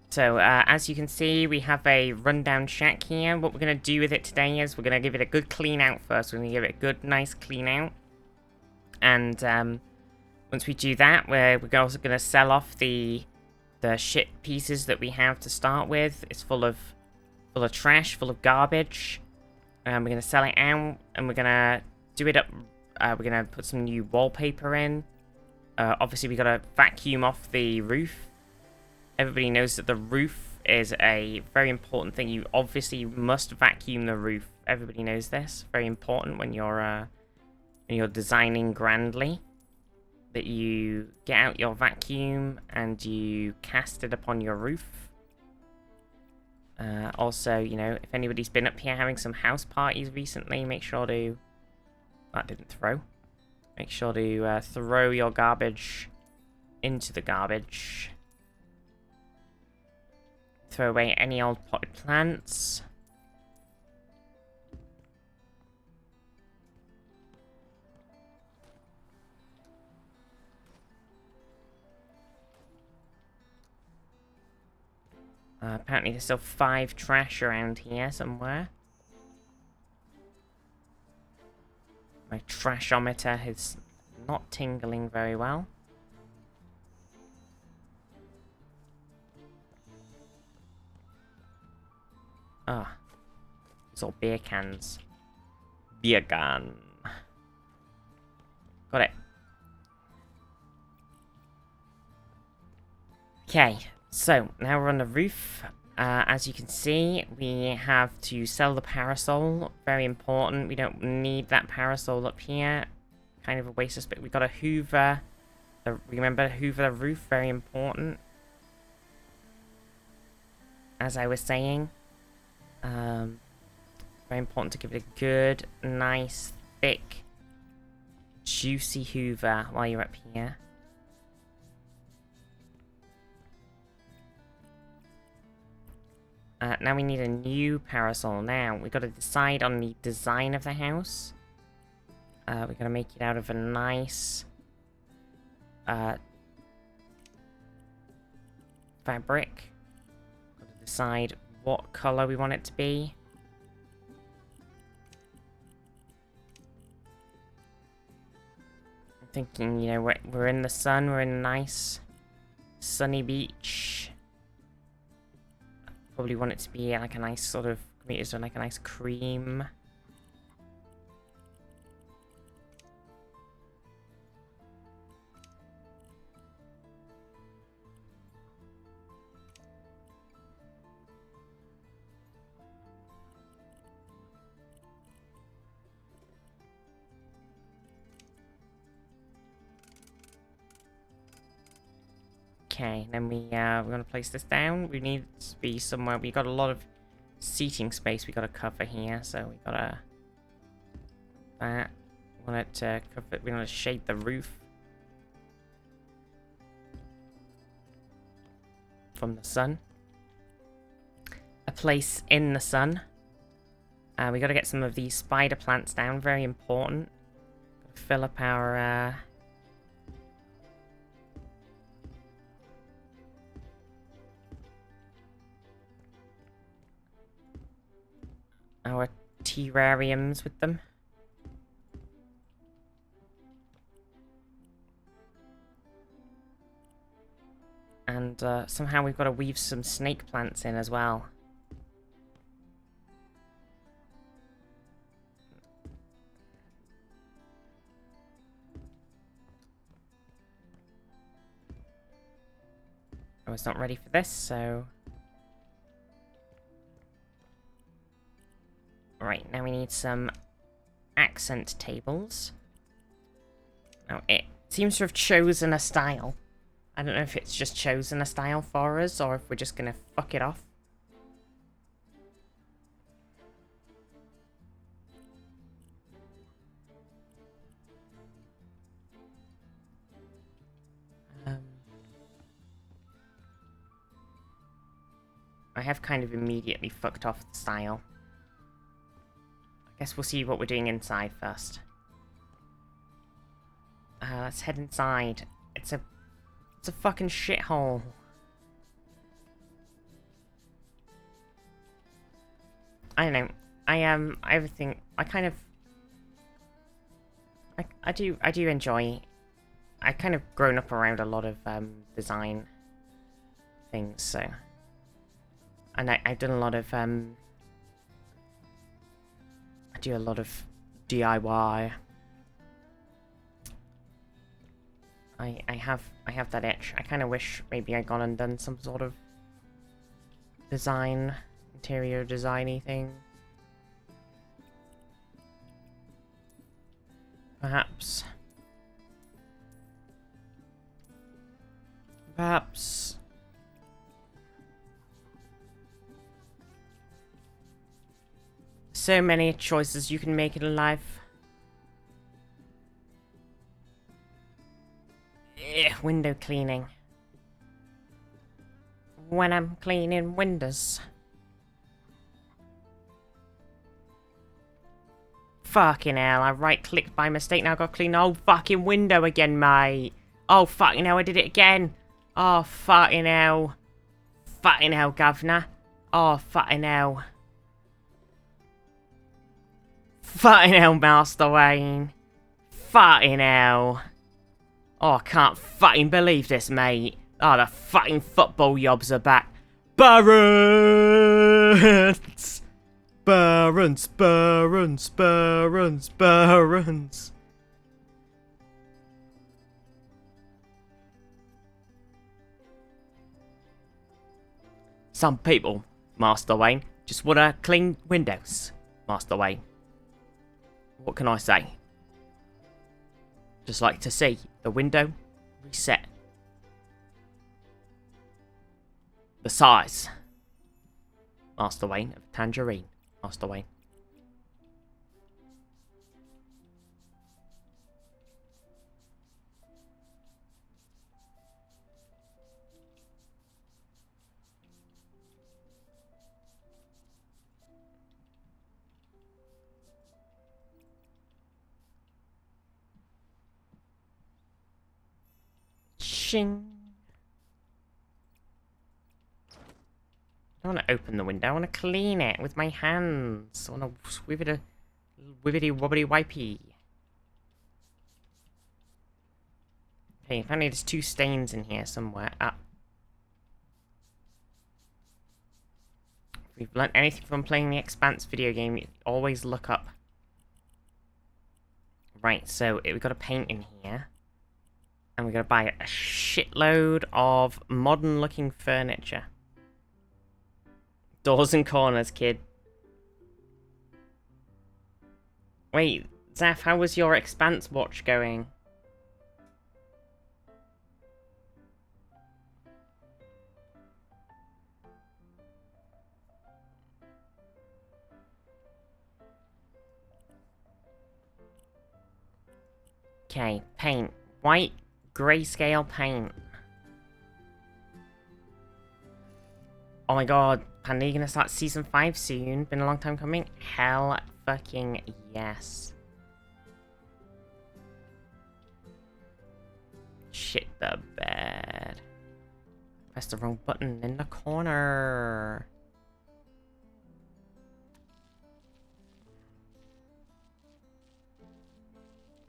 So, as you can see, we have a rundown shack here. What we're going to do with it today is we're going to give it a good clean out first. We're going to give it a good, nice clean out. And, once we do that, we're also going to sell off the shit pieces that we have to start with. It's full of trash, full of garbage. We're going to sell it out, and we're going to do it up. We're going to put some new wallpaper in. Obviously, we got to vacuum off the roof. Everybody knows that the roof is a very important thing. You obviously must vacuum the roof. Everybody knows this. Very important when you're designing grandly. That you get out your vacuum and you cast it upon your roof. Also, you know, if anybody's been up here having some house parties recently, make sure to... That didn't throw. Make sure to throw your garbage into the garbage. Throw away any old potted plants. Apparently there's still 5 trash around here somewhere. My trashometer is not tingling very well. Ah. It's all beer cans. Beer gun. Got it. Okay. So, now we're on the roof. As you can see, we have to sell the parasol. Very important. We don't need that parasol up here. Kind of a waste of space. We gotta hoover. Remember, hoover the roof. Very important. As I was saying. Very important to give it a good, nice, thick, juicy hoover while you're up here. Now we need a new parasol. Now, we've got to decide on the design of the house. We're going to make it out of a nice fabric. Got to decide what color we want it to be. I'm thinking, you know, we're in the sun, we're in a nice sunny beach. Probably want it to be like a nice sort of, like a nice cream. Okay, then we're gonna place this down. We need to be somewhere. We got a lot of seating space we gotta cover here, so we gotta that. We want it to cover. We want to shade the roof from the sun. A place in the sun. We gotta get some of these spider plants down. Very important. Gotta fill up our terrariums with them. And somehow we've got to weave some snake plants in as well. I was not ready for this, so... Right, now we need some accent tables. Now, it seems to have chosen a style. I don't know if it's just chosen a style for us, or if we're just gonna fuck it off. I have kind of immediately fucked off the style. I guess we'll see what we're doing inside first. Let's head inside. It's a fucking shithole. I don't know. Everything. I kind of. I do enjoy. I kind of grown up around a lot of design things, so. And I've done a lot of I do a lot of DIY. I have that itch. I kind of wish maybe I'd gone and done some sort of design, interior designy thing. Perhaps. So many choices you can make in life. Window cleaning. When I'm cleaning windows. Fucking hell, I right-clicked by mistake, now I've got to clean the whole fucking window again, mate. Oh, fucking hell, I did it again. Oh, fucking hell. Fucking hell, governor. Oh, fucking hell. Fucking hell, Master Wayne. Fucking hell. Oh, I can't fucking believe this, mate. Oh, the fucking football yobs are back. Barons! Barons, Barons, Barons, Barons. Some people, Master Wayne, just want to clean windows, Master Wayne. What can I say? Just like to see the window reset. The size, Master Wayne, of Tangerine, Master Wayne. Shing. I don't want to open the window, I want to clean it with my hands. I want to swiv it a wibbity wobbity wipey. Okay, apparently there's 2 stains in here somewhere. If we've learnt anything from playing the Expanse video game, you always look up. Right, so we've got to paint in here. And we're going to buy a shitload of modern looking furniture. Doors and corners, kid. Wait, Zaf, how was your Expanse watch going? Okay, paint. White grayscale paint. Oh my god, Panda, you gonna start season 5 soon? Been a long time coming? Hell fucking yes. Shit the bed. Press the wrong button in the corner.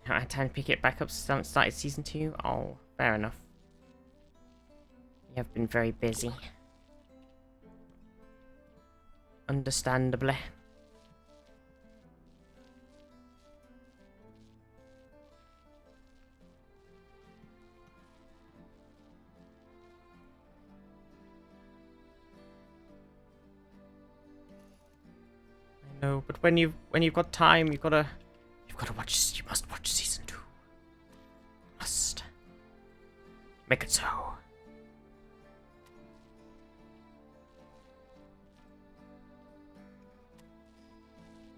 I had time to pick it back up since started season 2? Oh, fair enough. You have been very busy. Understandably. I know, but when you've got time, you've gotta watch. You must watch season 2. Must make it so.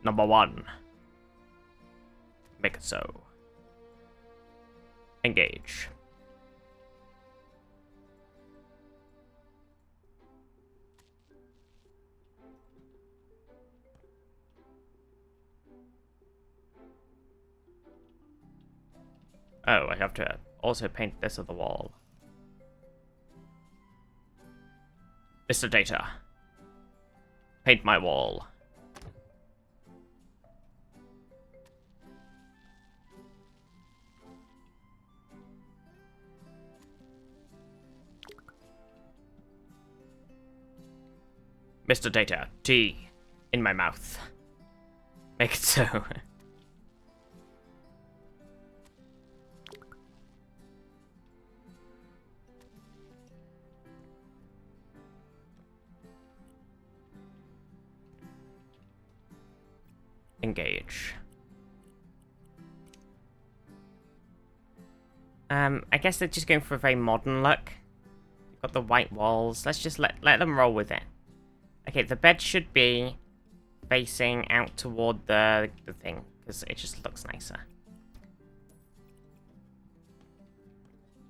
Number 1. Make it so. Engage. Oh, I have to also paint this on the wall. Mr. Data. Paint my wall. Mr. Data, tea in my mouth. Make it so. Engage. I guess they're just going for a very modern look. You've got the white walls. Let's just let them roll with it. Okay, the bed should be facing out toward the thing, because it just looks nicer.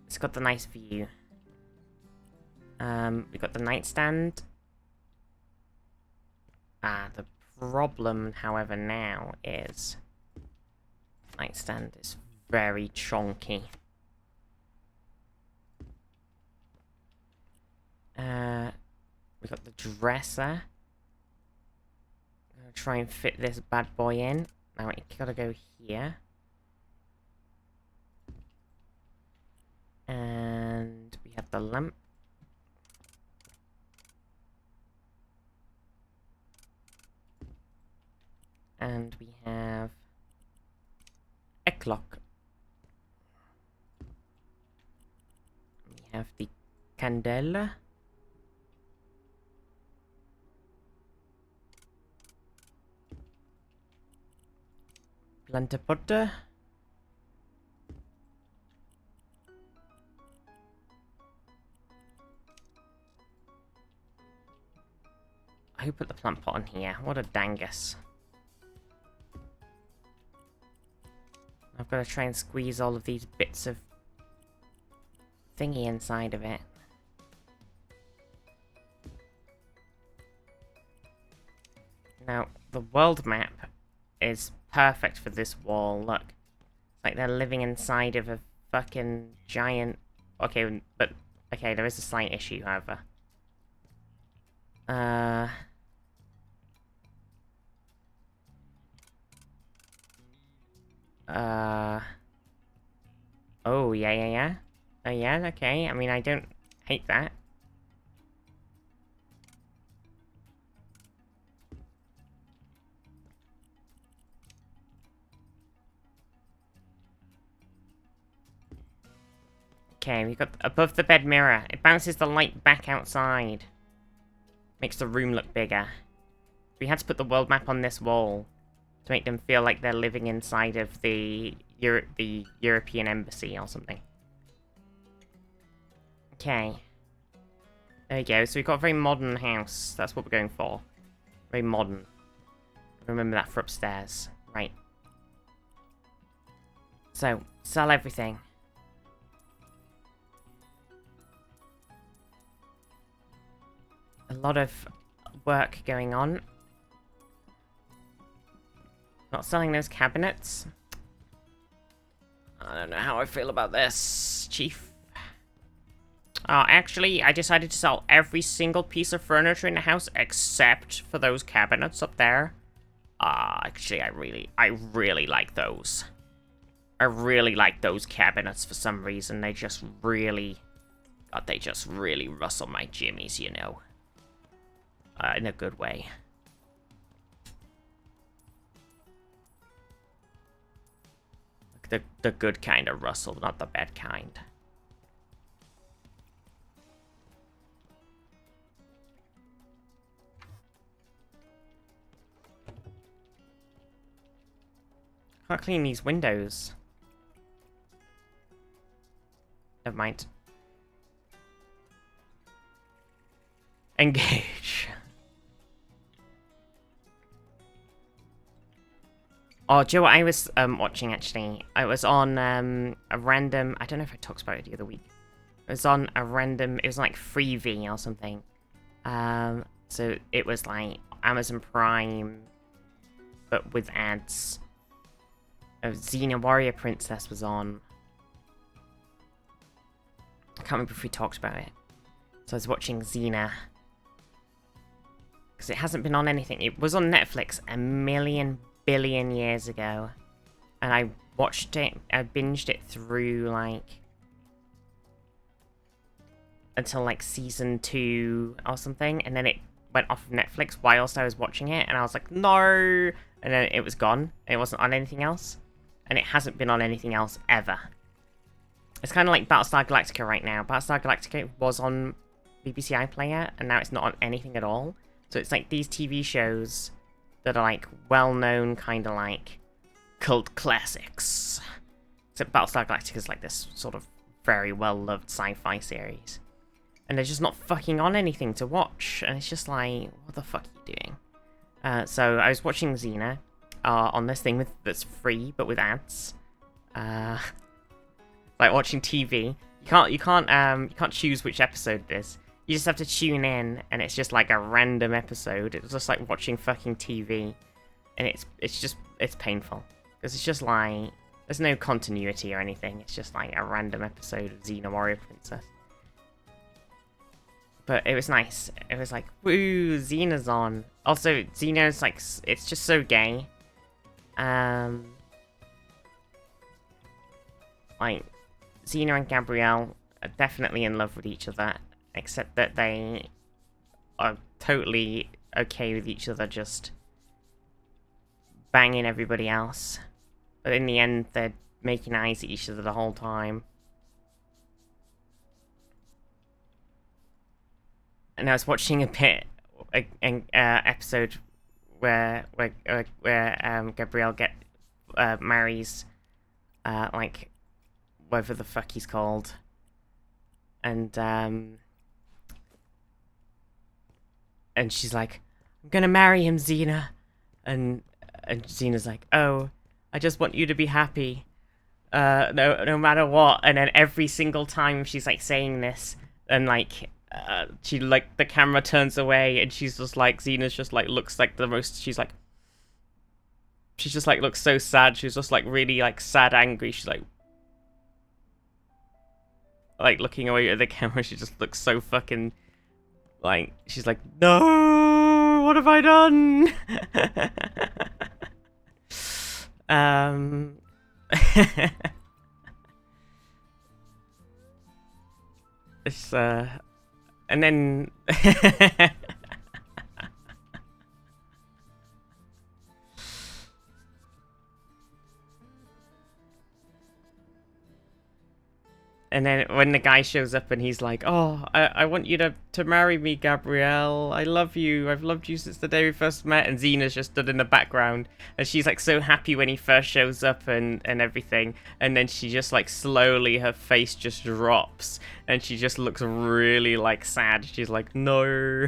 It's got the nice view. We've got the nightstand. The problem, however, now is nightstand is very chonky. We got the dresser. I'm gonna try and fit this bad boy in. Now it gotta go here. And we have the lamp. And we have a clock. We have the candela. Planta potter. Who put the plant pot on here? What a dangus. I've got to try and squeeze all of these bits of thingy inside of it. Now, the world map is perfect for this wall, look. It's like they're living inside of a fucking giant... Okay, but... Okay, there is a slight issue, however. Oh, yeah. Oh, yeah, okay. I mean, I don't hate that. Okay, we've got above the bed mirror. It bounces the light back outside. Makes the room look bigger. We had to put the world map on this wall to make them feel like they're living inside of the European embassy or something. Okay. There we go. So we've got a very modern house. That's what we're going for. Very modern. Remember that for upstairs. Right. So, sell everything. A lot of work going on. Not selling those cabinets. I don't know how I feel about this, Chief. Actually, I decided to sell every single piece of furniture in the house except for those cabinets up there. Actually, I really like those. I really like those cabinets for some reason. They just really... God, they just really rustle my jimmies, you know. In a good way. The good kind of rustle, not the bad kind. Can't clean these windows. Never mind. Engage. Oh, do you know what I was watching actually? I was on a random... I don't know if I talked about it the other week. It was on a random... It was like Freevee or something. So it was like Amazon Prime, but with ads. Xena Warrior Princess was on. I can't remember if we talked about it. So I was watching Xena. Because it hasn't been on anything. It was on Netflix a million billion years ago. And I watched it, I binged it through like... until like season 2 or something. And then it went off of Netflix whilst I was watching it. And I was like, no! And then it was gone. It wasn't on anything else. And it hasn't been on anything else ever. It's kind of like Battlestar Galactica right now. Battlestar Galactica was on BBC iPlayer, and now it's not on anything at all. So it's like these TV shows that are like well-known, kind of like cult classics. Except Battlestar Galactica is like this sort of very well-loved sci-fi series. And they're just not fucking on anything to watch. And it's just like, what the fuck are you doing? So I was watching Xena. On this thing that's free but with ads, like watching TV. You can't choose which episode it is. You just have to tune in, and it's just like a random episode. It's just like watching fucking TV, and it's painful because it's just like there's no continuity or anything. It's just like a random episode of Xena Warrior Princess. But it was nice. It was like, woo, Xena's on. Also, Xena's like, it's just so gay. Like, Xena and Gabrielle are definitely in love with each other, except that they are totally okay with each other just banging everybody else. But in the end, they're making eyes at each other the whole time. And I was watching a bit, an episode where Gabrielle marries like whatever the fuck he's called, and she's like, I'm gonna marry him, Xena, and Xena's like, oh, I just want you to be happy, no matter what. And then every single time she's like saying this, and like she like the camera turns away, and she's just like, Xena's just like looks like the most, she's just like looks so sad. She's just like really like sad, angry. She's like looking away at the camera. She just looks so fucking like, she's like, no, what have I done? It's and then and then when the guy shows up and he's like, oh, I want you to marry me, Gabrielle. I love you. I've loved you since the day we first met. And Xena's just stood in the background. And she's like so happy when he first shows up and everything. And then she just like slowly, her face just drops. And she just looks really like sad. She's like, no.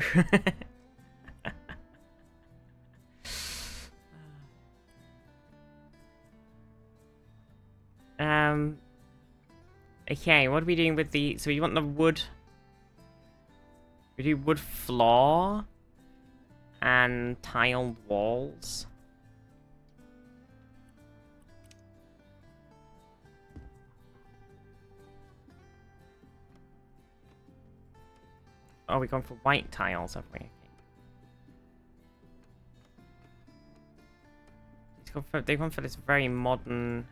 Okay, what are we doing with the... So you want the wood... We do wood floor and tiled walls. Oh, we're going for white tiles, haven't we? Okay. They've gone for this very modern...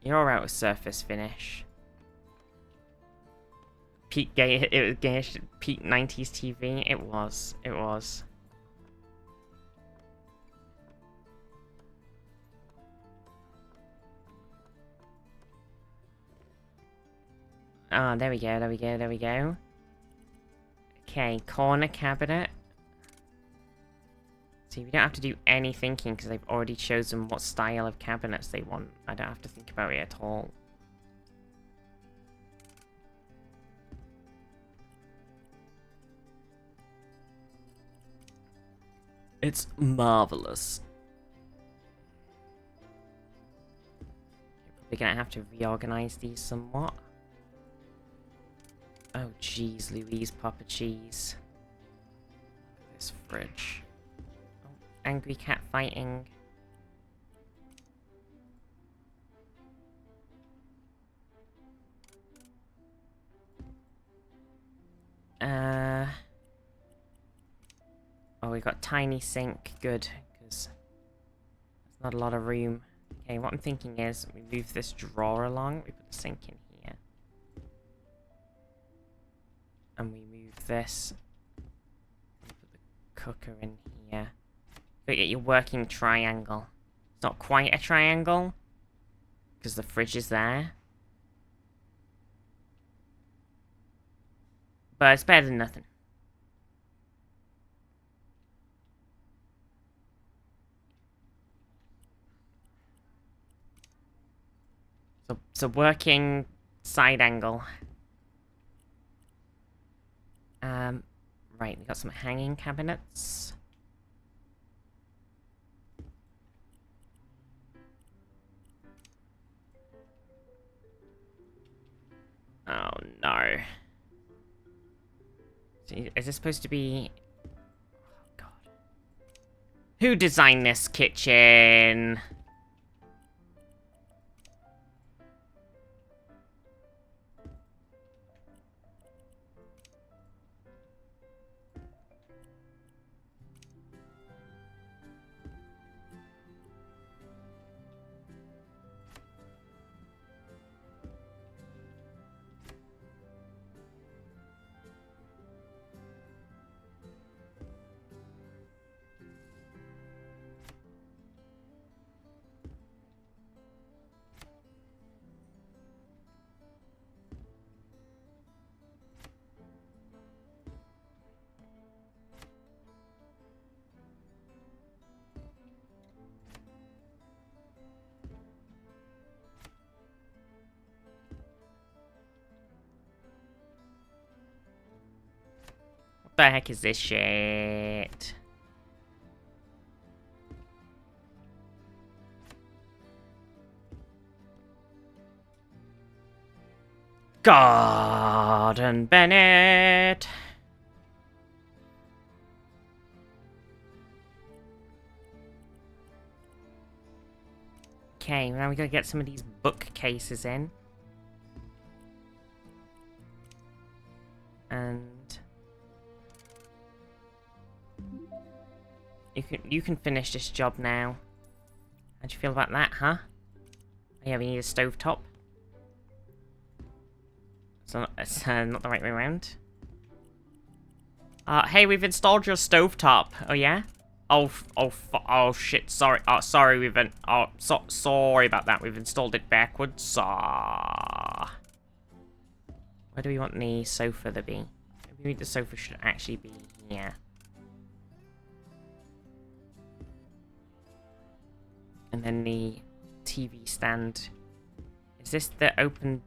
You're out of surface finish. Peak gay, it was gayish, peak 90s TV. It was. It was. Ah, there we go, there we go, there we go. Okay, corner cabinet. See, we don't have to do any thinking because they've already chosen what style of cabinets they want. I don't have to think about it at all. It's marvelous. We're gonna have to reorganize these somewhat. Oh, jeez, Louise, Papa Cheese. Look at this fridge. Oh, angry cat fighting. Oh, we got tiny sink. Good, because there's not a lot of room. Okay, what I'm thinking is we move this drawer along. We put the sink in here. And we move this. We put the cooker in here. But get your working triangle. It's not quite a triangle, because the fridge is there. But it's better than nothing. So working side angle. Right, we got some hanging cabinets. Oh no. Is this supposed to be... Oh god. Who designed this kitchen? What the heck is this shit? Gordon Bennett. Okay, now we gotta get some of these bookcases in. And you can finish this job now. How do you feel about that, huh? Oh yeah, we need a stovetop. It's not the right way around. Hey, we've installed your stovetop. Oh yeah? Oh shit, sorry. Sorry, sorry about that. We've installed it backwards. Where do we want the sofa to be? Maybe the sofa should actually be here. And then the TV stand. Is this the open...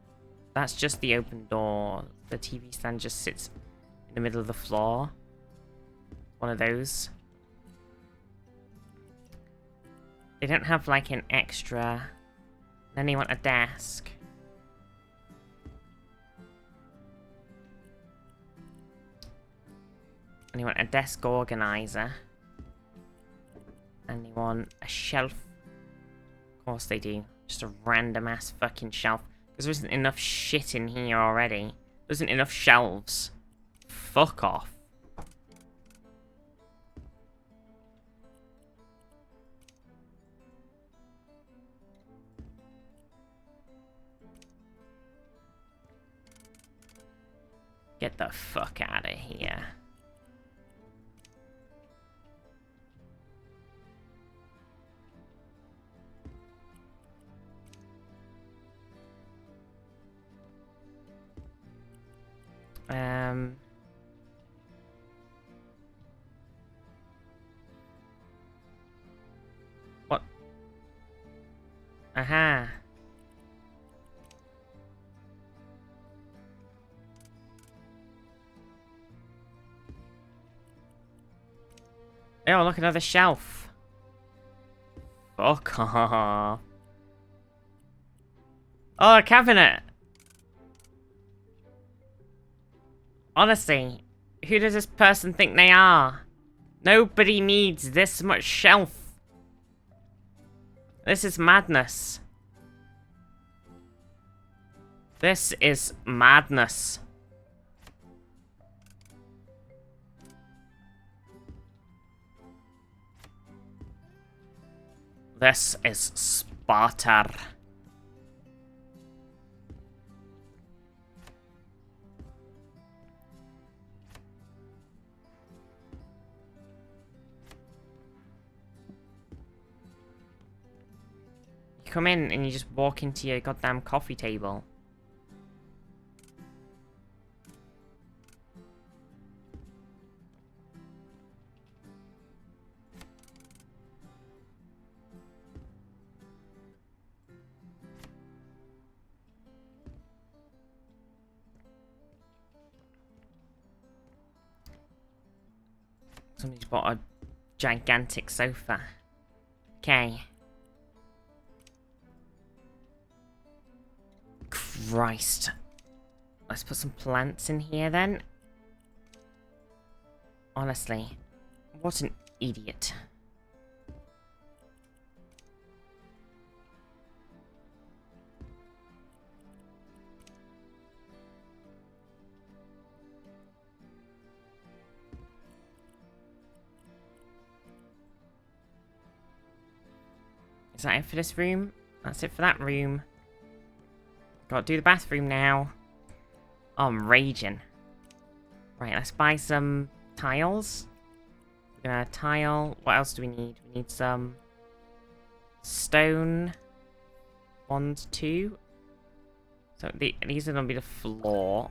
That's just the open door. The TV stand just sits in the middle of the floor. One of those. They don't have like an extra. Then they want a desk. And they want a desk organizer. And they want a shelf. Of course they do. Just a random ass fucking shelf. Because there isn't enough shit in here already. There isn't enough shelves. Fuck off. Get the fuck out of here. What? Aha. Oh, look, another shelf. Fuck off. Oh, a cabinet. Honestly, who does this person think they are? Nobody needs this much shelf. This is madness. This is madness. This is Sparta. You come in and you just walk into your goddamn coffee table. Somebody's bought a gigantic sofa. Okay. Christ. Let's put some plants in here then. Honestly, what an idiot. Is that it for this room? That's it for that room. Gotta do the bathroom now. Oh, I'm raging. Right, let's buy some tiles. We're gonna tile. What else do we need? We need some stone. 1, 2. So these are gonna be the floor.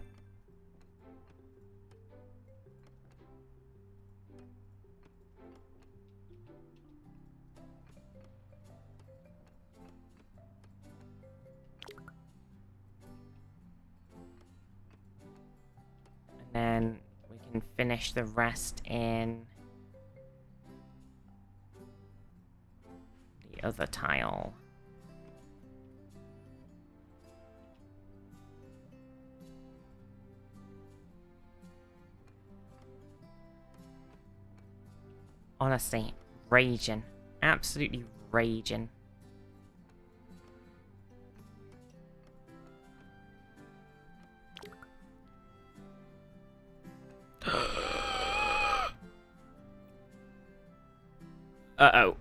Then we can finish the rest in the other tile. Honestly, raging. Absolutely raging. Uh-oh.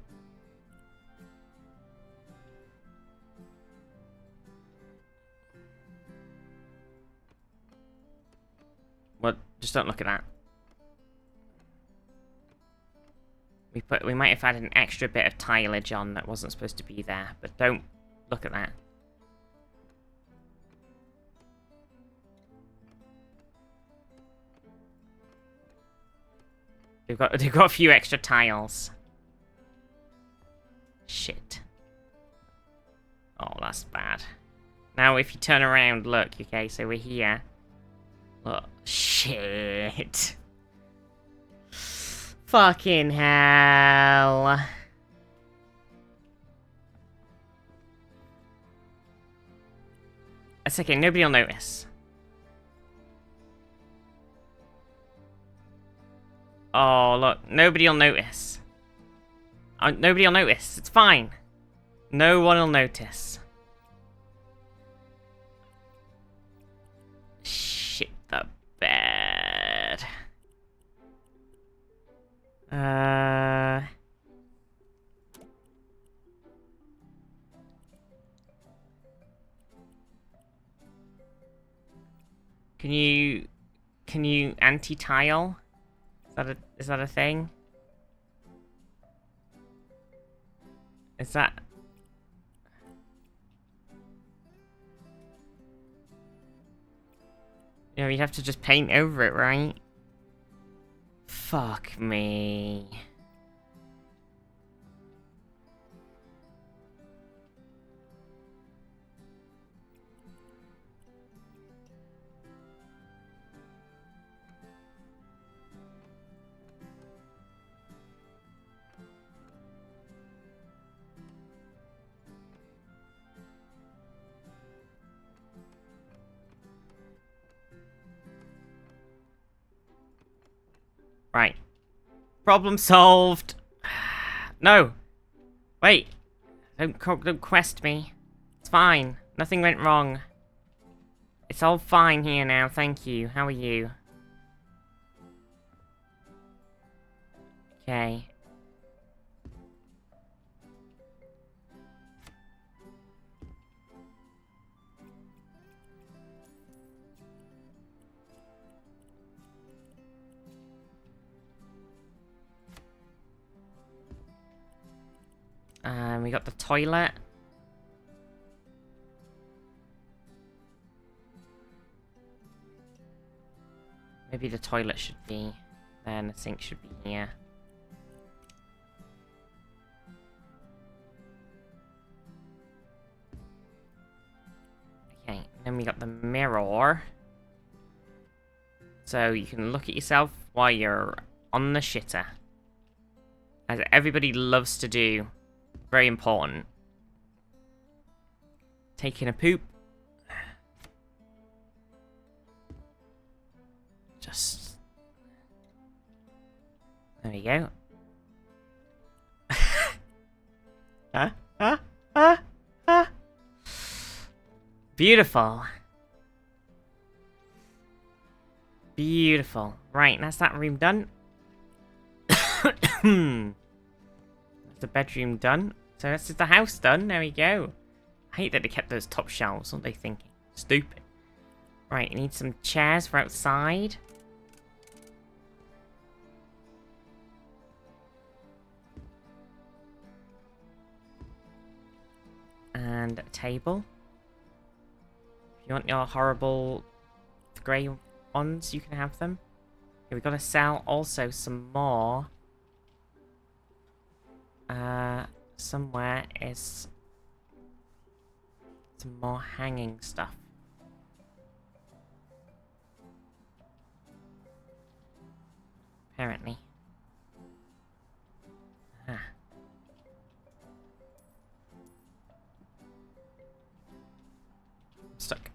What? Just don't look at that. We might have had an extra bit of tileage on that wasn't supposed to be there, but don't look at that. They've got a few extra tiles. Shit. Oh, that's bad. Now if you turn around, look, okay, so we're here. Look. Shit. Fucking hell. It's okay, nobody will notice. Oh, look, nobody will notice. Nobody will notice, it's fine. No one will notice. Shit the bed. Can you anti-tile? Is that a thing? Is that... You know, you have to just paint over it, right? Fuck me. Right. Problem solved. No. Wait. Don't quest me. It's fine. Nothing went wrong. It's all fine here now, thank you. How are you? Okay. We got the toilet. Maybe the toilet should be there and the sink should be here. Okay, then we got the mirror. So you can look at yourself while you're on the shitter. As everybody loves to do. Very important. Taking a poop. Just... There we go. Beautiful. Beautiful. Right, that's that room done. The bedroom done. So this is the house done. There we go. I hate that they kept those top shelves. What are they thinking? Stupid. Right, you need some chairs for outside. And a table. If you want your horrible grey ones, you can have them. Okay, we've got to sell also some more. Somewhere is some more hanging stuff. Apparently. Ah. I'm stuck.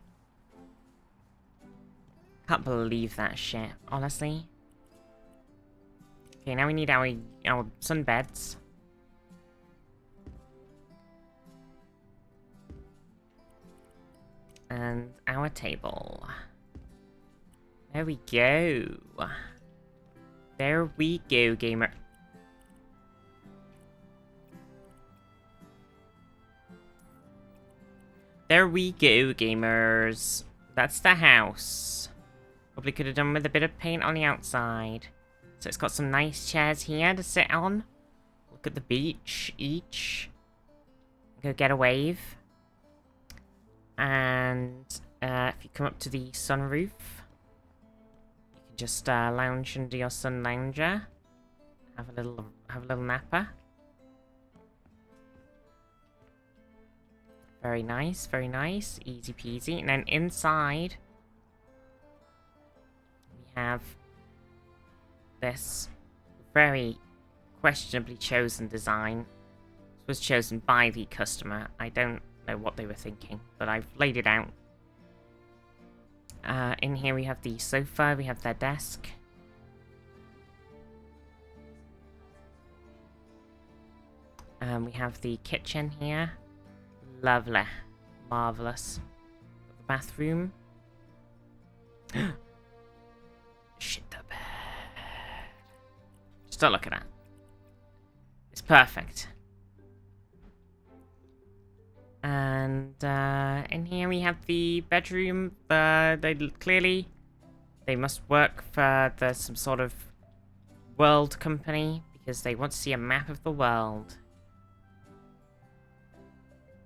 Can't believe that shit, honestly. Okay, now we need our sunbeds. And our table. There we go. There we go, gamer. There we go, gamers. That's the house. Probably could have done with a bit of paint on the outside. So it's got some nice chairs here to sit on. Look at the beach, each. Go get a wave. And if you come up to the sunroof, you can just lounge under your sun lounger, have a little napper. Very nice, easy peasy. And then inside, we have this very questionably chosen design. This was chosen by the customer. I don't know what they were thinking, but I've laid it out In here we have the sofa, we have their desk. We have the kitchen here. Lovely. Marvellous. The bathroom. Shit the bed. Just don't look at that. It's perfect. And in here we have the bedroom. They must work for some sort of world company because they want to see a map of the world.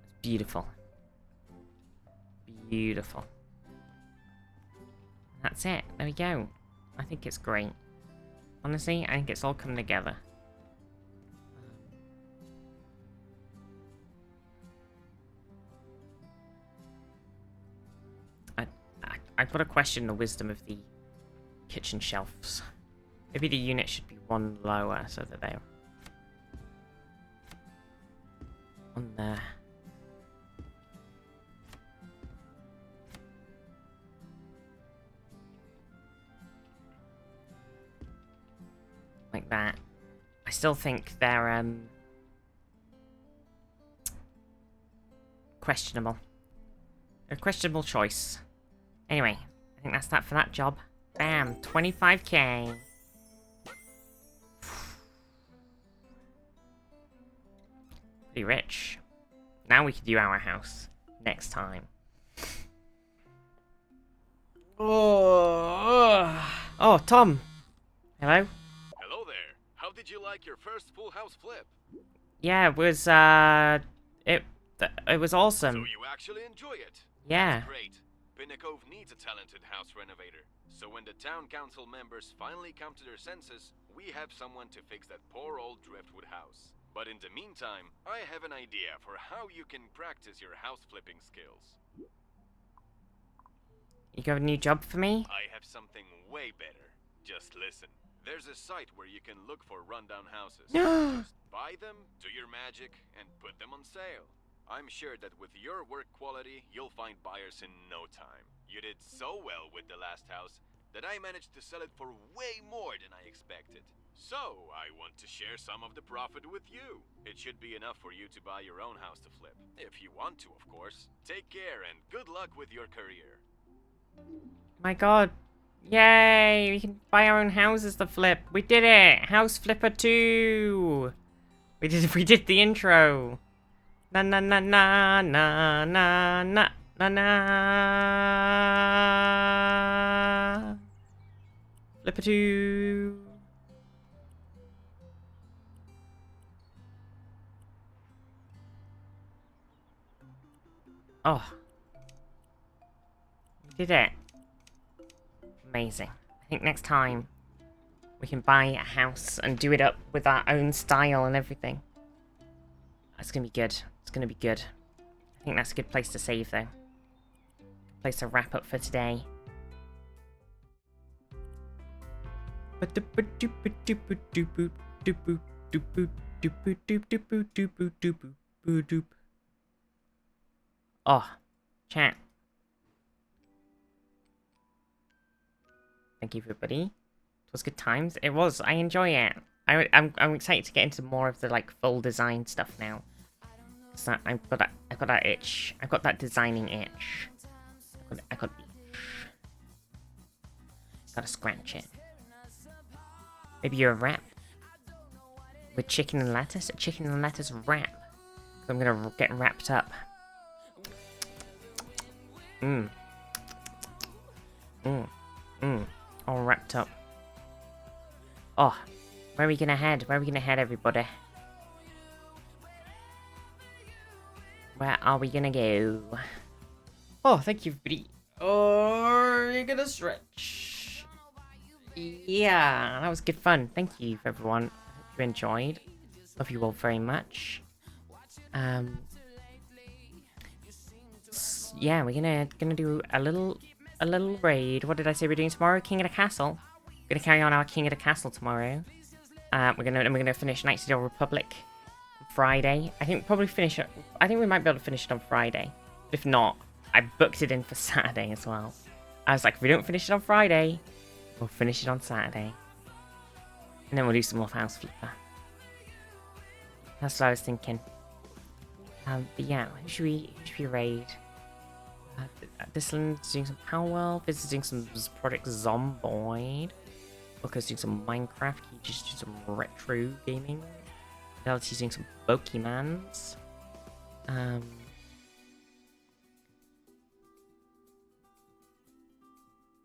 It's beautiful. Beautiful. That's it. There we go. I think it's great. Honestly, I think it's all coming together. I've got to question the wisdom of the kitchen shelves. Maybe the unit should be one lower so that they're on there. Like that. I still think they're questionable. A questionable choice. Anyway, I think that's that for that job. Bam, 25k. Pretty rich. Now we can do our house next time. Oh, Tom. Hello? Hello there. How did you like your first full house flip? Yeah, it was it was awesome. So you actually enjoy it? Yeah. That's great. Pinnacove needs a talented house renovator. So when the town council members finally come to their senses, we have someone to fix that poor old driftwood house. But in the meantime, I have an idea for how you can practice your house flipping skills. You got a new job for me? I have something way better. Just listen. There's a site where you can look for rundown houses. Just buy them, do your magic, and put them on sale. I'm sure that with your work quality, you'll find buyers in no time. You did so well with the last house that I managed to sell it for way more than I expected. So, I want to share some of the profit with you. It should be enough for you to buy your own house to flip. If you want to, of course. Take care and good luck with your career. My god. Yay! We can buy our own houses to flip. We did it! House Flipper 2! We did the intro. Na na na na na na na na na. Flipper 2. Oh. We did it. Amazing. I think next time we can buy a house and do it up with our own style and everything. That's gonna be good. It's gonna be good. I think that's a good place to save though. Place to wrap up for today. Oh, chat. Thank you, everybody. It was good times. It was. I enjoy it. I'm excited to get into more of the like full design stuff now. So I've got that itch. I've got that designing itch. I got the itch. Gotta scratch it. Maybe you're a wrap with chicken and lettuce. A chicken and lettuce wrap. So I'm gonna get wrapped up. All wrapped up. Oh, where are we gonna head? Where are we gonna head, everybody? Where are we gonna go? Oh, thank you, everybody. Oh, you're gonna stretch. Yeah, that was good fun. Thank you, everyone. Hope you enjoyed. Love you all very much. Yeah, we're gonna do a little raid. What did I say we're doing tomorrow? King of the Castle. We're gonna carry on our King of the Castle tomorrow. We're gonna finish Knights of the Old Republic on Friday. I think probably finish it. I think we might be able to finish it on Friday. If not, I booked it in for Saturday as well. I was like, if we don't finish it on Friday, we'll finish it on Saturday. And then we'll do some more House Flipper. That's what I was thinking. But yeah, who should we raid? This one's doing some Palworld. This is doing some Project Zomboid. Booker's doing some Minecraft. He just do some retro gaming. Fidelity's doing some Pokemans.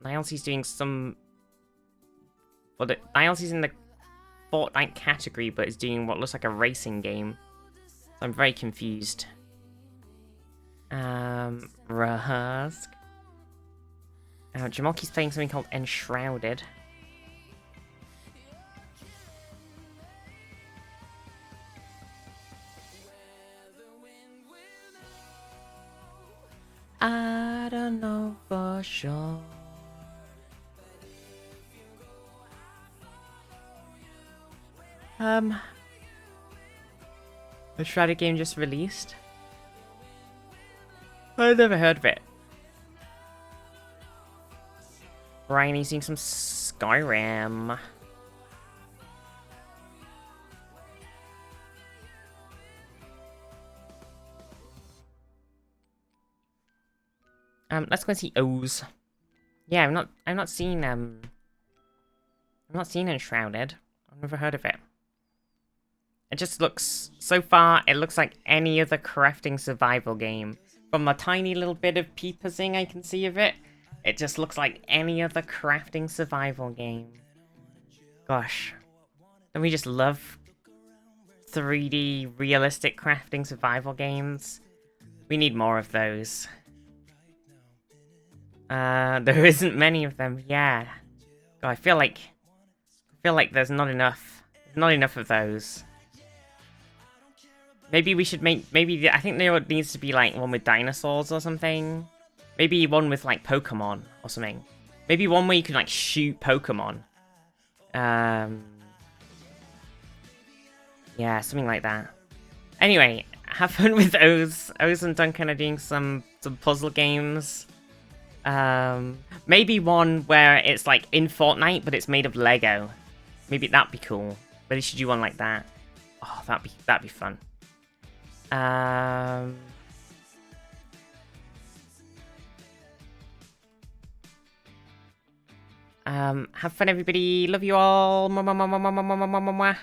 Nialsy's doing some. Well, Nialsy's in the Fortnite category, but is doing what looks like a racing game. So I'm very confused. Rahusk. Jamoki's playing something called Enshrouded. I don't know for sure. The Shrouded game just released. I've never heard of it. Ryan, he's seeing some Skyrim. Let's go and see O's. Yeah, I've not seen Enshrouded. I've never heard of it. It just looks, so far, it looks like any other crafting survival game. From the tiny little bit of peepazing I can see of it, it just looks like any other crafting survival game. Gosh. Don't we just love 3D realistic crafting survival games? We need more of those. There isn't many of them, yeah. God, I feel like there's not enough. There's not enough of those. Maybe we should make, I think there needs to be like one with dinosaurs or something. Maybe one with like Pokemon or something. Maybe one where you can like shoot Pokemon. Yeah, something like that. Anyway, have fun with O's. O's and Duncan are doing some puzzle games. Maybe one where it's like in Fortnite, but it's made of Lego. Maybe that'd be cool. Maybe should do one like that. Oh, that'd be fun. Have fun, everybody. Love you all. Mwah, mwah, mwah, mwah, mwah, mwah, mwah, mwah, mwah.